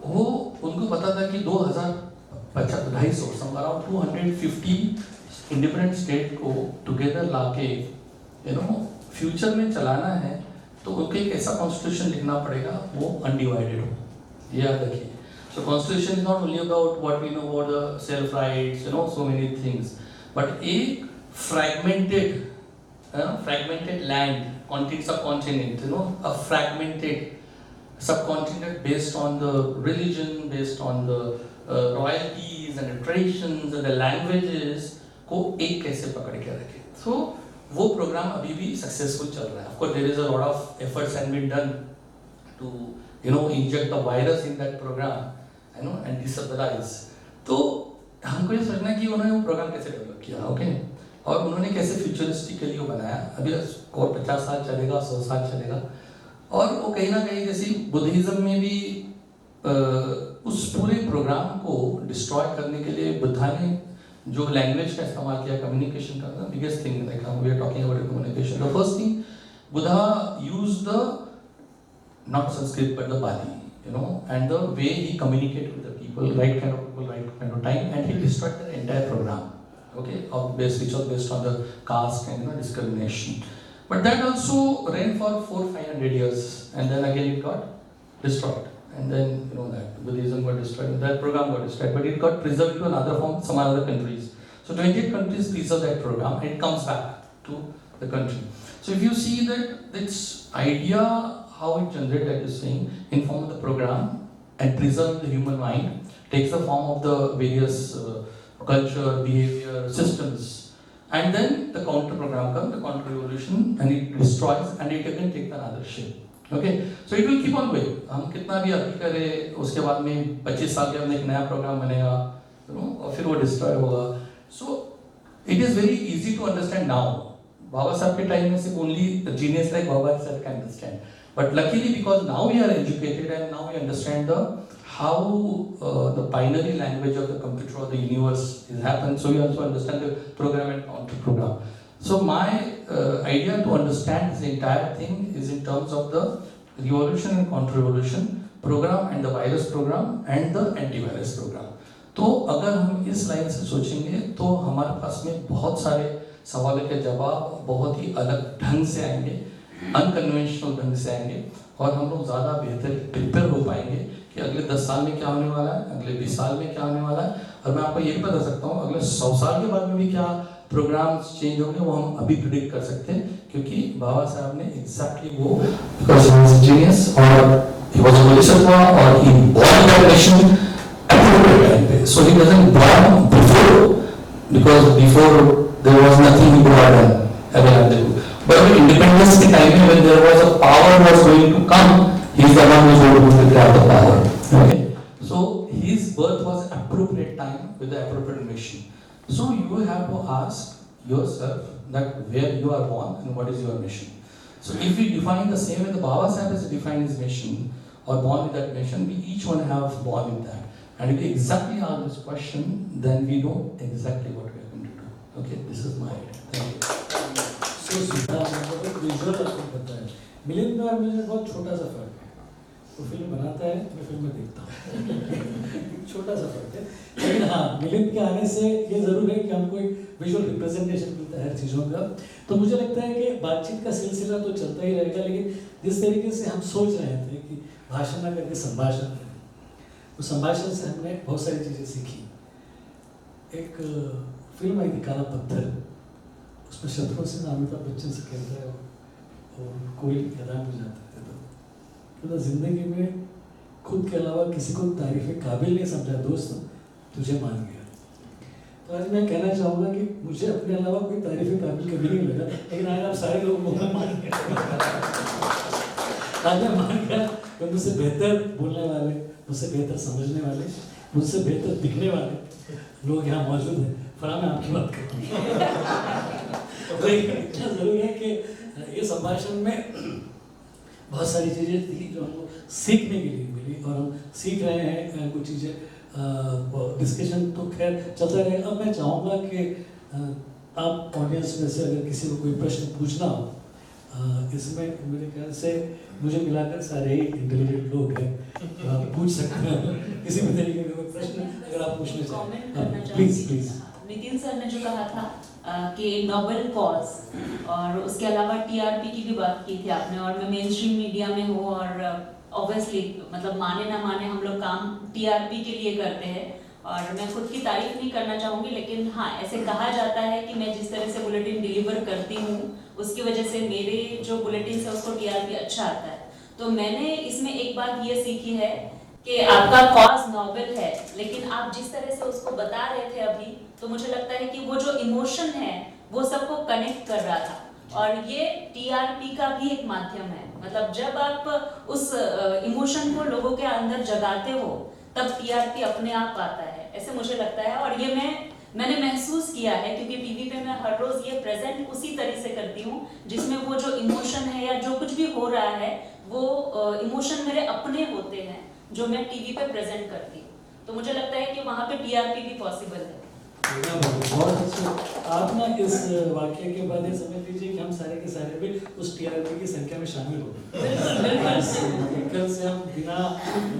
वो उनको पता था कि 2,250 अराउंड 250 इंडिपेंडेंट स्टेट को टुगेदर लाके फ्यूचर में चलाना है, तो उनको एक ऐसा कॉन्स्टिट्यूशन लिखना पड़ेगा वो अनडिवाइडेड हो। ये याद रखिए। So constitution is not only about what we know about the self rights, so many things, but a fragmented land, subcontinent, a fragmented subcontinent based on the religion, based on the royalties and the traditions and the languages को एक कैसे पकड़ के रखे। So वो programme अभी भी successful चल रहा है। Of course there is a lot of efforts and been done to inject the virus in that program, and disabilize। तो हमको ये सोचना है कि उन्होंने वो प्रोग्राम कैसे डेवलप किया, ओके, और उन्होंने कैसे फ्यूचरिस्टिकली वो बनाया। अभी और 50 साल चलेगा, 100 साल चलेगा। और वो कहीं ना कहीं जैसे बुद्धिज्म में भी उस पूरे प्रोग्राम को डिस्ट्रॉय करने के लिए बुद्धा ने जो लैंग्वेज का इस्तेमाल किया, कम्युनिकेशन का, biggest thing like we are talking about communication, the first thing Buddha used the not Sanskrit but the Pali, and the way he communicated with the people, right kind of people, right kind of time, and he destroyed the entire program, okay, which was based on the caste and discrimination. But that also ran for 400-500 years, and then again it got destroyed, and then that Buddhism got destroyed, that program got destroyed, but it got preserved to another form, some other countries. So 28 countries preserve that program, and it comes back to the country. So if you see that this idea, how it generated, like you're saying, in form of the program and preserve the human mind, takes the form of the various culture, behavior, systems, and then the counter program comes, the counter revolution, and it destroys, and it again takes another shape. Okay, so it will keep on going. हम कितना भी अभी करें, उसके बाद में 25 साल के बाद में एक नया प्रोग्राम बनेगा, और फिर वो डिस्ट्रॉय होगा। So it is very easy to understand now. बाबा साहब के टाइम में सिर्फ only the genius like Baba himself can understand. But luckily, because now we are educated and now we understand how the binary language of the computer or the universe is happened, so we also understand the program and counter program. So my idea to understand this entire thing is in terms of the revolution and counter revolution program and the virus program and the antivirus program. तो अगर हम इस line से सोचेंगे तो हमारे पास में बहुत सारे सवालों के जवाब बहुत ही अलग ढंग से आएंगे, अनकन्वेंशनल ढंग से आएंगे, और हम लोग ज़्यादा बेहतर प्रिपेयर हो पाएंगे कि अगले 10 साल में क्या होने वाला है, अगले 20 साल में क्या होने वाला है। और मैं आपको ये भी बता सकता हूँ अगले 100 साल के बाद में भी क्या प्रोग्राम्स चेंज होंगे, वो हम अभी प्रिडिक्ट कर सकते हैं, क्योंकि बाबा साहब ने एग्जैक्टली वो, बिकॉज ही वाज जीनियस और ही वाज अ bodhisattva और he born that nation appropriate time पे, so he doesn't born before, because before there was nothing he could have done available. But with independence के time में when there was a power was going to come, he is the one who is going to grab the power. Okay, so his birth was appropriate time with the appropriate mission. So you have to ask yourself that where you are born and what is your mission. So if we define the same way the Baba Sahib has defined his mission or born with that mission, we each one have born with that. And if we exactly ask this question, then we know exactly what we are going to do. Okay, this is my idea. Thank you. Visual आपको पता है, मिलिंद और मुझे बहुत छोटा सा फर्क है। वो फिल्म बनाता है, मैं फिल्म में देखता हूँ, छोटा सा फर्क है। लेकिन हाँ, मिलिंद के आने से ये ज़रूर है कि हमको एक विजुअल रिप्रेजेंटेशन मिलता है हर चीज़ों का। तो मुझे लगता है कि बातचीत का सिलसिला तो चलता ही रहेगा, लेकिन जिस तरीके से हम सोच रहे थे कि भाषण ना करके संभाषण करें, उस संभाषण से हमने बहुत सारी चीज़ें सीखी। एक फिल्म आई थी काला पत्थर, उसमें शत्रुघ्न सिन्हा अमिताभ बच्चन से खेलता है और कोई मैदान में जाता है, तो ज़िंदगी में खुद के अलावा किसी को तारीफ़ काबिल नहीं समझा दोस्त, तुझे मान गया। तो आज मैं कहना चाहूँगा कि मुझे अपने अलावा कोई तारीफ काबिल कभी नहीं लगा, लेकिन आज आप सारे लोग मुझे मान गए। आज मैं मान गया कि मुझसे बेहतर बोलने वाले, मुझसे बेहतर समझने वाले, मुझसे बेहतर दिखने वाले लोग यहाँ मौजूद हैं। फराह मैं आपकी बात करूँ तो इतना ज़रूर है कि ये संभाषण में बहुत सारी चीज़ें थी जो हमको सीखने के लिए मिली, और हम सीख रहे हैं कुछ चीज़ें। डिस्कशन तो खैर चलता रहेगा। अब मैं चाहूँगा कि आप ऑडियंस में से अगर किसी को कोई प्रश्न पूछना हो, इसमें मेरे ख्याल से मुझे मिलाकर सारे ही इंटेलिजेंट लोग हैं, तो आप पूछ सकते हैं किसी भी तरीके का कोई प्रश्न अगर आप पूछना चाहें। Please please. नितिन सर ने जो कहा था कि नोबेल कॉज और उसके अलावा टीआरपी की भी बात की थी आपने, और मैं मेन स्ट्रीम मीडिया में हूँ और ऑब्वियसली मतलब माने ना माने हम लोग काम टीआरपी के लिए करते हैं, और मैं खुद की तारीफ नहीं करना चाहूँगी, लेकिन हाँ ऐसे कहा जाता है कि मैं जिस तरह से बुलेटिन डिलीवर करती हूँ उसकी वजह से मेरे जो बुलेटिन है उसको टीआरपी अच्छा आता है। तो मैंने इसमें एक बात ये सीखी है कि आपका कॉज नोबेल है, लेकिन आप जिस तरह से उसको बता रहे थे अभी, तो मुझे लगता है कि वो जो इमोशन है वो सबको कनेक्ट कर रहा था, और ये टीआरपी का भी एक माध्यम है। मतलब जब आप उस इमोशन को लोगों के अंदर जगाते हो तब टीआरपी अपने आप आता है, ऐसे मुझे लगता है। और ये मैंने महसूस किया है क्योंकि टीवी पे मैं हर रोज ये प्रेजेंट उसी तरह से करती हूँ जिसमें वो जो इमोशन है या जो कुछ भी हो रहा है वो इमोशन मेरे अपने होते हैं जो मैं टीवी पे प्रेजेंट करती हूँ। तो मुझे लगता है कि वहाँ पे टीआरपी भी पॉसिबल है। बहुत अच्छा। आप ना इस वाक्य के बाद ये समझ लीजिए कि हम सारे के सारे भी उस टीआरपी की संख्या में शामिल हो गए। कल से हम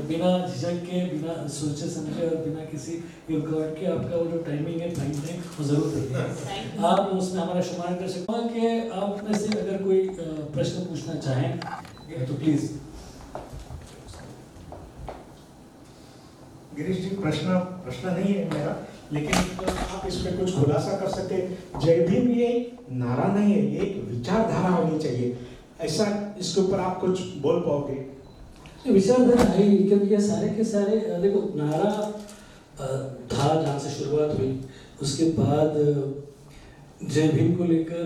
बिना झिझक के, बिना सोचे समझे और बिना किसी रुकावट के आपका वो जो टाइमिंग है टाइम है वो जरूर देंगे। आप उसमें हमारा शुमार कर सकते हैं कि आप में से अगर कोई प्रश्न पूछना चाहें तो प्लीज। गिरीश जी, प्रश्न नहीं है मेरा, लेकिन आप इस पर कुछ खुलासा कर सकते हैं। जय भीम ये नारा नहीं है, ये एक विचारधारा होनी चाहिए, ऐसा इसके ऊपर आप कुछ बोल पाओगे? विचारधारा है क्योंकि ये सारे के सारे देखो नारा था जहाँ से शुरुआत हुई, उसके बाद जय भीम को लेकर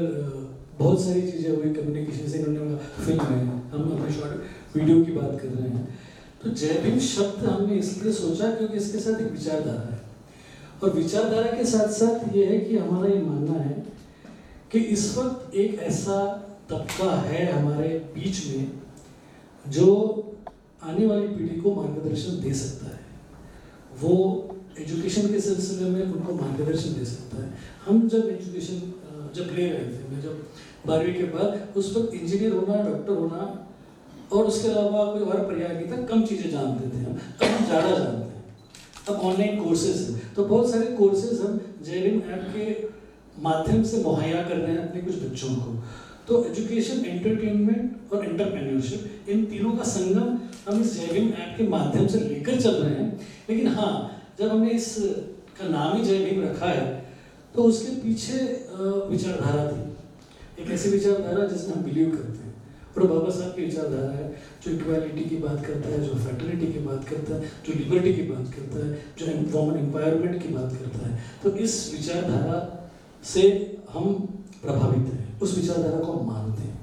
बहुत सारी चीज़ें हुई कम्युनिकेशन से, इन्होंने फिल्म है, हम अपने शॉर्ट वीडियो की बात कर रहे हैं। तो जय भीम शब्द हमने इसलिए सोचा क्योंकि इसके साथ एक विचारधारा है, और विचारधारा के साथ साथ ये है कि हमारा ये मानना है कि इस वक्त एक ऐसा तबका है हमारे बीच में जो आने वाली पीढ़ी को मार्गदर्शन दे सकता है। वो एजुकेशन के सिलसिले में उनको मार्गदर्शन दे सकता है। हम जब एजुकेशन जब ले रहे थे, मैं जब 12वीं के बाद, उस वक्त इंजीनियर होना, डॉक्टर होना और उसके अलावा कोई और प्रयागी तक कम चीज़ें जानते थे हम, अब हम ज़्यादा जानते हैं। अब ऑनलाइन कोर्सेज हैं, तो बहुत सारे कोर्सेज हम जय भीम ऐप के माध्यम से मुहैया कर रहे हैं अपने कुछ बच्चों को। तो एजुकेशन, एंटरटेनमेंट और एंटरप्रेन्योरशिप, इन तीनों का संगम हम इस जय भीम ऐप के माध्यम से लेकर चल रहे हैं। लेकिन हाँ, जब हमने इस का नाम ही जय भीम रखा है तो उसके पीछे विचारधारा थी, एक ऐसी विचारधारा जिसमें हम बिलीव करते हैं, और बाबा साहब की विचारधारा है जो इक्वालिटी की बात करता है, जो फैटर्निटी की बात करता है, जो लिबर्टी की बात करता है, जो वुमेन एम्पावरमेंट की बात करता है। तो इस विचारधारा से हम प्रभावित हैं, उस विचारधारा को हम मानते हैं,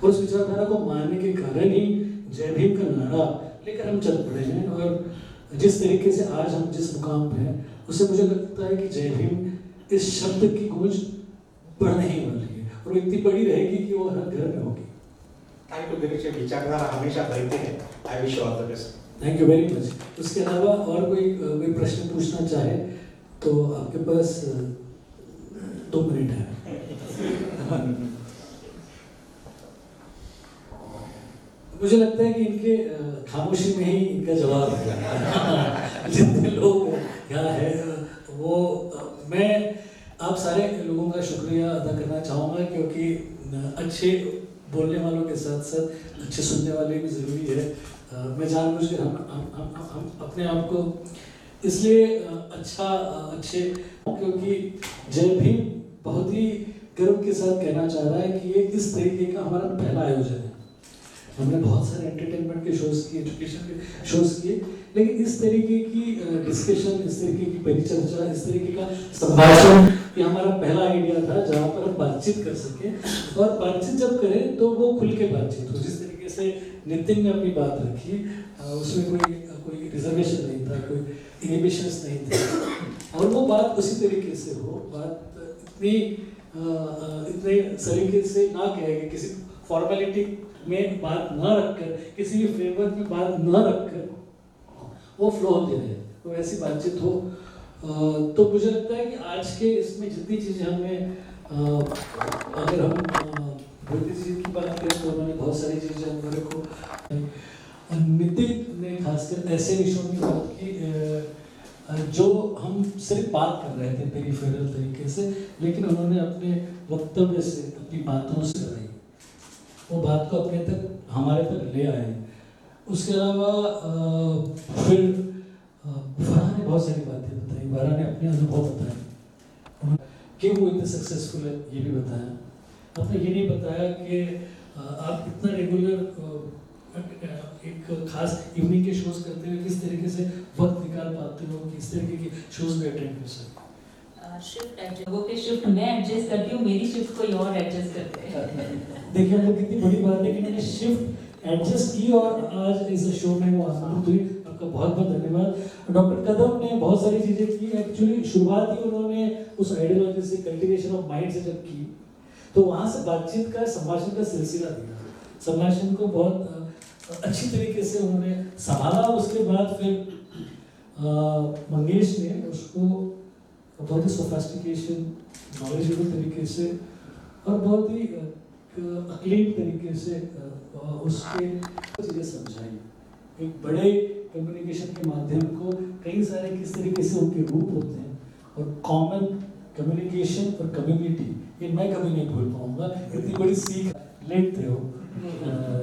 और उस विचारधारा को मानने के कारण ही जय भीम का नारा लेकर हम चल पड़े हैं। और जिस तरीके से आज हम जिस मुकाम पे हैं, उससे मुझे लगता है कि जय भीम इस शब्द की गूंज बढ़ने ही वाली है, और वो इतनी बड़ी रहेगी कि वो हर घर में होगी। थैंक यू गिरीश, विचारधारा हमेशा बढ़ते हैं। I wish you all the best. Thank you very much. उसके अलावा और कोई प्रश्न पूछना चाहे तो आपके पास 2 मिनट है। मुझे लगता है कि इनके खामोशी में ही इनका जवाब है। जितने लोग यहाँ हैं वो, मैं आप सारे लोगों का शुक्रिया अदा करना चाहूँगा, क्योंकि अच्छे बोलने वालों के साथ साथ अच्छे सुनने वाले भी ज़रूरी है। मैं जानबूझकर हम अपने आप को इसलिए अच्छे, क्योंकि जय भीम बहुत ही गर्व के साथ कहना चाह रहा है कि ये इस तरीके का हमारा पहला आयोजन है। हमने बहुत सारे एंटरटेनमेंट के शोज किए, एजुकेशन के शोज किए, लेकिन इस तरीके की डिस्कशन, इस तरीके की परिचर्चा, इस तरीके का संभाषण ये हमारा पहला आइडिया था जहाँ पर हम बातचीत कर सके। और बातचीत जब करें तो वो खुल के बातचीत हो। जिस तरीके से नितिन ने अपनी बात रखी, उसमें कोई रिजर्वेशन नहीं था, कोई इनिबिशंस नहीं थे, और वो बात उसी तरीके से हो, बात इतने सलीके से ना कहे कि किसी फॉर्मेलिटी में बात ना रखकर, किसी भी फ्रेमवर्क में बात ना रखकर वो फ्लो होते रहे, तो ऐसी बातचीत हो। तो मुझे लगता है कि आज के इसमें जितनी चीज़ें हमें, अगर हम मोदी जी की बात करें तो उन्होंने बहुत सारी चीज़ें हमारे को, नितिन ने खासकर ऐसे विषयों की बात की जो हम सिर्फ बात कर रहे थे पेरिफेरल तरीके से, लेकिन उन्होंने अपने वक्तव्य से, अपनी बातों से कराई, वो बात को अपने तक, हमारे तक ले आए। उसके अलावा फिर फराह ने बहुत सारी बातें बताई, फराह ने अपने अनुभव बताए कि वो इतने सक्सेसफुल है, ये भी बताया। आपने ये नहीं बताया कि आप इतना रेगुलर एक खास इवनिंग के शोज करते हुए किस तरीके से वक्त निकाल पाते हो, किस तरीके के शोज में अटेंड कर सकते हो। शिफ्ट एडजस्ट, वो के शिफ्ट मैं एडजस्ट करती हूँ, मेरी शिफ्ट कोई और एडजस्ट करते हैं। देखिए हम लोग कितनी बड़ी बात है कि मैंने शिफ्ट एडजस्ट की और आज इस शो में वो आमंत्रित हुई। आपका बहुत बहुत धन्यवाद। डॉक्टर कदम ने बहुत सारी चीज़ें की। एक्चुअली शुरुआत ही उन्होंने उस आइडियोलॉजी से, कल्टिवेशन ऑफ माइंड से जब की, तो वहाँ से बातचीत का, संभाषण का सिलसिला दिया। संभाषण को बहुत अच्छी तरीके से उन्होंने संभाला। उसके बाद फिर मंगेश ने उसको बहुत ही सोफिस्टिकेशन, नॉलेजेबल तरीके से और बहुत ही अक्लीन तरीके से उसके चीज़ें समझाई। एक बड़े कम्युनिकेशन के माध्यम को कई सारे किस तरीके से उनके रूप होते हैं, और कॉमन कम्युनिकेशन और कम्युनिटी, ये मैं कभी नहीं भूल पाऊंगा। इतनी बड़ी सीख लेते हो,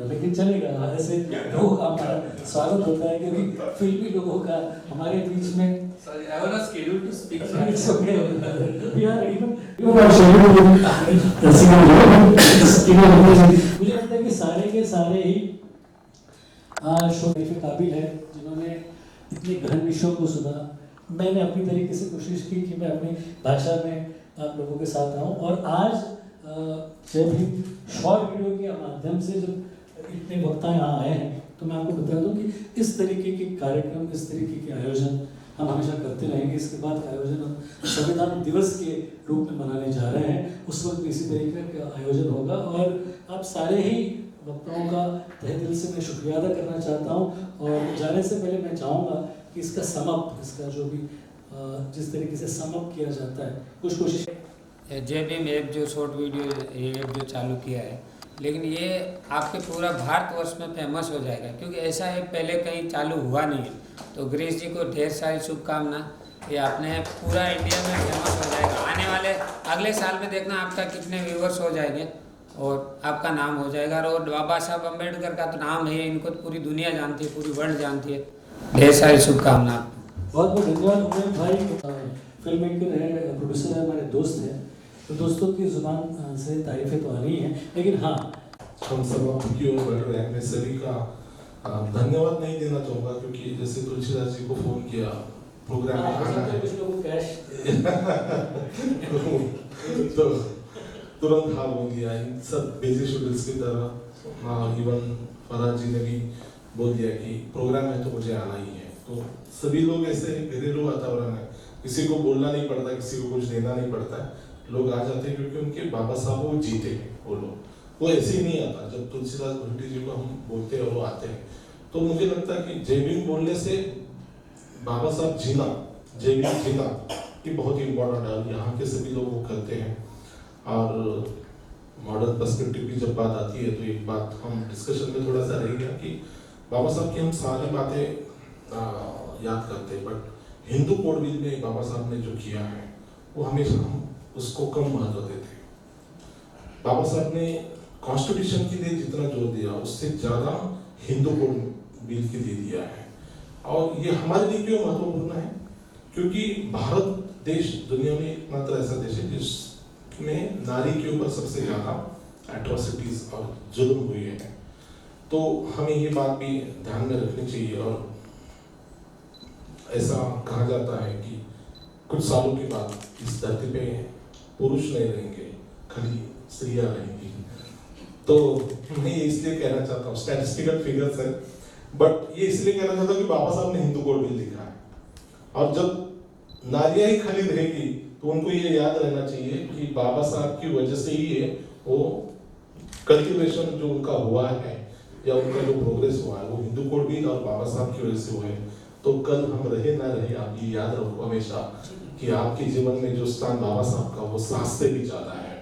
लेकिन चलेगा, ऐसे लोगों का हमारा स्वागत होता है क्योंकि फिल्मी लोगों का हमारे बीच में। Sorry, I was not scheduled to speak. It's okay. We are even मुझे लगता है कि सारे के सारे ही शो के काबिल है जिन्होंने इतने गहन विषयों को सुना। मैंने अपनी तरीके से कोशिश की कि मैं अपनी भाषा में आप लोगों के साथ आऊँ, और आज जब भी शॉर्ट वीडियो के माध्यम से जब इतने वक्ता यहाँ आए हैं, तो मैं आपको बता दूं कि इस तरीके के कार्यक्रम, इस तरीके के आयोजन हम हमेशा करते रहेंगे। इसके बाद का आयोजन हम संविधान दिवस के रूप में मनाने जा रहे हैं, उस वक्त भी इसी तरीके का आयोजन होगा। और आप सारे ही वक्ताओं का तहे दिल से मैं शुक्रिया अदा करना चाहता हूँ। और जाने से पहले मैं चाहूँगा कि इसका समअप, इसका जो भी जिस तरीके से समअप किया जाता है, कुछ कोशिश। जय भीम ऐप जो शॉर्ट वीडियो ये ऐप जो चालू किया है, लेकिन ये आपके पूरा भारतवर्ष में फेमस हो जाएगा, क्योंकि ऐसा ऐप पहले कहीं चालू हुआ नहीं है। तो गिरीश जी को ढेर सारी शुभकामना, ये आपने पूरा इंडिया में फेमस हो जाएगा। आने वाले अगले साल में देखना आपका कितने व्यूवर्स हो जाएंगे और आपका नाम हो जाएगा। और बाबा साहब अम्बेडकर का तो नाम है, इनको तो पूरी दुनिया जानती है, पूरी वर्ल्ड जानती है। ढेर सारी शुभकामना। बहुत बहुत धन्यवाद। उमेर भाई फिल्म मेकर है, प्रोड्यूसर है, हमारे दोस्त हैं, तो दोस्तों की जुबान से तारीफें तो आ रही हैं, लेकिन हाँ, हम सब आपकी ओर बढ़ रहे हैं। मैं सभी का धन्यवाद नहीं देना चाहूँगा, क्योंकि जैसे तुलसीदास जी को फोन किया प्रोग्राम में आना है, कुछ लोगों को कैश तो तुरंत हाँ बोल दिया। इन सब बिजी शेड्यूल्स की तरह इवन फराज जी ने भी बोल दिया कि प्रोग्राम है तो मुझे आना ही है। तो सभी लोग ऐसे घरेलू वातावरण है, किसी को बोलना नहीं पड़ता, किसी को कुछ देना नहीं पड़ता है, लोग आ जाते हैं क्योंकि उनके बाबा साहब वो जीते हैं। वो लोग वो ऐसे ही नहीं आता। जब तुलसीदास भट्टी जी को हम बोलते हैं और वो आते हैं, तो मुझे लगता है कि जय भीम बोलने से बाबा साहब जीना, जय भीम जीना, ये बहुत ही इम्पोर्टेंट है। यहाँ के सभी लोग वो करते हैं। और मॉडर्न पर्सपेक्टिव की जब बात आती है, तो एक बात हम डिस्कशन में थोड़ा सा रह गया कि बाबा साहब की हम सारी बातें याद करते हैं, बट हिंदू कोडविल में बाबा साहब ने जो किया है वो हमेशा हम उसको कम महत्व देते हैं। बाबा साहब ने कॉन्स्टिट्यूशन के लिए जितना जोर दिया, उससे ज़्यादा हिंदू कोड बिल के लिए दिया है। और ये हमारे लिए क्यों महत्वपूर्ण है? क्योंकि भारत देश दुनिया में एकमात्र ऐसा देश है जिसमें नारी के ऊपर सबसे ज़्यादा एट्रोसिटीज और जुल्म हुए हैं। तो हमें ये बात भी ध्यान में रखनी चाहिए। और ऐसा कहा जाता है कि कुछ सालों के बाद इस धरती पे पुरुष नहीं रहेंगे, खाली स्त्रियां रहेंगी। तो मैं ये इसलिए कहना चाहता हूँ, स्टैटिस्टिकल फिगर्स है, बट ये इसलिए कहना चाहता हूँ कि बाबा साहब ने हिंदू कोड बिल लिखा है, और जब नारियां ही खाली रहेगी तो उनको ये याद रहना चाहिए कि बाबा साहब की वजह से ही है वो कल्टिवेशन जो उनका हुआ है या उनका जो प्रोग्रेस हुआ है वो हिंदू कोड बिल और बाबा साहब की वजह से हुआ है। तो कल हम रहे ना रहे, आप ये याद रखो हमेशा कि आपके जीवन में जो स्थान बाबा साहब का वो सांस से भी ज्यादा है।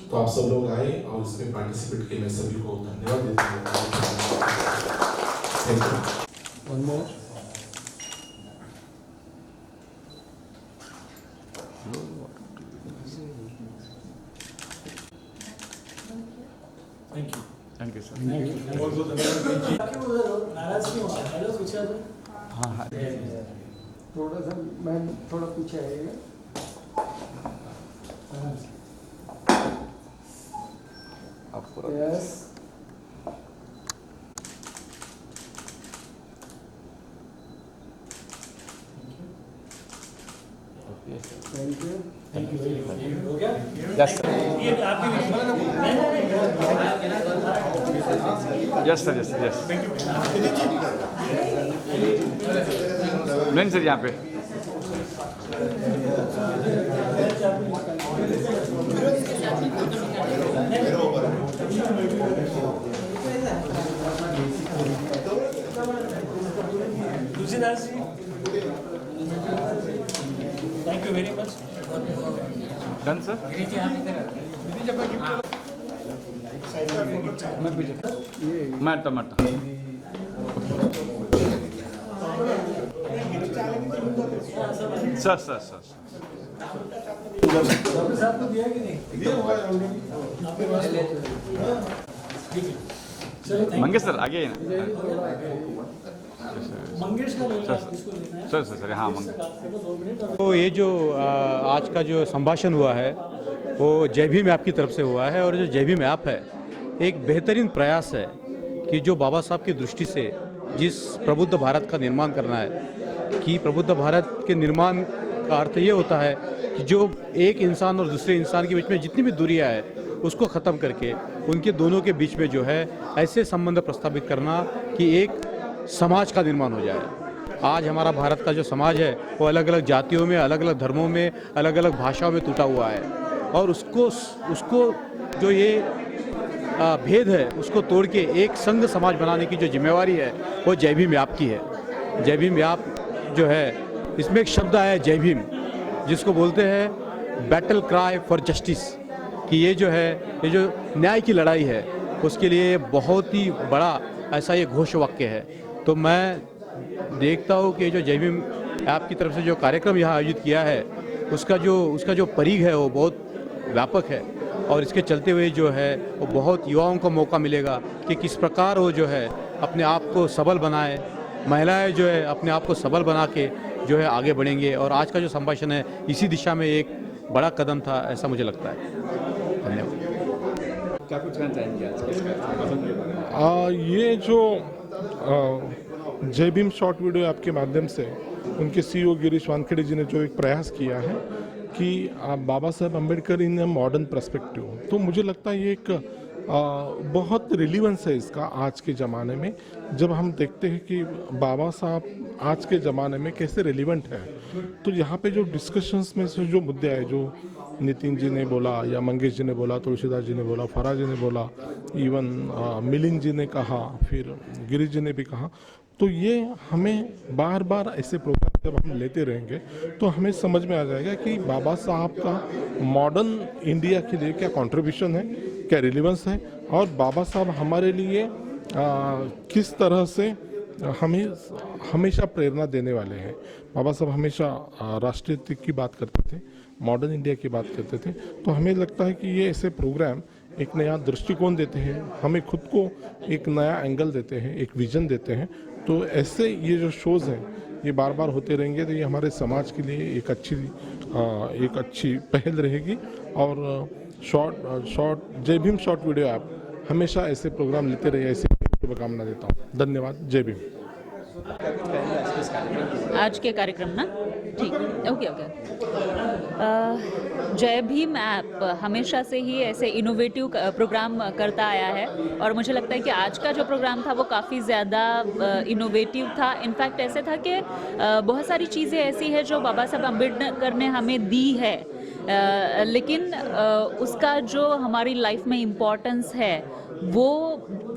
तो आप सब लोग आए और इसमें पार्टिसिपेट किए, मैं सभी को धन्यवाद देता हूँ। Thank you. One more. Thank you. Thank you, sir. नाराज क्यों हो? हेलो पूछा तो हाँ थोड़ा सा मैम थोड़ा पीछे आइएगा। Yes thank you. Thank you. हो गया? Yes, sir. ये आपकी Yes, sir. Yes, yes. नहीं सर, यहाँ पे Tulsidas ji, thank you very much. Done sir. मैं टमाटर सर सर सर डॉक्टर साहब को दिया कि नहीं? दिया हुआ है ऑलरेडी। ठीक है, चलो थैंक मंगेश सर आगे ना मंगेश का लेना है, किसको लेना है? सर सर सर हाँ मंगेश। 2 मिनट और तो ये जो आज का जो संभाषण हुआ है वो जय भीम ऐप की तरफ से हुआ है, और जो जय भीम ऐप है एक बेहतरीन प्रयास है कि जो बाबा साहब की दृष्टि से जिस प्रबुद्ध भारत का निर्माण करना है, कि प्रबुद्ध भारत के निर्माण का अर्थ ये होता है कि जो एक इंसान और दूसरे इंसान के बीच में जितनी भी दूरियां है उसको ख़त्म करके उनके दोनों के बीच में जो है ऐसे संबंध प्रस्तावित करना कि एक समाज का निर्माण हो जाए। आज हमारा भारत का जो समाज है वो अलग अलग जातियों में, अलग अलग धर्मों में, अलग अलग भाषाओं में टूटा हुआ है, और उसको जो ये भेद है उसको तोड़ के एक संघ समाज बनाने की जो जिम्मेवारी है वो जय भीम ऐप की है। जय भीम ऐप जो है इसमें एक शब्द आया है जय भीम, जिसको बोलते हैं बैटल क्राई फॉर जस्टिस, कि ये जो है ये जो न्याय की लड़ाई है उसके लिए बहुत ही बड़ा ऐसा ये घोष वाक्य है। तो मैं देखता हूँ कि जो जय भीम ऐप की तरफ से जो कार्यक्रम यहाँ आयोजित किया है उसका जो परिघ है वो बहुत व्यापक है, और इसके चलते हुए जो है वो बहुत युवाओं को मौका मिलेगा कि किस प्रकार वो जो है अपने आप को सबल बनाए, महिलाएं जो है अपने आप को सबल बना के जो है आगे बढ़ेंगे। और आज का जो संभाषण है इसी दिशा में एक बड़ा कदम था, ऐसा मुझे लगता है। धन्यवाद। क्या कुछ कहना चाहेंगे आज के ये जो जय भीम शॉर्ट वीडियो ऐप के माध्यम से उनके सीईओ गिरीश वानखेड़े जी ने जो एक प्रयास किया है कि बाबा साहब अम्बेडकर इन ए मॉडर्न पर्सपेक्टिव, तो मुझे लगता है ये एक बहुत रिलीवेंस है इसका आज के ज़माने में, जब हम देखते हैं कि बाबा साहब आज के ज़माने में कैसे रिलीवेंट है। तो यहाँ पे जो डिस्कशंस में से जो मुद्दे आए, जो नितिन जी ने बोला या मंगेश जी ने बोला, तुलसीदास जी ने बोला, फराज जी ने बोला, इवन मिलिंद जी ने कहा, फिर गिरीश जी ने भी कहा, तो ये हमें बार बार ऐसे प्रोग्राम जब हम लेते रहेंगे तो हमें समझ में आ जाएगा कि बाबा साहब का मॉडर्न इंडिया के लिए क्या कंट्रीब्यूशन है, क्या रिलेवेंस है, और बाबा साहब हमारे लिए किस तरह से हमें हमेशा प्रेरणा देने वाले हैं। बाबा साहब हमेशा राष्ट्रीयता की बात करते थे, मॉडर्न इंडिया की बात करते थे। तो हमें लगता है कि ये ऐसे प्रोग्राम एक नया दृष्टिकोण देते हैं, हमें खुद को एक नया एंगल देते हैं, एक विजन देते हैं। तो ऐसे ये जो शोज़ हैं ये बार बार होते रहेंगे, तो ये हमारे समाज के लिए एक अच्छी पहल रहेगी। और जय भीम शॉर्ट वीडियो ऐप हमेशा ऐसे प्रोग्राम लेते रहे, ऐसे शुभकामना देता हूँ। धन्यवाद। जय भीम। आज के कार्यक्रम ना ठीक, ओके ओके। जय भीम ऐप हमेशा से ही ऐसे इनोवेटिव प्रोग्राम करता आया है और मुझे लगता है कि आज का जो प्रोग्राम था वो काफ़ी ज़्यादा इनोवेटिव था। इनफैक्ट ऐसे था कि बहुत सारी चीज़ें ऐसी है जो बाबा साहब अम्बेडकर ने हमें दी है, लेकिन उसका जो हमारी लाइफ में इम्पोर्टेंस है वो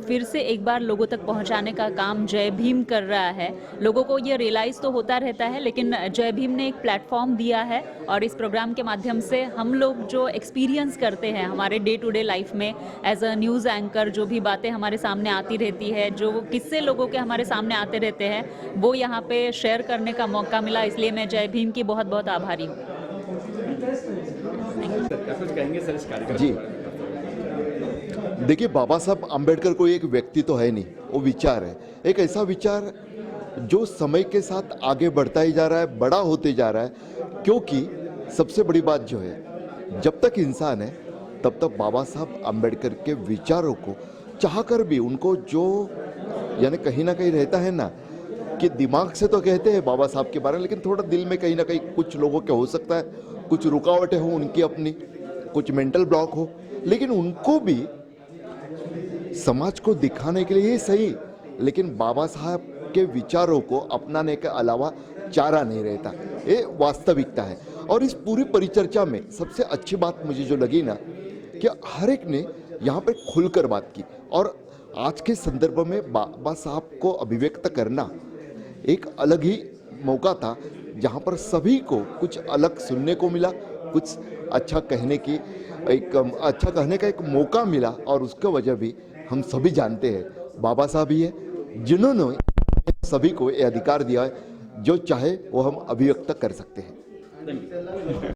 फिर से एक बार लोगों तक पहुंचाने का काम जय भीम कर रहा है। लोगों को ये रियलाइज़ तो होता रहता है, लेकिन जय भीम ने एक प्लेटफॉर्म दिया है और इस प्रोग्राम के माध्यम से हम लोग जो एक्सपीरियंस करते हैं हमारे डे टू डे लाइफ में एज अ न्यूज़ एंकर, जो भी बातें हमारे सामने आती रहती है, जो किस्से लोगों के हमारे सामने आते रहते हैं, वो यहाँ पे शेयर करने का मौका मिला। इसलिए मैं जय भीम की बहुत बहुत आभारी हूँ। जी, देखिए, बाबा साहब अम्बेडकर कोई एक व्यक्ति तो है नहीं, वो विचार है। एक ऐसा विचार जो समय के साथ आगे बढ़ता ही जा रहा है, बड़ा होते जा रहा है। क्योंकि सबसे बड़ी बात जो है, जब तक इंसान है तब तक बाबा साहब अम्बेडकर के विचारों को चाहकर भी उनको जो यानी कहीं ना कहीं रहता है ना कि दिमाग से तो कहते हैं बाबा साहब के बारे में, लेकिन थोड़ा दिल में कहीं ना कहीं कुछ लोगों के हो सकता है, कुछ रुकावटें हो उनकी अपनी, कुछ मेंटल ब्लॉक हो, लेकिन उनको भी समाज को दिखाने के लिए ही सही, लेकिन बाबा साहब के विचारों को अपनाने के अलावा चारा नहीं रहता। ये वास्तविकता है। और इस पूरी परिचर्चा में सबसे अच्छी बात मुझे जो लगी ना कि हर एक ने यहाँ पे खुलकर बात की और आज के संदर्भ में बाबा साहब को अभिव्यक्त करना एक अलग ही मौका था, जहाँ पर सभी को कुछ अलग सुनने को मिला, कुछ अच्छा कहने का एक मौका मिला। और उसका वजह भी हम सभी जानते हैं, बाबा साहब ही है जिन्होंने सभी को ये अधिकार दिया है, जो चाहे वो हम अभिव्यक्त कर सकते हैं।